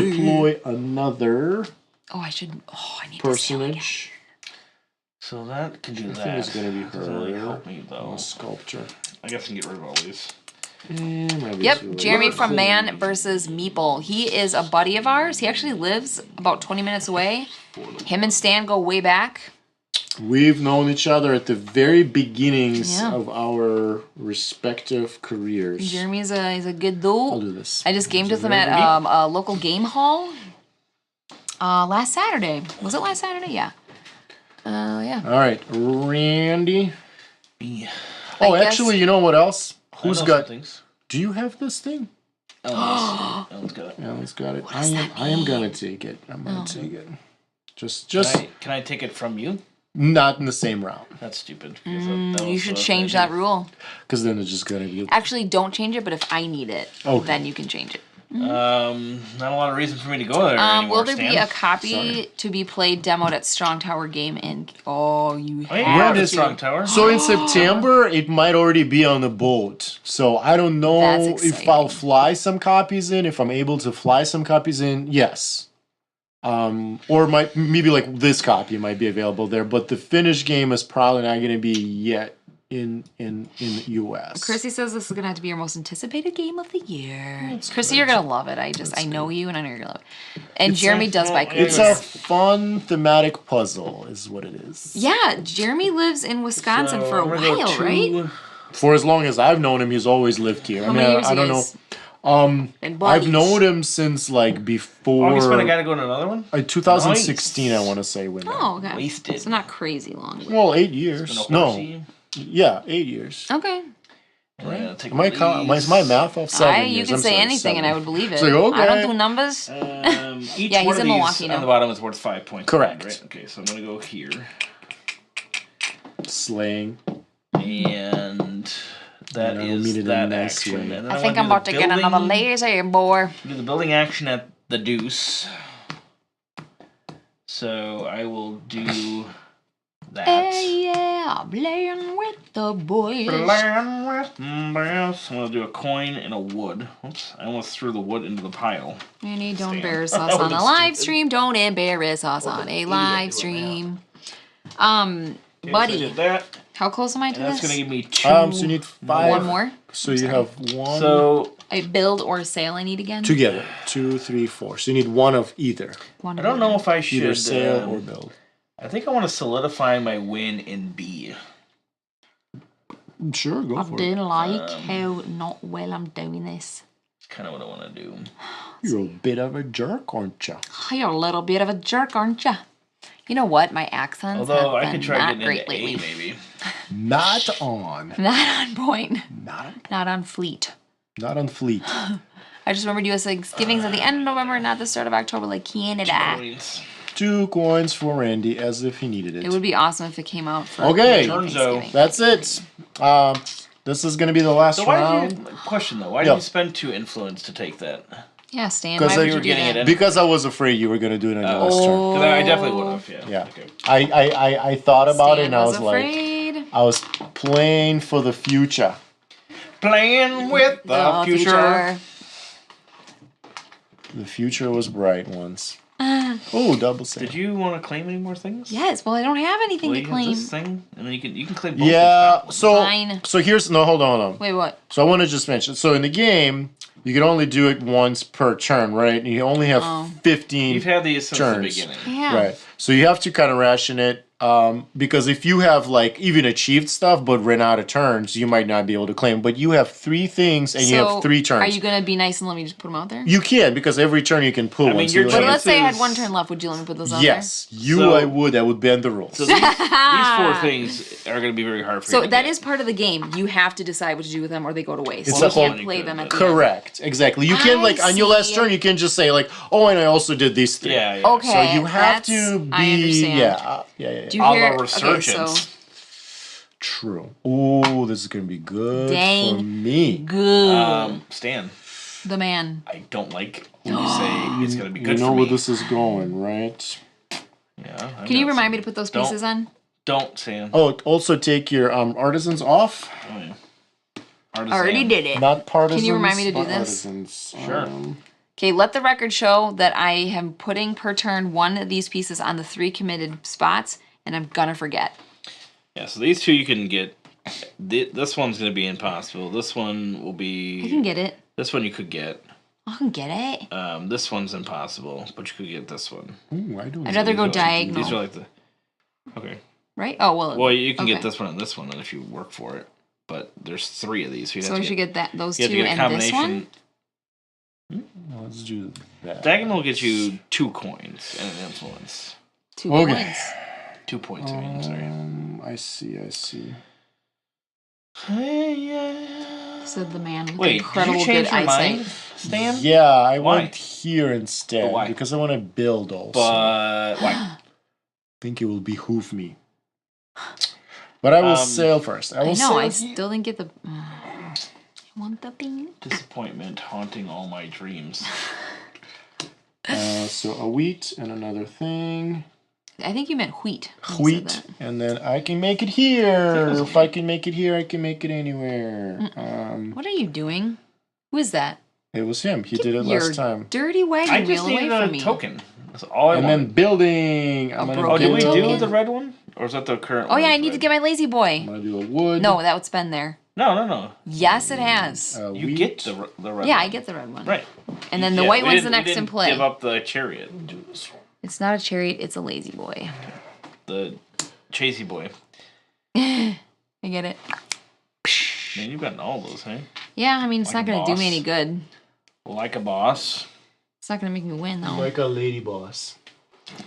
deploy another Oh, I should... Oh, I need to sail again. personage. So that can do I that. think it's going to be her. Doesn't really help me, Oh, though. sculpture. I guess I can get rid of all these. Yep, Jeremy from Man versus Meeple. He is a buddy of ours. He actually lives about 20 minutes away. Him and Stan go way back. We've known each other at the very beginnings Yeah. of our respective careers. Jeremy's he's a good I'll dude. do this. I just gamed with him at a local game hall last Saturday. Was it last Saturday? Yeah. Yeah. All right, Randy. Yeah. Oh, I guess- actually, you know what else? Who's I know got? some things. Do you have this thing? Ellen's got it. Alan's got it. does that I am gonna take it. I'm gonna take it. Just Can I take it from you? not in the same round, That's stupid. Because that You was should the change thing. that rule. because then it's just gonna be. Actually, don't change it, but if I need it, Okay. then you can change it. Not a lot of reason for me to go there anymore, Will there be Stan. a copy Sorry. to be played demoed at Strong Tower Game in... Oh, you Oh, yeah, have it is to. Strong Tower. So in September, it might already be on the boat. So I don't know That's if I'll exciting. fly some copies in. If I'm able to fly some copies in, yes. Or maybe like this copy might be available there. But the finished game is probably not going to be yet in the U.S. Chrissy says this is gonna have to be your most anticipated game of the year. Chrissy, you're gonna love it. I know you, and I know you're gonna love it. And Jeremy does buy It's cookies. a fun thematic puzzle, is what it is. Yeah, Jeremy lives in Wisconsin for a I'm gonna go while, two- right? For as long as I've known him, he's always lived here. How many years I don't know. And I've buddies. known him since like before August when I gotta go to another one? 2016. Nice. I want to say when. Oh, okay. Wasted. So not crazy long. Well, 8 years. Been a No, horsey. yeah, 8 years. Okay. Yeah, take Am I is my math off 7 years? You can I'm say sorry, anything and 7. I would believe it. It's like, okay. I don't do numbers. Each Yeah, he's one of in these Milwaukee on now. the bottom is worth 5 points. Correct. Right? Okay, so I'm gonna go here. Slaying. And that And I is mean it in that a nice action. way. And then I wanna think do I'm the about to get another building- laser, boy. Do the building action at the deuce. So I will do that. Hey, yeah, playing with the boys. Playing with this. I'm gonna do a coin and a wood. Oops, I almost threw the wood into the pile. Annie, don't Stand. embarrass That us on a would've live stupid. stream. Don't embarrass us on a idiot live doing stream. Okay, so I Buddy, did that, how close am I to and that's this? gonna give me 2. So you need 5. One more? So you have 1 So A build or sale I need again? together. 2, 3, 4. So you need 1 of either. One I don't know if I Either should. sale or build. I think I want to solidify my win in B. Sure, go I for do it. like how not well I'm doing this. That's kind of what I want to do. You're a bit of a jerk, aren't you? You're a little bit of a jerk, aren't you? You know what? My accents Although have I been could try not getting great into lately. A maybe. Not on. Not on point. Not on fleet. Not on fleet. I just remembered U.S. Thanksgiving's at the end of November, not the start of October, like Canada. Points. 2 coins for Randy, as if he needed it. It would be awesome if it came out for Okay. Canadian Turns Thanksgiving. That's it. This is going to be the last So why round. did you question though? Why Yeah. did you spend 2 influence to take that? Yeah, Stan, 'Cause why I- would You you were do getting that? it in. Because I was afraid you were going to do it on your last turn. Because I definitely would have. Yeah. Yeah. Okay. I thought about it Stan and I was like, afraid. I was playing for the future. Playing with the future. The future was bright once. Oh, double save. Did you want to claim any more things? Yes, well, I don't have anything Well, to you have claim. this thing, and then you can claim both. Yeah, these so Fine. so here's hold on. Wait, what? So I want to just mention. So in the game, You can only do it once per turn, right? And you only have 15 You've had these since turns. the beginning. Yeah. Right. So you have to kind of ration it. Because if you have like even achieved stuff but ran out of turns, you might not be able to claim. But you have 3 things and you have 3 turns. Are you gonna be nice and let me just put them out there? You can, because every turn you can pull one. mean, So your But choice let's say I had is- 1 turn left. Would you let me put those out yes, So- I would. I would bend the rules. So these 4 things are going to be very hard for you So to that get. is part of the game. You have to decide what to do with them, or they go to waste. It's You a whole- can't play them at the end. Correct. Exactly. You can, I like, on your last see. turn, you can just say, like, oh, and I also did these 3. Yeah, yeah. Okay. So you have to that's- be. I understand. Yeah. Do you A hear? la Resurgence. True. Oh, this is going to be good Dang. for me. Good. Stan, The man. I don't like when you say it's going to be You good know for me. where this is going, right? Yeah. Can you remind me to put those pieces on? Don't, Stan. Oh, also take your artisans off. Oh, yeah. I already Artisan. did it. Not partisans. Can you remind me to do but this? Artisans. Sure. Okay, let the record show that I am putting per turn 1 of these pieces on the 3 committed spots, and I'm gonna forget. Yeah, so these 2 you can get. This one's going to be impossible. This one will I be. can get it. This one you could get. I can get it. This one's impossible, but you could get this one. Ooh, I don't I'd rather go These are diagonal. like the. Okay. Right? Oh, well. Well, you can okay. get this one and this one, and if you work for it. But there's 3 of these. So, So I should get that those 2 you have to get a and this combination. one? Let's do that. Diagonal will get you 2 coins and an influence. 2 Okay. points. 2 points, I mean, sorry. I see. Said the man with Wait, did incredible you change good your eyesight. mind, Stan? Yeah, I Why? went here instead. But why? Because I want to build also. But why? I think it will behoove me. But I will sail first. I will I know, sail I here. still didn't get the. I want the thing. Disappointment haunting all my dreams. So a wheat and another thing. I think you meant wheat. when you said Wheat. that. And then I can make it here. If I can make it here, I can make it anywhere. What are you doing? Who is that? It was him. He did it Your last time. dirty wagon I wheel just away needed from a me. token. That's all I And wanted. then building. I'm gonna broken Oh, did we do token. the red one? Or is that the current Oh one? yeah, I that's need to red? get my lazy I'm boy. gonna do a wood. No, that's been there. No. Yes, it has. You wheat. get the red one. Yeah, I get the red one. Right. And then the Yeah, white we one's the didn't- next we in didn't play. Give up the chariot. It's not a chariot, it's a lazy boy. The chasey boy. I get it. Man, you've gotten all those, hey? Yeah, I mean, it's Like not a going to do boss. me any good. Like a boss. It's not going to make me win, though. Like a lady boss.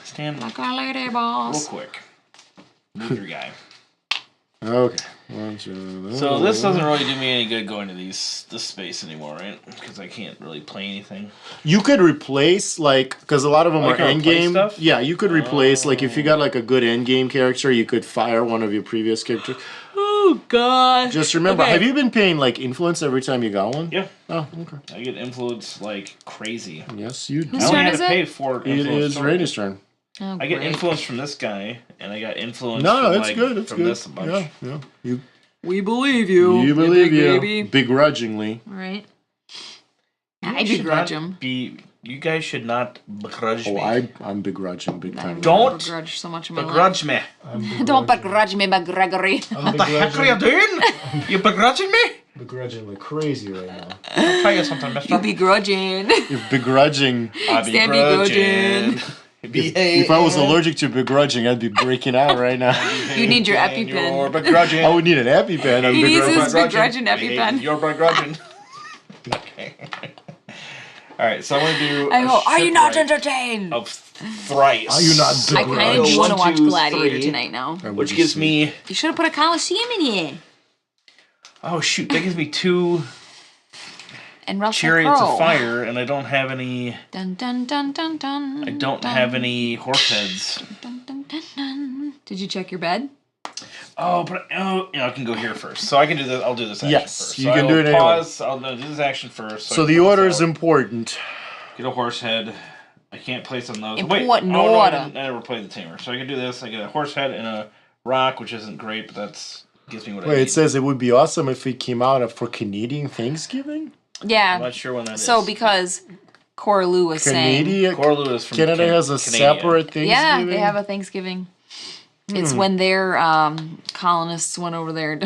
Stand Like a lady real boss. quick. Move your guy. Okay. So this doesn't really do me any good going to this space anymore, right? Because I can't really play anything. You could replace, like, because a lot of them Like are a end replace game. stuff? Yeah, you could replace, like, if you got like a good end game character, you could fire one of your previous characters. Oh, God. Just remember, Okay. have you been paying like influence every time you got one? Yeah. Oh, okay. I get influence like crazy. Yes, you do. Whose I only turn had is to it? pay 4 It influence. is total. Rainey's turn. Oh, I get great. influence from this guy, and I got influence No, from, it's like, good. It's from good. this a bunch. Yeah. We believe you. You believe big you. baby. Begrudgingly. All right. You I should begrudge not him. You guys should not begrudge Oh, me. I'm begrudging big I time. Don't begrudge so much in my life. Begrudge me. Don't begrudge me, McGregory. What the heck are you doing? You begrudging me? Begrudging like crazy right now. I'll tell you something, mister. You begrudging. If begrudging, I Stand begrudging. if I was allergic to begrudging, I'd be breaking out right now. You need your And EpiPen. You're begrudging. I would need an EpiPen. I'm He needs begrudging. his begrudging EpiPen. You're begrudging. Okay. All right, so I'm gonna do. I a go, are you not shipwreck entertained? Of thrice. Are you not I kind of do want to watch 1, 2, Gladiator 3, tonight now. Which gives me. You should have put a Coliseum in here. Oh shoot! That gives me 2 And Russell chariots Crowe. of fire, and I don't have any. Dun dun dun dun dun. I don't have any horse heads. Dun, dun, dun, dun. Did you check your bed? Oh, but I can go here first, so I can do this. I'll do this action Yes, first. you So can I do will it anyway. pause. I'll do this action first. So I the can order pause is out. important. Get a horse head. I can't place on those. Important Wait, no, I order. never played the tamer. So I can do this. I get a horse head and a rock, which isn't great, but that's gives me what I Wait, need. it says it would be awesome if it came out for Canadian Thanksgiving? Yeah. I'm not sure when that is. So because Coraloo was saying. Canada, Coraloo is from Canada has a separate Thanksgiving? Yeah, they have a Thanksgiving. It's when their colonists went over there.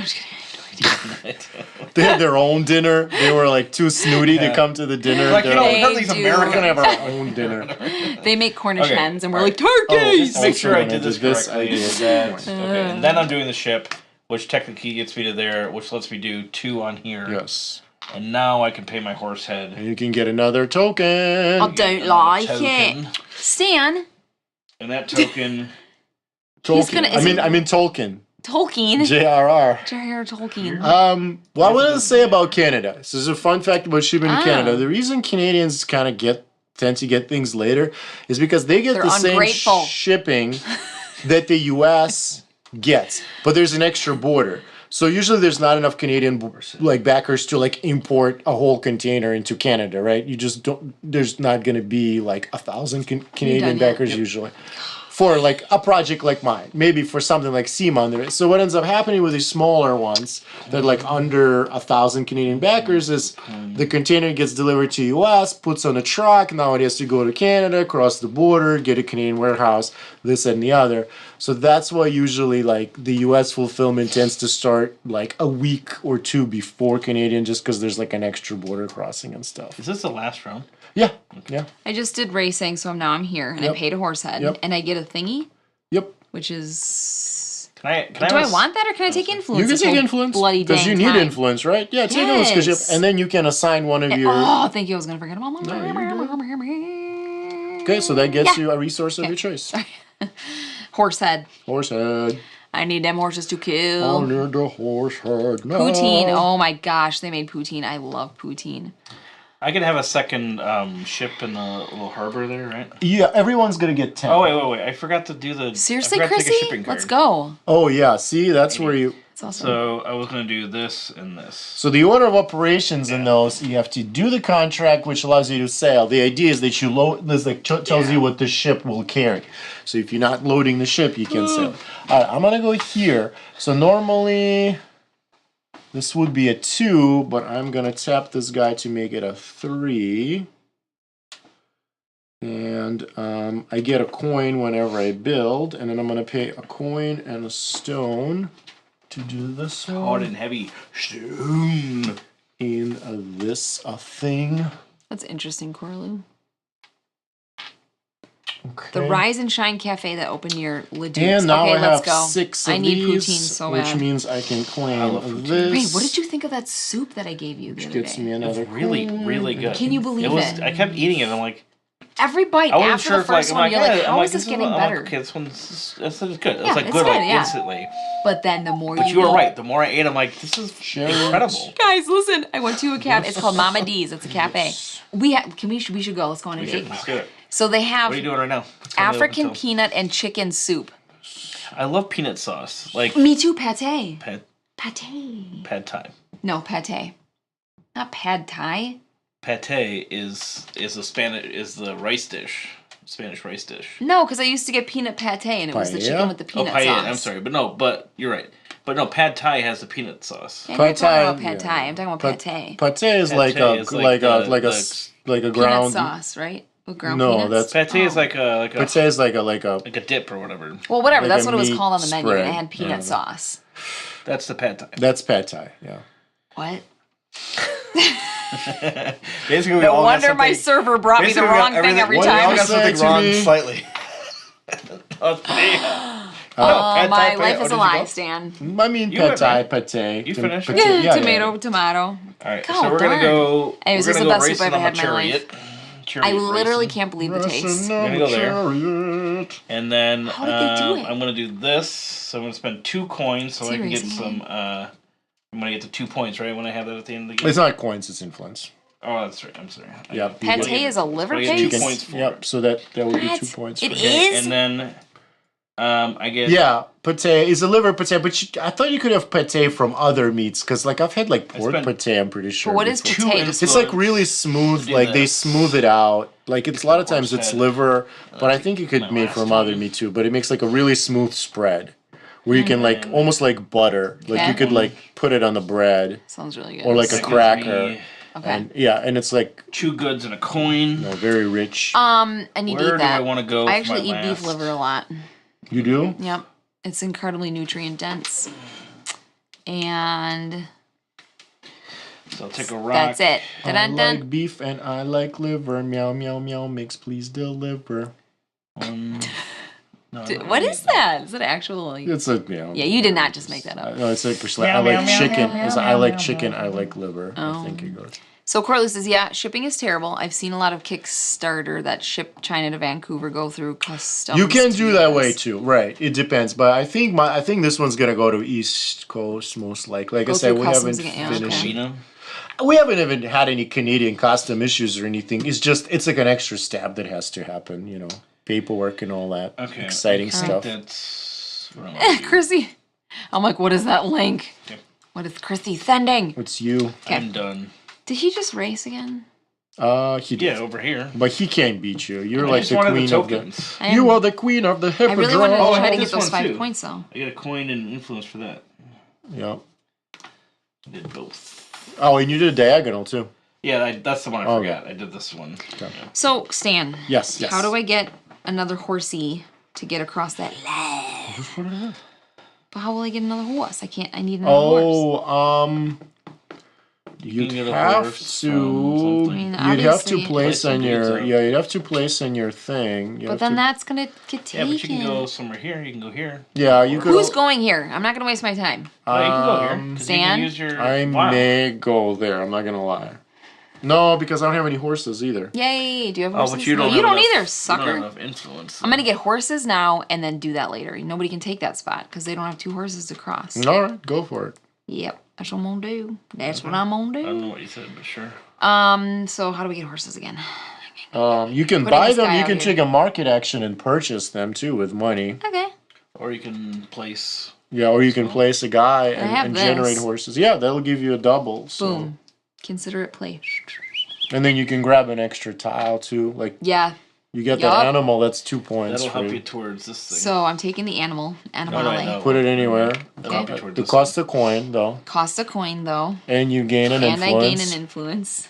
They had their own dinner. They were like too snooty to come to the dinner. Like, They're we like, heard these They do. we're Americans. gonna have our own dinner. They make Cornish Okay, hens, and we're alright. like, turkeys! Just make sure I when did this this, correctly. I did. That- okay, and then I'm doing the ship, which technically gets me to there, which lets me do 2 on here. Yes. And now I can pay my horse head. And you can get another token. I don't like it. Stan, And that token. He's Tolkien. gonna- is he- I mean Tolkien. Tolkien. J.R.R. J.R.R. Tolkien. Well, I wanted to say about Canada. This is a fun fact about shipping in Ah. Canada. The reason Canadians kind of tend to get things later is because they get They're the same ungrateful. shipping that the U.S. gets, but there's an extra border. So usually there's not enough Canadian backers to import a whole container into Canada, right? You just don't. There's not going to be 1,000 Canadian done yet? backers usually. For a project like mine, maybe for something like Seaman there is. So what ends up happening with these smaller ones that under 1,000 Canadian backers is the container gets delivered to US, puts on a truck, now it has to go to Canada, cross the border, get a Canadian warehouse, this and the other. So that's why usually the US fulfillment tends to start a week or 2 before Canadian, just because there's an extra border crossing and stuff. Is this the last round? Yeah, yeah, I just did racing, so now I'm here, and Yep. I paid a horse head, Yep. and I get a thingy, yep. which is... Can I Do I want that, or can I take influence? You can this take whole influence bloody because dang you need time? influence, right? Yeah, take influence because Yes. and then you can assign one of your. Oh, thank you. I was going to forget about my... Okay, so that gets you a resource of your choice. Horse head. Horse head. I need them horses to I kill. need the horse head. No. Poutine. Oh my gosh, they made poutine. I love poutine. I could have a second ship in the little harbor there, right? Yeah, everyone's gonna get 10. Oh, wait. I forgot to do the... Seriously, I forgot to take a Chrissy? shipping Let's card. go. Oh yeah, see, that's where you. It's awesome. So I was going to do this and this. So the order of operations in those, you have to do the contract, which allows you to sail. The idea is that you load. This tells you what the ship will carry. So if you're not loading the ship, you can sail. All right, I'm gonna go here. So normally. This would be a 2, but I'm going to tap this guy to make it a 3. And I get a coin whenever I build, and then I'm going to pay a coin and a stone to do this one. Hard and heavy stone. In this thing. That's interesting, Corlu. Okay. The Rise and Shine Cafe that opened near Leduc. And now okay, I let's have go. 6 of I need these, poutine so which bad. means I can claim love poutine. this. Wait, what did you think of that soup that I gave you the other Gets day? me It was another really, coin. really good. Can you believe it? I kept eating it. I'm like, Every bite I wasn't after sure the if first I'm one, you're like, yeah, how I'm is this getting I'm like, better? okay, this one's good. It Yeah, was it's good, good, yeah. instantly. But then the more But you you were eat- right. The more I ate, I'm like, this is incredible. Guys, listen. I went to a cafe. It's called Mama D's. It's a cafe. We should go. Let's go on a We date. should, let's do it. So they have What are you doing right now? Let's go to- African let's peanut and chicken soup. go. I love peanut sauce. Like Me too, pate. pad thai. No, pate. Not pad thai. Pate is the rice dish. Spanish rice dish. No, because I used to get peanut pate, and it was the Paella? chicken with the peanut paella. sauce. I'm sorry, but you're right. But no, pad thai has the peanut sauce. I'm not talking about Pad pad thai, thai. I'm talking about pate. Pate is Pate like a is like the- like a Peanut ground. sauce, right? With ground No, peanuts? that's Pate is like a Pate is like a like a dip or whatever. Well, whatever. like That's a what it was meat called on the menu, and it spread. had peanut Yeah. sauce. That's the pad thai. that's pad thai. Yeah. What? Basically, we No all got wonder my something- serve brought me the basically we got wrong thing everything- every What We all time. else? got something Say to wrong me. slightly. Oh, my life is a lie, Stan. I mean, You pad thai, went, pate. You finished? Yeah, Tomato, tomato. All right, God so we're gonna darn. go. Anyways, we're this is gonna the go best soup racing I've ever on had the in my life. chariot. I literally racing. can't believe the taste. We're gonna go there. Chariot. And then How did they do it? I'm gonna do this. So I'm gonna spend 2 coins so I can get Seriously? some. I'm gonna get to 2 points, right? When I have that at the end of the game. It's not coins, it's influence. Oh, that's right. I'm sorry. Yep. Pate What do you- is a liver what do you get? 2 paste? points for Yep, it. so that would be What? 2 points. It for is? And then I get. Yeah, pate is a liver pate, but I thought you could have pate from other meats because, like, I've had like pork spent- pate. I'm pretty sure. But what is before. pate? It's like really smooth. Do Like they this. smooth it out. Like it's a lot of times Horse it's head. liver, but I think you could my make last from other one. meat too. But it makes like a really smooth spread where you can like almost like butter. Like Okay. you could like put it on the bread Sounds really good. or like a that gives cracker. me Okay. And yeah, and it's like 2 goods and a coin. very rich. And you Where eat do that. I want to go? I for actually my eat beef last- liver a lot. You do? Yep. It's incredibly nutrient dense. And So I'll take a rock. that's it. I Dun, like beef and I like liver. Meow, meow, meow. Mix, please deliver. What is that? Is it actual? It's a meow. Yeah, you did not just make that up. No, it's like I like chicken. I like chicken. I like liver. Oh. I think it goes. So Corley says, yeah, shipping is terrible. I've seen a lot of Kickstarter that ship China to Vancouver go through customs. You can do that way too, right? It depends, but I think this one's gonna go to East Coast most likely. Like I said, we haven't finished. We haven't even had any Canadian custom issues or anything. It's like an extra step that has to happen, paperwork and all that exciting stuff. That's Chrissy. I'm like, what is that link? Okay. What is Chrissy sending? It's you. Okay. I'm done. Did he just race again? He did. Yeah, over here. But he can't beat you. You're like the one queen of of the the. tokens. You are the queen of the I really wanted hippodrome. to try to I get got those this 5 one, too. points though. I got a coin and influence for that. Yep. I did both. Oh, and you did a diagonal too. Yeah, that's the one I Okay. forgot. I did this one. Okay. Yeah. So Stan. Yes. How do I get another horsey to get across that ledge? But how will I get another horse? I need another horse. You'd can get a have horse to. from something. I mean, You'd have to obviously- place on Place your. some dudes Yeah, you'd have to place on your thing. But then that's gonna get Yeah, taken. but you can go somewhere here. You can go here. Yeah, you could. Who's going here? I'm not gonna waste my time. No, you can go here. 'Cause you Stan? can use your. I wow. may go there. I'm not gonna lie. No, because I don't have any horses either. Yay! Do you have Oh, horses? but you No, don't. you have don't enough, either, You sucker. don't have enough influence. I'm gonna get horses now and then do that later. Nobody can take that spot because they don't have 2 horses to cross. All right, go for it. Yep, that's what I'm gonna do. That's what I'm gonna I don't do. know what you said, but sure. So how do we get horses again? You can Putting buy this them. guy You out can here. take a market action and purchase them too with money. Okay. Or you can place. Yeah, or you can place a guy have and generate this. horses. Yeah, that'll give you a double. So. Boom. Considerate play. And then you can grab an extra tile too. Like Yeah. you get Yup. that animal, that's 2 points. That'll help free. you towards this thing. So I'm taking the animal. Right, no. Put it anywhere. That'll help you towards It this costs a coin though, Costs a coin though. and you gain an And influence. I gain an influence.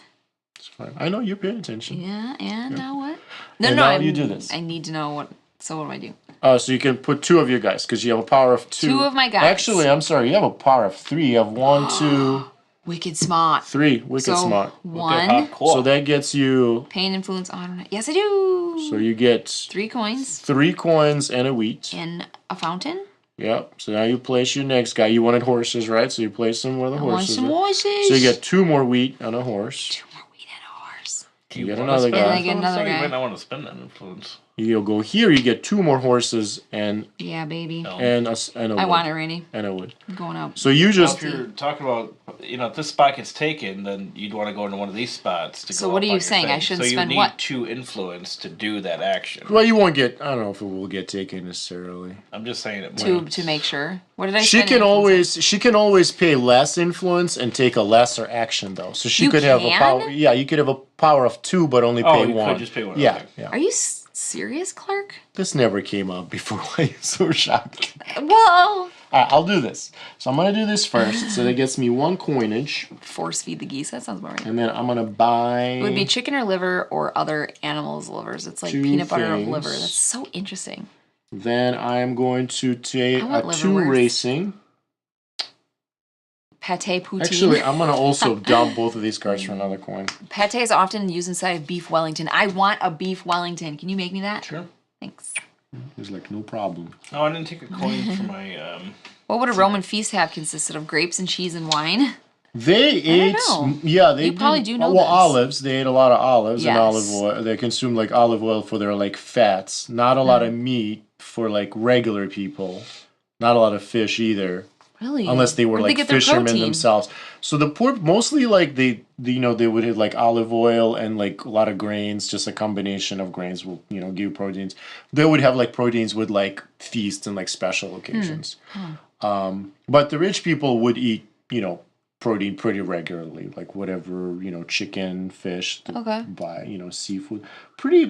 It's fine. I know you're paying attention. Yeah, and now what? No, And no, now you do this. I need to know what. So what do I do? So you can put 2 of your guys because you have a power of 2. 2 of my guys. Actually, I'm sorry. You have a power of 3. You have 1, 2, Wicked smart. 3. Wicked So smart. Okay, 1. cool. So that gets you. Pain influence. Oh, I don't know. Yes, I do. So you get 3 coins 3 coins and a wheat. and a fountain. Yep. So now you place your next guy. You wanted horses, right? So you place them where the I want horses some are. horses. So you get 2 more wheat and a horse. 2 more wheat and a horse. Do You get wanna another spend guy. And I get influence? another You guy. might not want to spend that influence. You'll go here. You get 2 more horses and Yeah, baby. No. and a wood. I want it, Randy. And a wood. I'm going out. So you Now, just if you're talking about, if this spot gets taken, then you'd want to go into one of these spots to So go what up are you on your saying? I thing. shouldn't so spend you need what? 2 influence to do that action. well, you won't get. I don't know if it will get taken necessarily. I'm just saying it. To make sure. What did I She spend can influence always pay less influence and take a lesser action though. So she You could have a can? power. Yeah, you could have a power of 2, but only Oh, pay you 1. could just pay 1, Yeah, okay. yeah. on? Are you serious, Clark? This never came up before. Why are you so shocked? Whoa. All right, I'll do this. So I'm gonna do this first. So that gets me 1 coinage, Force feed the geese. That sounds about right. and then I'm gonna buy. It would be chicken or liver or other animals' livers. It's like 2 peanut butter of things. liver. That's so interesting. Then I'm going to take I want a liverwurst. 2 racing. Pate poutine. Actually, I'm gonna also dump both of these cards for another coin. Pate is often used inside of beef Wellington. I want a beef Wellington. Can you make me that? Sure. Thanks. There's like no problem. Oh, I didn't take a coin for my. What would a Roman feast have consisted of? Grapes and cheese and wine? They ate, know. yeah, they You probably do know well, this. olives. They ate a lot of olives and Yes. olive oil. They consumed like olive oil for their like fats. Not a lot of meat for like regular people. Not a lot of fish either, Really? unless they were Where'd like get their fishermen protein? themselves. So the poor, mostly like they would have like olive oil and like a lot of grains. Just a combination of grains will give you proteins. They would have like proteins with like feasts and like special occasions. But the rich people would eat protein pretty regularly, like whatever chicken, fish, Okay. buy seafood. Pretty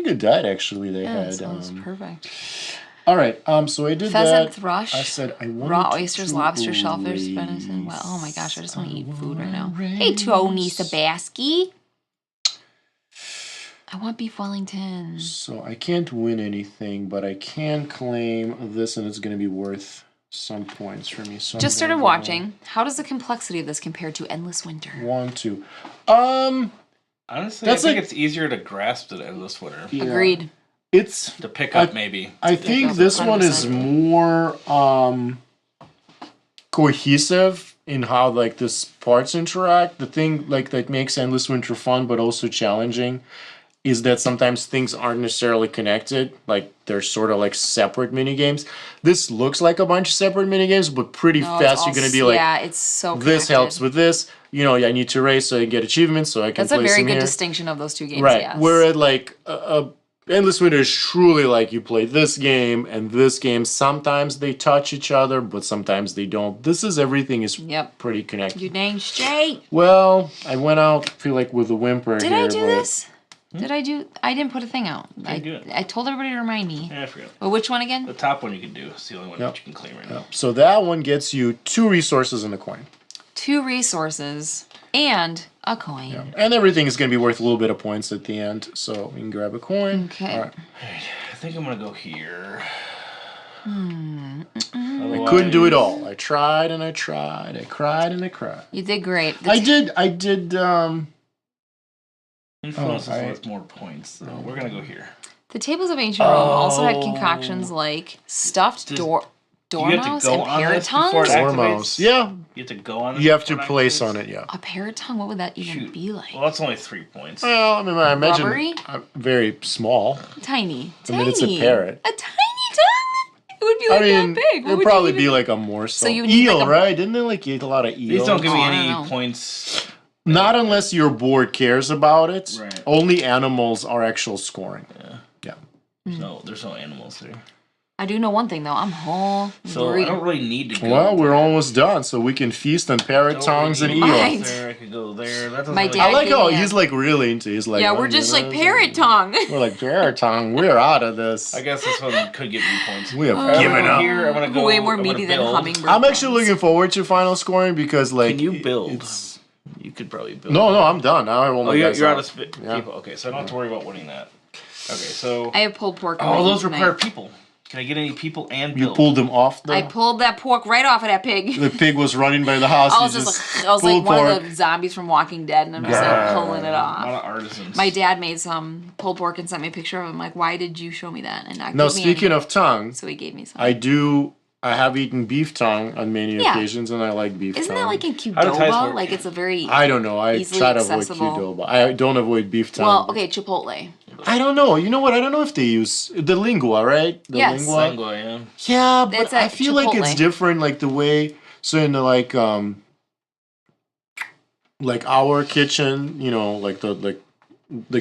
good diet actually. They Yeah, that had. sounds perfect. All right. So I did Pheasant, that. thrush, I said I wanted raw to oysters, do lobster, a shellfish, race. venison. Well, oh my gosh, I just want to eat food right now. Hey, Tony Sabaski. I want beef Wellington. So I can't win anything, but I can claim this, and it's going to be worth some points for me. So Just started watching. How does the complexity of this compare to Endless Winter? 1, 2. Honestly, I think it's easier to grasp than Endless Winter. Yeah. Agreed. It's to pick up, maybe. I think this one is more cohesive in how like this parts interact. The thing like that makes Endless Winter fun but also challenging is that sometimes things aren't necessarily connected. Like they're sort of like separate mini games. This looks like a bunch of separate mini games, but pretty fast you're gonna be like, yeah, it's so connected. This helps with this. You know, I need to race so I can get achievements so I can. That's a very good here. distinction of those two games. Right. Yes. Whereas like Endless Winter is truly like you play this game and this game. Sometimes they touch each other, but sometimes they don't. This is everything is pretty connected. You dang straight. Well, I went out, feel like with a whimper. Did I do this? Did I do? I didn't put a thing out. I told everybody to remind me. Yeah, I forgot. Well, which one again? The top one you can do. It's the only one that you can claim right now. So that one gets you 2 resources and a coin. 2 resources and a coin. Yeah. And everything is going to be worth a little bit of points at the end. So you can grab a coin. Okay. All right. I think I'm going to go here. I couldn't do it all. I tried and I tried. I cried and I cried. You did great. I did. Influence is worth more points, so we're going to go here. The tables of ancient Rome also had concoctions like stuffed dormouse and parrot tongues. Dormouse. Yeah. You have to go on it. You have to place on it, yeah. A parrot tongue? What would that even be like? Well, that's only 3 points. Well, I mean, I imagine Rubbery? Very small. Tiny. I mean, it's a parrot. A tiny tongue? It would be like that big. It would probably be like a morsel. So you eel, right? Didn't they like eat a lot of eel? These don't give me any points. Not unless your board cares about it. Right. Only animals are actual scoring. Yeah. No, there's no animals there. I do know one thing though. I'm hungry. So I don't really need to go. Well, we're almost done, so we can feast on parrot tongues and eel. There, I could go there. That My really dad I like how he's like really into. He's like, yeah, we're just like parrot tongue. We're like parrot tongue. We're out of this. I guess this one could give me points. We have given up. Here, I'm gonna go way more meaty than hummingbird. I'm actually looking forward to final scoring because like. Can you build? You could probably build. No, I'm done. Now I won't. You're out of people. Okay, so I don't have to worry about winning that. Okay, so I have pulled pork. Oh, those require people. Can I get any people and build? You pulled them off though? I pulled that pork right off of that pig. The pig was running by the house. I was like one of the zombies from Walking Dead, and I'm just like pulling it off. A lot of artisans. My dad made some pulled pork and sent me a picture of it. I'm like, why did you show me that? And now speaking of tongue, so he gave me some. I have eaten beef tongue on many occasions, and I like beef tongue. Isn't that like in Qdoba? Like it's a very I don't know. I try to avoid Qdoba. I don't avoid beef tongue. Well, okay, Chipotle. I don't know. You know what? I don't know if they use the lingua, right? The lingua, yeah. Yeah, but I feel like it's different. Like the way, so in the like our kitchen, you know, like the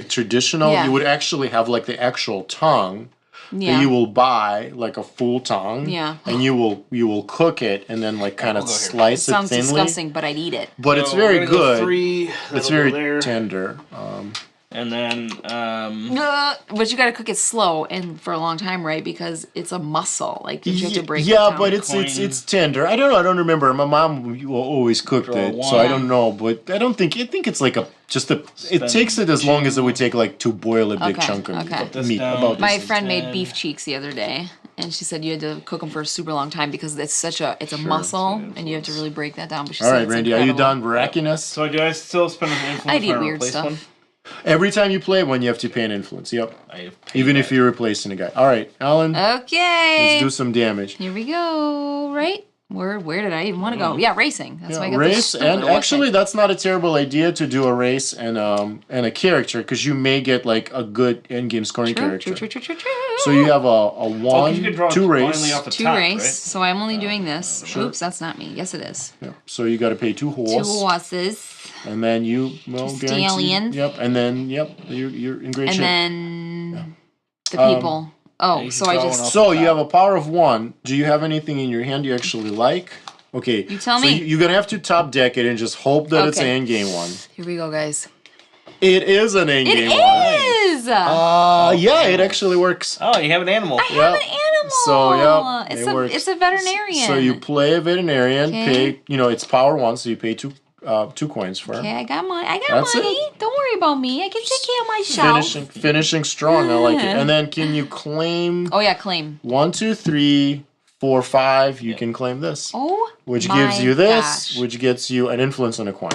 traditional, you would actually have like the actual tongue. Yeah. That you will buy like a full tongue. Yeah. And you will cook it and then like kind of slice it thinly. Sounds disgusting, but I'd eat it. But it's very good. It's very tender. And then but you got to cook it slow and for a long time, right? Because it's a muscle. Like you have to break it down. Yeah, but it's tender. I don't know. I don't remember. My mom always cooked it, so I don't know. But I think it's like it takes it as long as it would take like to boil a big chunk of meat. My friend made beef cheeks the other day, and she said you had to cook them for a super long time because it's a muscle, and you have to really break that down. But all right, Randy, are you done racking us? So do I still spend an influence? I eat weird stuff. One? Every time you play one, you have to pay an influence. Yep. Even if you're replacing a guy. All right, Alan. Okay. Let's do some damage. Here we go. Right? Where did I even want to go? Yeah, racing. That's why I got race, and actually, that's not a terrible idea to do a race and a character because you may get like a good end-game scoring character. True. So you have a 1, 2 race. Two race. Right? So I'm only doing this. Oops, that's not me. Yes, it is. Yeah. So you got to pay 2 horses. 2 horses. And then you stallions. Yep. And then you're in great shape. And then the people. So you have a power of 1. Do you have anything in your hand you actually like? Okay. You tell me. So you're gonna have to top deck it and just hope that it's an end game one. Here we go, guys. It is an end game one. It is. Yeah, it actually works. Oh, you have an animal. I have an animal. So it's a veterinarian. So you play a veterinarian. Pay. It's power 1, so you pay 2 coins for it. Okay, I got money. Don't worry about me. I can take care of myself. Finishing strong. I like it. And then can you claim? Oh yeah, claim. 1, 2, 3, 4, 5, you can claim this. Oh, which my gives you this, gosh. which gets you an influence on a coin.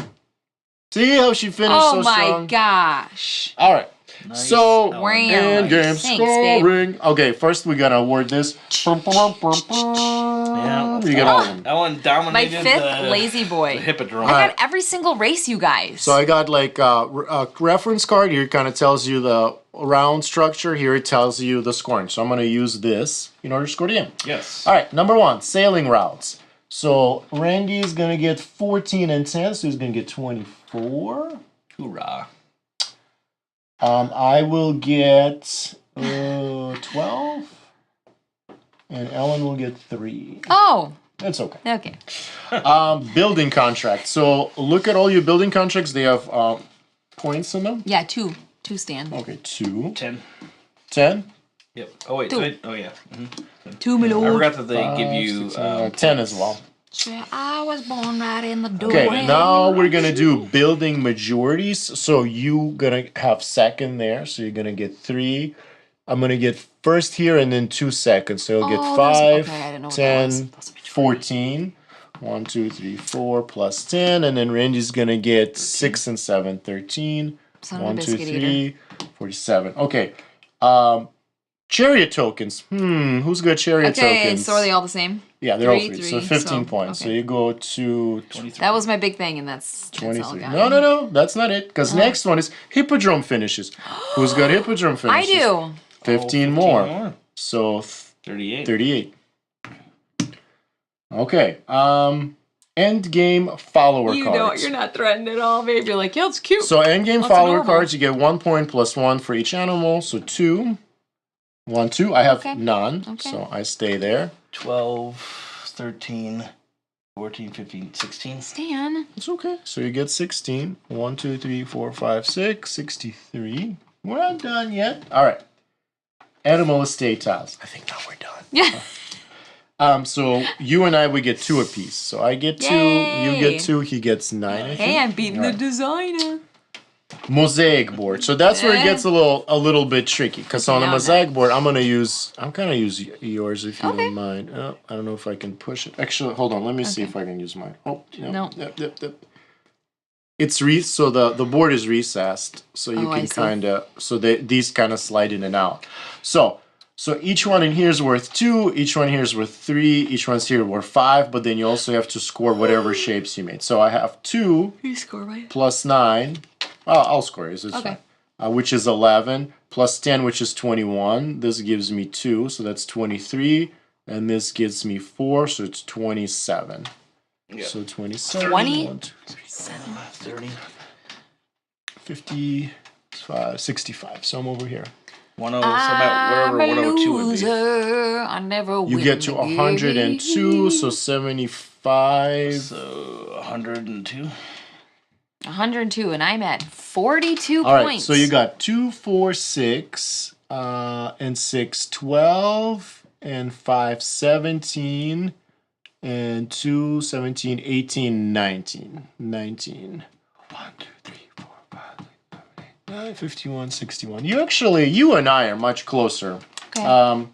See how she finished so Oh strong? my gosh. All right. Nice. So, Wham. end game Thanks, babe. scoring. Okay, first we gotta award this. Yeah, You get all of them. that one My dominated 5th lazy boy. the Hippodrome. I got every single race, you guys. So I got like a reference card here. It kind of tells you the round structure. Here it tells you the scoring. So I'm going to use this in order to score the game. Yes. All right, number 1, sailing routes. So Randy's going to get 14 and 10, so he's going to get 24. Hoorah. I will get 12. And Ellen will get 3. Oh, It's okay. okay. Building contract. So look at all your building contracts. They have points in them. Yeah, two stand. Okay, 2. 10. 10. Yep. Oh, wait. Two. Oh, yeah. 2 my I lord. forgot that they give you... 10 as well. I was born right in the door. Okay, now we're gonna do building majorities. So you gonna have second there. So you're gonna get 3. I'm gonna get first here and then 2 seconds. So you'll get 5, okay, I didn't know what that was. 10, 14. 1, 2, 3, 4 plus 10. And then Randy's gonna get 6 and 7, 13. Son of a 1, 2, biscuit 3, 47. Okay. Chariot tokens. Who's got chariot Okay, tokens? so are they all the same? Yeah, they're all 3, 3. So 3, 15 points. So okay. you go to 23. That was my big thing, and that's all I 23. got. No, that's not it. Because next one is Hippodrome finishes. Who's got Hippodrome I finishes? do. 15 more. So 38. 38. Okay. End game follower You cards. know, you're not threatened at all, babe. You're like, yeah, it's cute. So end game Lots of follower normal. cards, you get 1 point plus 1 for each animal. So 2. 1, 2. I have Okay. none. Okay. So I stay there. 12, 13, 14, 15, 16. Stan. It's okay. So you get 16. 1, 2, 3, 4, 5, 6. 63. We're not done yet. All right. Animal estate tiles. I think now we're done. Yeah. So you and I, we get 2 apiece. So I get 2, you Yay. get 2, he gets 9. I Hey, think. I'm beating the designer. Mosaic board. So that's where it gets a little bit tricky. Because on the Now mosaic board, I'm gonna use yours if you Okay. don't mind. Oh, I don't know if I can push it. Actually, hold on. Let me see if I can use mine. Oh, No. Yep. It's so the board is recessed, so you I can see. kind of these kind of slide in and out. So each one in here is worth 2, each one here is worth 3, each one's here worth 5, but then you also have to score whatever shapes you made. So I have 2 You score right. plus 9. I'll score it. It's Okay. fine. Which is 11 plus 10, which is 21. This gives me 2, so that's 23, and this gives me 4, so it's 27. Yeah. So 27. 20? 1, 2, 3, 30. 55, 65. So I'm over here. 10, so about wherever 102 would be. Loser. I never win. You get to the 102, so game. 75. So 102. 102, and I'm at 42 All right, points. so you got 2, 4, 6, and 6, 12, and 5, 17, and 2, 17, 18, 19. 19. 1, 2, 3, 4, 5, 6, 7, 8, 9, 51, 61. You and I are much closer. Okay.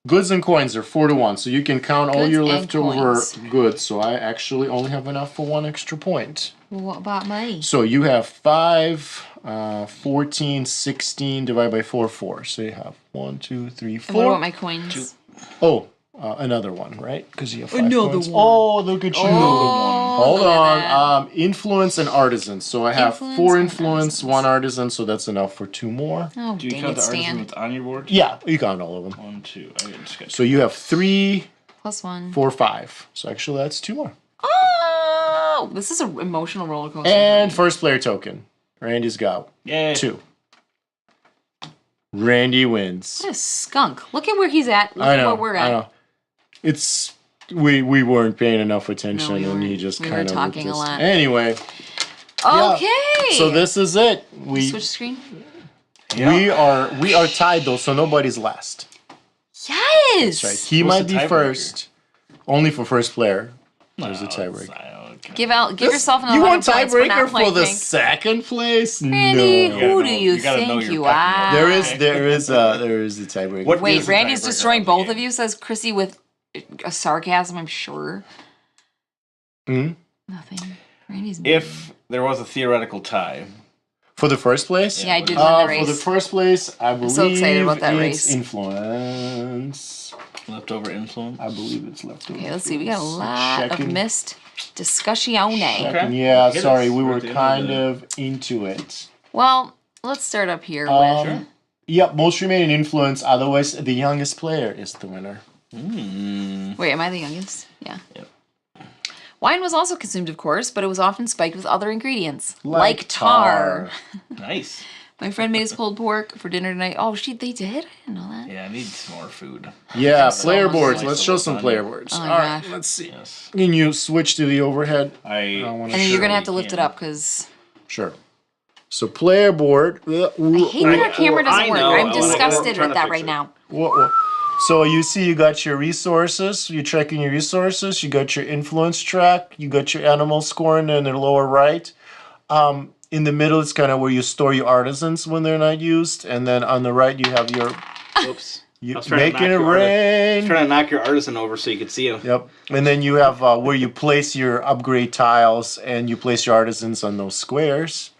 Goods and coins are 4 to 1, so you can count all Goods your and leftover coins. goods. So I actually only have enough for 1 extra point. Well, what about money? So you have 5, 14, 16 divided by 4, 4. So you have 1, 2, 3, 4. And what about my coins? Oh, another one, right? Because you have 5 Another points. one. Oh, look at you. Hold look at that. on. Influence and artisan. So I have Influence 4 and influence, artisans. 1 artisan, so that's enough for 2 more. Oh, Do you dang count it, the artisan Stan. that's on your board? Yeah, you count all of them. 1, 2. I just got So you have 3, Plus 1. 4, 5. So actually that's 2 more. Oh, this is an emotional roller coaster. And first player token. Randy's got Yay. 2. Randy wins. What a skunk. Look at where he's at. Look I at know. where we're at. I know. It's we weren't paying enough attention, No, we and he weren't. just We were kind of talking a lot. Anyway, yeah. Okay. So this is it. We Switch screen. we are tied though, so nobody's last. Yes. That's right. He What's might the be tiebreaker? first, only for first player. There's a No, tiebreaker. I don't care. Give yourself another You want 100 points for tiebreaker not for the playing. second place? Randy, No. who do know- you you gotta know think your you pecking are? order. There is a tiebreaker. What Wait, is the Randy's tiebreaker destroying of the both game? of you, says Chrissy with a sarcasm, I'm sure. Hmm? Nothing. Randy's If there was a theoretical tie. For the first place? Yeah, I did win the race. For the first place, I believe so excited about that it's race. influence. Leftover influence. I believe it's leftover. Okay, let's see. We got a lot of missed discussione. Checking. Yeah, Hit sorry, us. we We're were at the end kind of of into it. Well, let's start up here with... Yep, most remaining influence. Otherwise, the youngest player is the winner. Wait, am I the youngest? Yeah. Yep. Wine was also consumed, of course, but it was often spiked with other ingredients. Like tar. Nice. My friend made us pulled pork for dinner tonight. Oh, they did? I didn't know that. Yeah, I need some more food. Yeah, so player hungry. boards. Let's show some player boards. Oh my All right, gosh. let's see. Yes. Can you switch to the overhead? I wanna And then you're going to have to surely lift it can. up because Sure. So player board. I hate that our camera doesn't I work. know. I'm We're disgusted trying with to that fix right it. now. So you see you got your resources, you're checking your resources, you got your influence track, you got your animal scoring in the lower right. In the middle it's kind of where you store your artisans when they're not used, and then on the right you have your Whoops. you I was trying to making it knock your rain. Trying to knock your artisan over so you could see him. Yep. And then you have where you place your upgrade tiles and you place your artisans on those squares.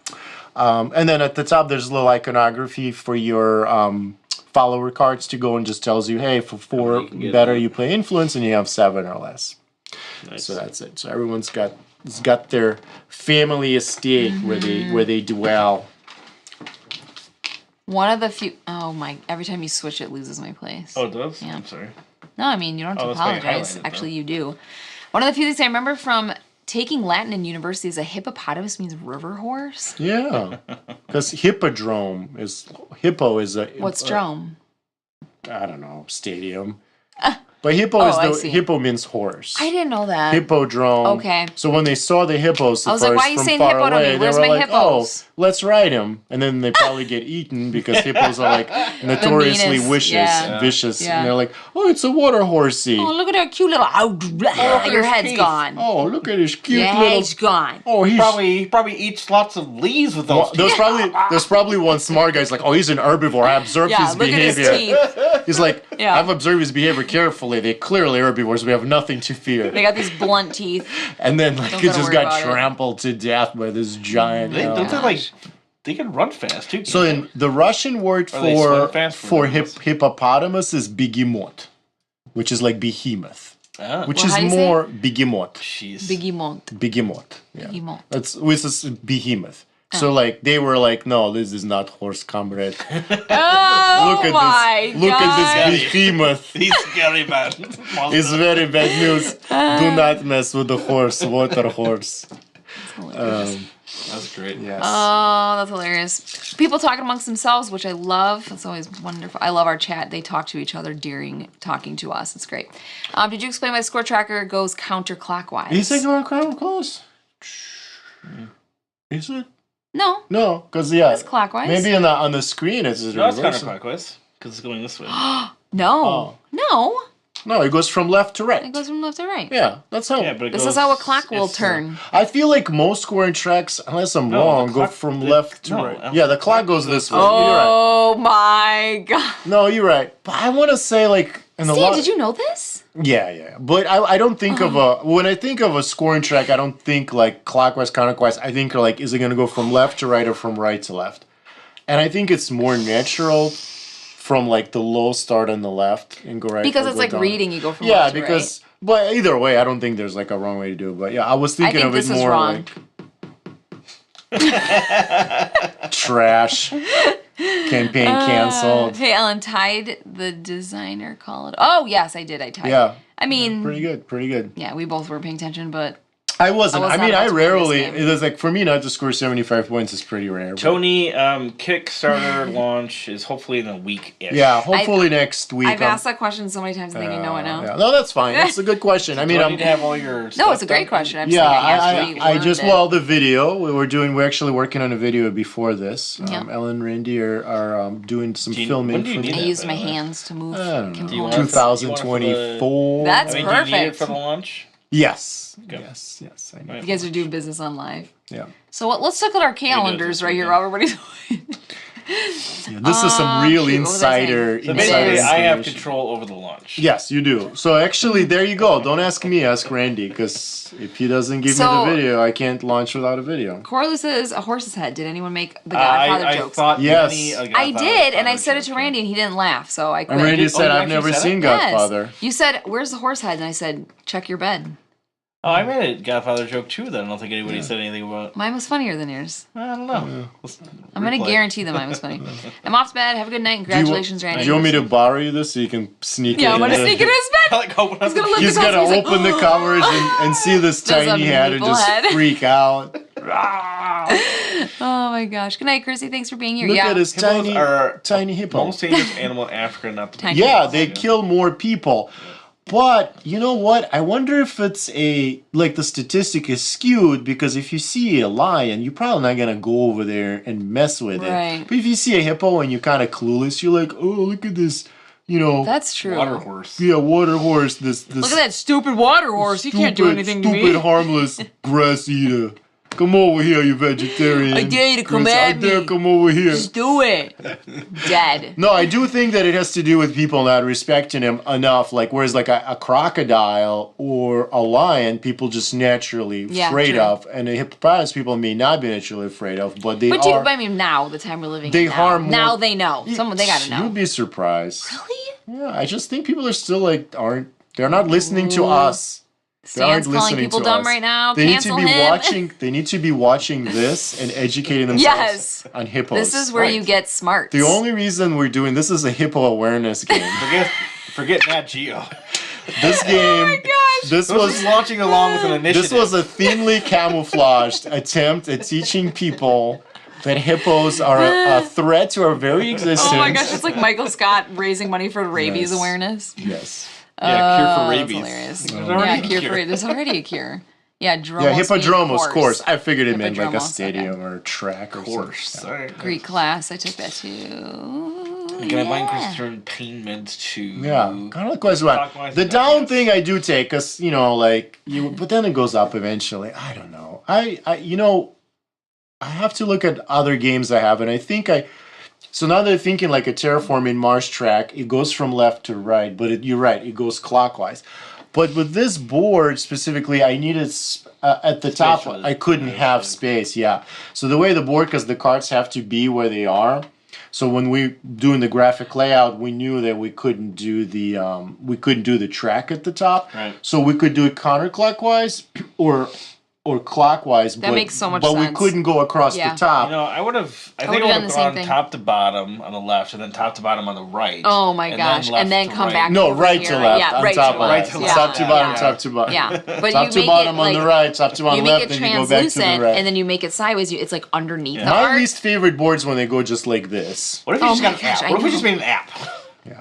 And then at the top, there's a little iconography for your follower cards to go and just tells you, hey, for 4 you can get better, that. you play influence and you have 7 or less. Nice. So that's it. So everyone's got their family estate where they dwell. One of the few... Oh my... Every time you switch, it loses my place. Oh, it does? Yeah. I'm sorry. No, I mean, you don't have to that's why you apologize. highlighted, Actually, you do. One of the few things I remember from taking Latin in university is a hippopotamus means river horse. Yeah. Because hippodrome hippo is a... What's drome? I don't know, stadium. But hippo I see. hippo means horse. I didn't know that. Hippodrome. Okay. So when they saw the hippos I was like, first why are you from saying far hippo to away, me? they Where's were my like, hippos? "Oh, let's ride him," and then they probably get eaten because hippos are like notoriously meanest, yeah. vicious, Yeah. and they're like, "Oh, it's a water horsey. Oh, look at that cute little... your head's gone. Oh, look at his cute Your little. head's gone. Oh, he's He probably eats lots of leaves with those. Well, there's probably one smart guy's like, oh, he's an herbivore. I observed Yeah, his look at his behavior. teeth. He's like, Yeah. I've observed his behavior carefully. They're clearly herbivores. We have nothing to fear. They got these blunt teeth. And then like Don't he gotta just worry got about it. trampled to death by this giant. They, don't they like? They can run fast too. So in the Russian word Or they swim for fast hippopotamus is behemoth, which is like behemoth, which Well, how do is you say more behemoth. Jeez. Biggie Mont. Behemoth. Yeah. Behemoth. That's which is behemoth. So like they were like, no, this is not horse comrade. Oh Look at my this! Look at this behemoth. He's scary man. It's very bad news. Do not mess with the horse, water horse. That's great. Yes. Oh, that's hilarious. People talking amongst themselves, which I love. That's always wonderful. I love our chat. They talk to each other during talking to us. It's great. Did you explain why score tracker goes counterclockwise? Is it going to close? Is it? No. No, because yeah, It's clockwise. maybe on the screen it's No, it's reversed. counterclockwise because it's going this way. No. Oh. No. No, it goes from left to right. It goes from left to right. Yeah, that's how. Yeah, but it This goes, is how a clock will it's, turn. I feel like most scoring tracks, unless I'm No, wrong, the go clock- from the- left to no, right. Yeah, the clock goes this way. You're right. Oh my god. No, you're right. But I want to say like in the Steve, did you know this? Yeah. But I don't think of when I think of a scoring track, I don't think like clockwise, counterclockwise. I think like, is it going to go from left to right or from right to left? And I think it's more natural from like the low start on the left and go right. Because or it's go like down. reading, you go from Yeah, left to because but either way, I don't think there's like a wrong way to do it. But yeah, I was thinking think of it this is more wrong. like trash. Campaign canceled. Hey, Ellen, tied the designer call it. Oh, yes, I did. I tied. Yeah. I mean, Pretty good. yeah, we both were paying attention, but I wasn't. I was I not mean, about I to play this rarely. game. It was like for me not to score 75 points is pretty rare. but- Tony, Kickstarter launch is hopefully in a week-ish. Yeah, hopefully next week. I've asked that question so many times and thinking, know it now. Yeah. No, that's fine. That's a good question. I mean, Do I I'm. need to have all your No, stuff it's a great done? question. I'm Yeah, saying I actually I learned just it. the video we're actually working on a video before this. Yeah. Ellen and Randy are doing some Do you- filming when do you for need I that, used by my the way? hands to move I don't know. Do you want components. it for- 2024. That's I mean, do you need it perfect. for the launch? Yes. Okay. Yes. I know. You guys are doing business on live. Yeah. So let's look at our calendars right here. While everybody's Yeah, this is some real cute. What was I saying? insider. So insider basically, I have information. control over the lunch. Yes, you do. So actually, there you go. Don't ask me, ask Randy, because if he doesn't give me So- the video, I can't launch without a video. Corliss says a horse's head. Did anyone make the Godfather I jokes? thought Yes. many a I Godfather did, and I said it joke, to Randy, and he didn't laugh, so I quit. And Randy said, you I've actually never said seen it? Godfather. You said, "Where's the horse head?" And I said, "Check your bed." Oh, I made a Godfather joke too that I don't think anybody said anything about. Mine was funnier than yours. I don't know. I'm gonna guarantee that mine was funny. I'm off to bed. Have a good night. And congratulations, Randy. Do you want me to borrow you this so you can sneak it Yeah, I'm in? gonna sneak it in his bed. Like, open up He's gonna look He's at gonna he's like, open the covers and see this There's a tiny head and meeple just head. freak out. Oh my gosh. Good night, Chrissy. Thanks for being here. Look yeah. at his Hippos are tiny hippo. most dangerous animal in Africa, not the Tiny Yeah, hippos. they kill more people. But you know what? I wonder if it's the statistic is skewed because if you see a lion, you're probably not gonna go over there and mess with Right. it. But if you see a hippo and you're kind of clueless, you're like, oh, look at this, That's true. water horse. yeah, water horse. This Look at that stupid water horse. He can't do anything to stupid, me. harmless grass eater. Come over here, you vegetarian. I dare you to come Chris, at I dare me. come over here. Just do it. Dead. No, I do think that it has to do with people not respecting him enough. Like, whereas like a crocodile or a lion, people just naturally Yeah, afraid true. of, and a hippopotamus people may not be naturally afraid of, but they But are. I mean, now, the time we're living They in now. harm more- Now they know. Someone, they gotta know. You'd be surprised. Really? Yeah, I just think people are still they're not listening to us. They aren't Stan's calling listening people to dumb us. right now. They need Cancel to be him. watching. They need to be watching this and educating themselves Yes. on hippos. This is where you get smart. The only reason we're doing this is a hippo awareness game. Forget Nat Geo. This game. Oh my gosh. This This was launching along with an initiative. This was a thinly camouflaged attempt at teaching people that hippos are a threat to our very existence. Oh my gosh, it's like Michael Scott raising money for rabies Yes. awareness. Yes. Yeah, cure for That's rabies. hilarious. There's Yeah, already a cure cure. for there's already a cure. Yeah, dromos. Yeah, being hippodromos course. I figured it meant like a Hippodromos, stadium or a track or Course. something. All right. Greek class, I took that too. Can I find Christopher pain meds too? Yeah, kind of like quite right. Clockwise The and down clockwise. thing I do take, cause but then it goes up eventually. I don't know. I have to look at other games I have, and I think So now they're thinking like a terraforming Mars track. It goes from left to right, but you're right. It goes clockwise. But with this board specifically, I needed at the top. for the- I couldn't have space. Yeah. So the way the board, because the cards have to be where they are. So when we doing the graphic layout, we knew that we couldn't do the track at the top. Right. So we could do it counterclockwise or clockwise. That makes so much but sense. we couldn't go across Yeah. the top. You know, I would've think I done would the have same gone thing. top to bottom on the left, and then top to bottom on the right. Oh my gosh. left And then to come right. back. No, over right here. to left, Yeah, on right top to of right left. to left. left. Top to bottom, yeah. top to bottom. Yeah, but Top you to make bottom it on the like right, top to bottom you left, make it then you go back to the translucent, right. and then you make it sideways. It's like underneath the My art. least favorite boards when they go just like this. What if you Oh just my got an gosh, app? I What if we know. just made an app? Yeah.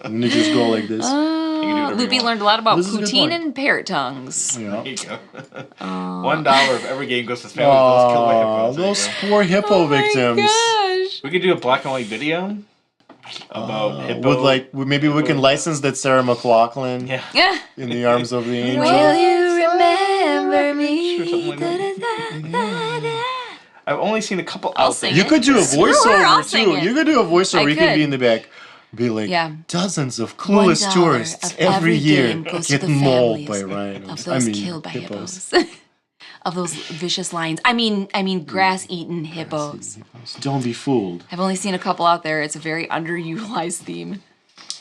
I'm gonna just go like this. You can do whatever you Loopy want. learned a lot about This is a good poutine point. and parrot tongues. You know? There you go. $1 if every game goes to family. Those kill my Oh, hippos. There you those go. poor hippo victims. Gosh. We could do a black and white video about hippo. Maybe we can license that Sarah McLachlan Yeah. Yeah. in the arms of the angel. Will you remember me? Sure, something like that. Da-da-da-da-da. I've only seen a couple I'll out there. sing You could do a Screw her, I'll voiceover sing too. it. You could do a voiceover. I You could could. be in the back. Be like, Yeah. dozens of clueless $1 tourists of every every year game goes to get the mauled by families rhinos. of those killed by hippos. hippos. Of those vicious lions. I mean grass-eaten hippos. Don't be fooled. I've only seen a couple out there. It's a very underutilized theme.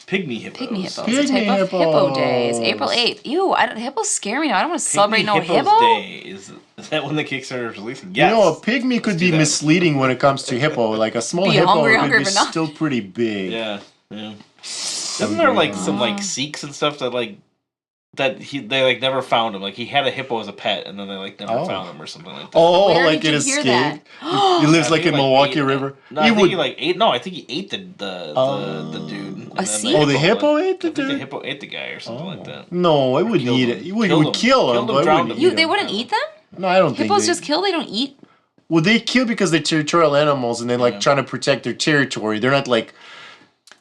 Pygmy hippos. Pygmy hippos. Pygmy a type of hippo hippos. day. It's April 8th. Ew, hippos scare me now. I don't want to celebrate no Hippos hippo. Day. Is that when the Kickstarter is releasing? Yes. You know, a pygmy could be do that. misleading when it comes to hippo. Like a small Be hippo hungry, could be but not- still pretty big. Yeah. Yeah. Isn't there like some like Sikhs and stuff they like never found him? Like he had a hippo as a pet, and then they like never Oh. found him or something like that. Oh, Where like did it you hear that? escaped. He lives I like think in he, Milwaukee ate it. River. No, I think he like ate. No, I think he ate the dude. And then Sikh? Oh, the hippo ate the I think the dude? hippo ate the guy or something like that. No, it wouldn't killed eat him. it. It would, Killed would him. kill him, Killed him, but it drowned wouldn't him. eat They him. wouldn't eat them? No, I don't think Hippos they... just kill. They don't eat. Well, they kill because they're territorial animals and they're like Yeah. trying to protect their territory. They're not like...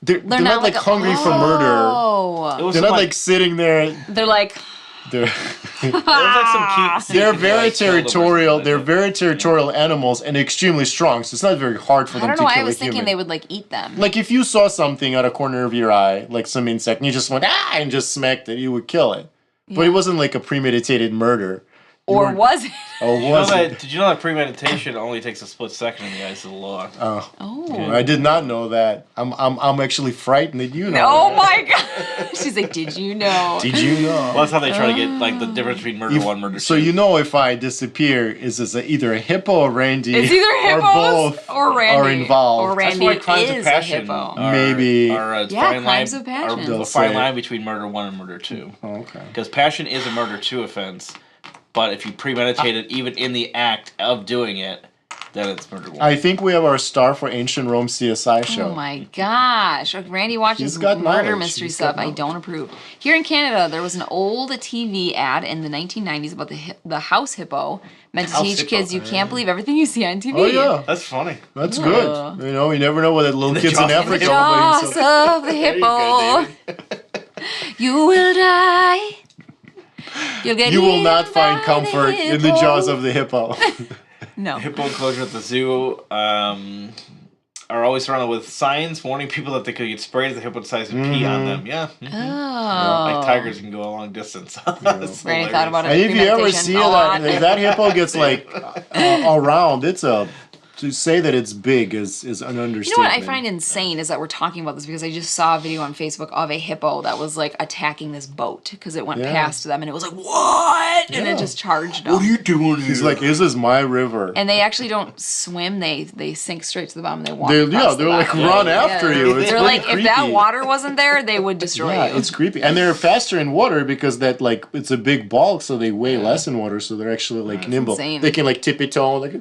They're They're not like hungry for murder. Oh. It was They're some, not like sitting there... They're like, They're There's like some cute they're very like, killed them or territorial. something They're like that. very territorial animals and extremely strong. So it's not very hard for I them don't to know kill why I a was thinking human. they would like eat them. Like if you saw something out of corner of your eye, like some insect, and you just went and just smacked it, you would kill it. But it wasn't like a premeditated murder. Or was it? Oh, was it? Did you know that premeditation only takes a split second in the eyes of the law? Oh. I did not know that. I'm actually frightened that you know. Oh that. my god. She's like, did you know? Did you know? Well, that's how they try to get like the difference between murder one, murder two. So you know if I disappear, is this either a hippo or Randy? It's either or hippos both or Randy. are involved. Or That's Randy why crimes is of passion a hippo. Maybe. are a Yeah, fine crimes line, of passion. Are They'll the fine say. line between murder one and murder two. Oh, okay. Because passion is a murder two offense, but if you premeditate it even in the act of doing it, then it's murder one. I think we have our star for Ancient Rome CSI show. Oh my gosh. Randy watches He's got murder knowledge. mystery He's got stuff. I don't approve. Here in Canada, there was an old TV ad in the 1990s about the house hippo, meant to House teach hippo. kids you can't believe everything you see on TV. Oh yeah, That's funny. that's good. You know, you never know what that little kids in jaws of The the Africa will bring. jaws So. of the There you hippo. go, You will die. You'll get You will eaten not find by the comfort in the hippo. jaws of the hippo. No. Hippo enclosure at the zoo are always surrounded with signs warning people that they could get sprayed if the hippo decides to pee on them. Yeah. Oh. Like tigers can go a long distance. It's Randy thought about And it. if you ever Premeditation see a lot. that, if that hippo gets like around, it's a to say that it's big is an understatement. You know what I find insane is that we're talking about this because I just saw a video on Facebook of a hippo that was like attacking this boat because it went Yeah. past them and it was like, what? And it just charged them. What are you doing? He's like, this is my river. And they actually don't swim; they sink straight to the bottom. They walk. They're across the like bottom. run after you. It's They're pretty like, if that creepy. water wasn't there, they would destroy Yeah, you. it's creepy, and they're faster in water because that like it's a big bulk, so they weigh less in water, so they're actually like nimble. insane. They can like tippy toe like.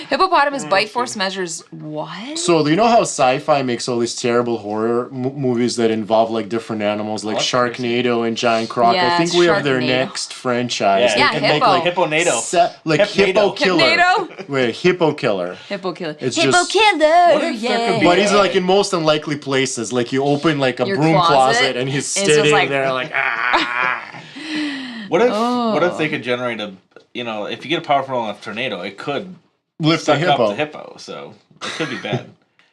Hippopotamus bite force measures what? So do you know how sci-fi makes all these terrible horror movies that involve like different animals, like Sharknado and Giant Croc? I think we have their Sharknado. next franchise. Yeah, They can Hippo. make like Hippo-nado. like Hippo Killer. Hipnado? Wait, Hippo Killer. Hippo killer. It's Hippo just- killer. What if there could Yeah. be- But he's like in most unlikely places. Like you open like a Your broom closet, closet and he's and it's just sitting like- there like ah. What if they could generate a, if you get a powerful enough tornado, it could Lift the suck up hippo. the hippo, so it could be bad.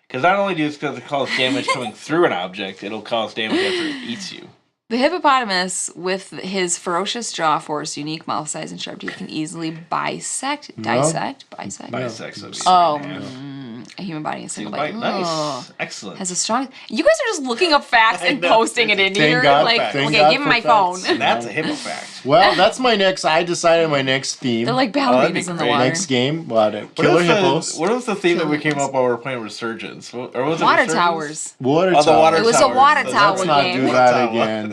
Because not only does it cause damage coming through an object, it'll cause damage after it eats you. The hippopotamus, with his ferocious jaw force, unique mouth size, and sharp teeth, can easily dissect. Bisect, so it'd be Oh, right now. a human body in a single Bite, bite. nice. Oh. Excellent. Has a strong. You guys are just looking up facts and know. posting it in Thank here. God, Like, thank okay, God give me for my facts. phone. That's a hippo fact. Well, that's my next. I decided my next theme. They're like that'd be ballerinas in the great. water. next game. What? Killer hippos. What was the theme that we came up while we were playing Resurgence? Or was it Water Resurgence? towers. Water Oh, the tower. water It was a towers. water Let's tower Let's not game. do that again.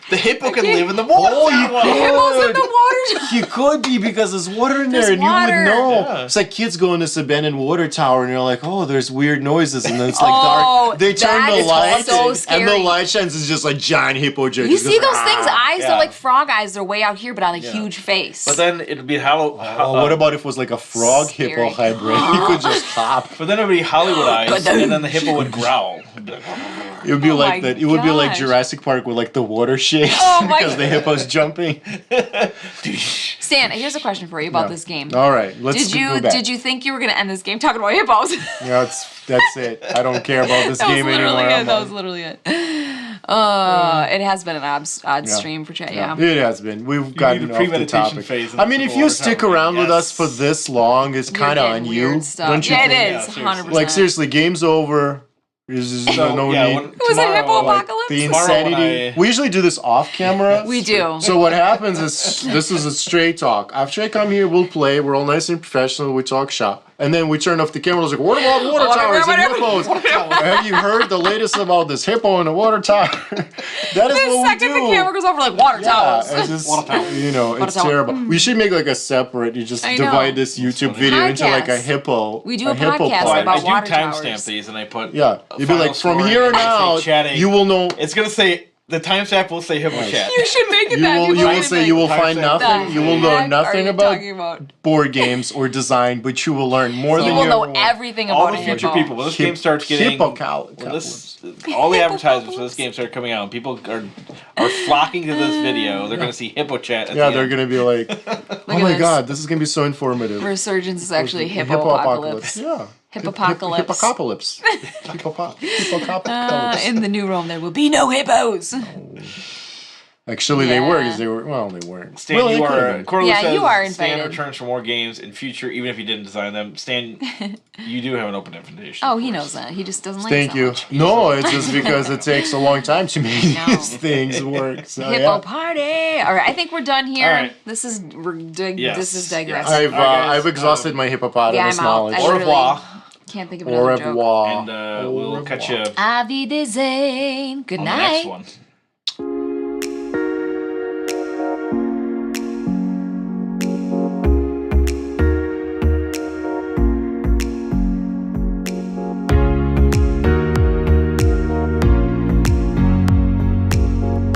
The hippo can live in the water tower. Hippos in the water. You could be because there's water in there, There's and you water. would know. Yeah. It's like kids go in this abandoned water tower, and you're like, "Oh, there's weird noises," and then it's like Oh, dark. They turn that the is lights, so and the scary. light shines. It's just like giant hippo. You see those things? Eyes, Yeah. they're like frog eyes. They're way out here, but on a huge face. But then it'd be Oh, what about if it was like a frog hippo Scary. hybrid? You could just hop. But then it would be Hollywood eyes, and then the hippo would growl. It'd be like, It would be Oh like my that. It would be like gosh. Jurassic Park with like the water shakes Oh my because the hippo's jumping. Stan, here's a question for you about this game. All right, let's go back. Did you think you were gonna end this game talking about hippos? Yeah, that's it. I don't care about this That was game literally anymore. it. That was literally it. It has been an odd stream for chat. Yeah. It has been. We've gotten the off the premeditation topic. phase in I the mean, if Civil you War stick tower. around with us Yes. for this long, it's You're kind of getting on you, weird stuff. don't you Yeah, think? it Yeah, is. seriously. 100%. Like seriously, game's over. There's just So, no yeah, need. when- It was a tomorrow, hippo like, apocalypse. The Tomorrow when insanity. I- We usually do this off camera. We do. So what happens is this is a straight talk. After I come here, we'll play. We're all nice and professional. We talk shop, and then we turn off the camera. It's like, what about water towers and hippos? Have you heard the latest about this hippo in the water tower? That is The what we second do. the camera goes over, like water towers. It's just, Water tower. it's tower. terrible. We should make like a separate. You just I know. divide this YouTube video into like a Podcast. hippo. We do a hippo podcast part. about I do water timestamp towers. these, and I put Yeah, you'd be final like from score here and on I say out, chatting. you will know. It's gonna say The timestamp will say Hippo Chat. You should make it You that. will, People you will be say like, you will Time find stamp. nothing. You will "The learn heck nothing are you about talking about?" board games or design, but you will learn more You than will you know ever will. everything All about the a future hippo. people. When this game starts getting... all the advertisements for this game start coming out, and people are flocking to this video. They're going to see Hippo Chat at Yeah, the they're end. gonna be like, Look "Oh at my this. god, this is gonna be so informative." Resurgence is actually Hippo-apocalypse. hippo-apocalypse. Yeah. Hippopocalypse. Hippocalypse. In the new Rome, there will be no hippos. Actually, they were, because Yeah. they weren't. Stan, Well, you they could've are... been. Corley Yeah, says you are Stan invited. returns for more games in future, even if you didn't design them. Stan, you do have an open invitation. Oh, of he course. knows that. He just doesn't like Thank it so you. much. No, it's just because it takes a long time to make No. these things work. So, Hippo yeah. party. All right, I think we're done here. All right. This is Yes, this is yes. digressing. I've All right, guys, I've exhausted my hippopotamus I'm out. knowledge. I Au revoir. Can't think of Au another joke. revoir. And Au we'll revoir. catch you Auf Wiedersehen. Good on the night. next one.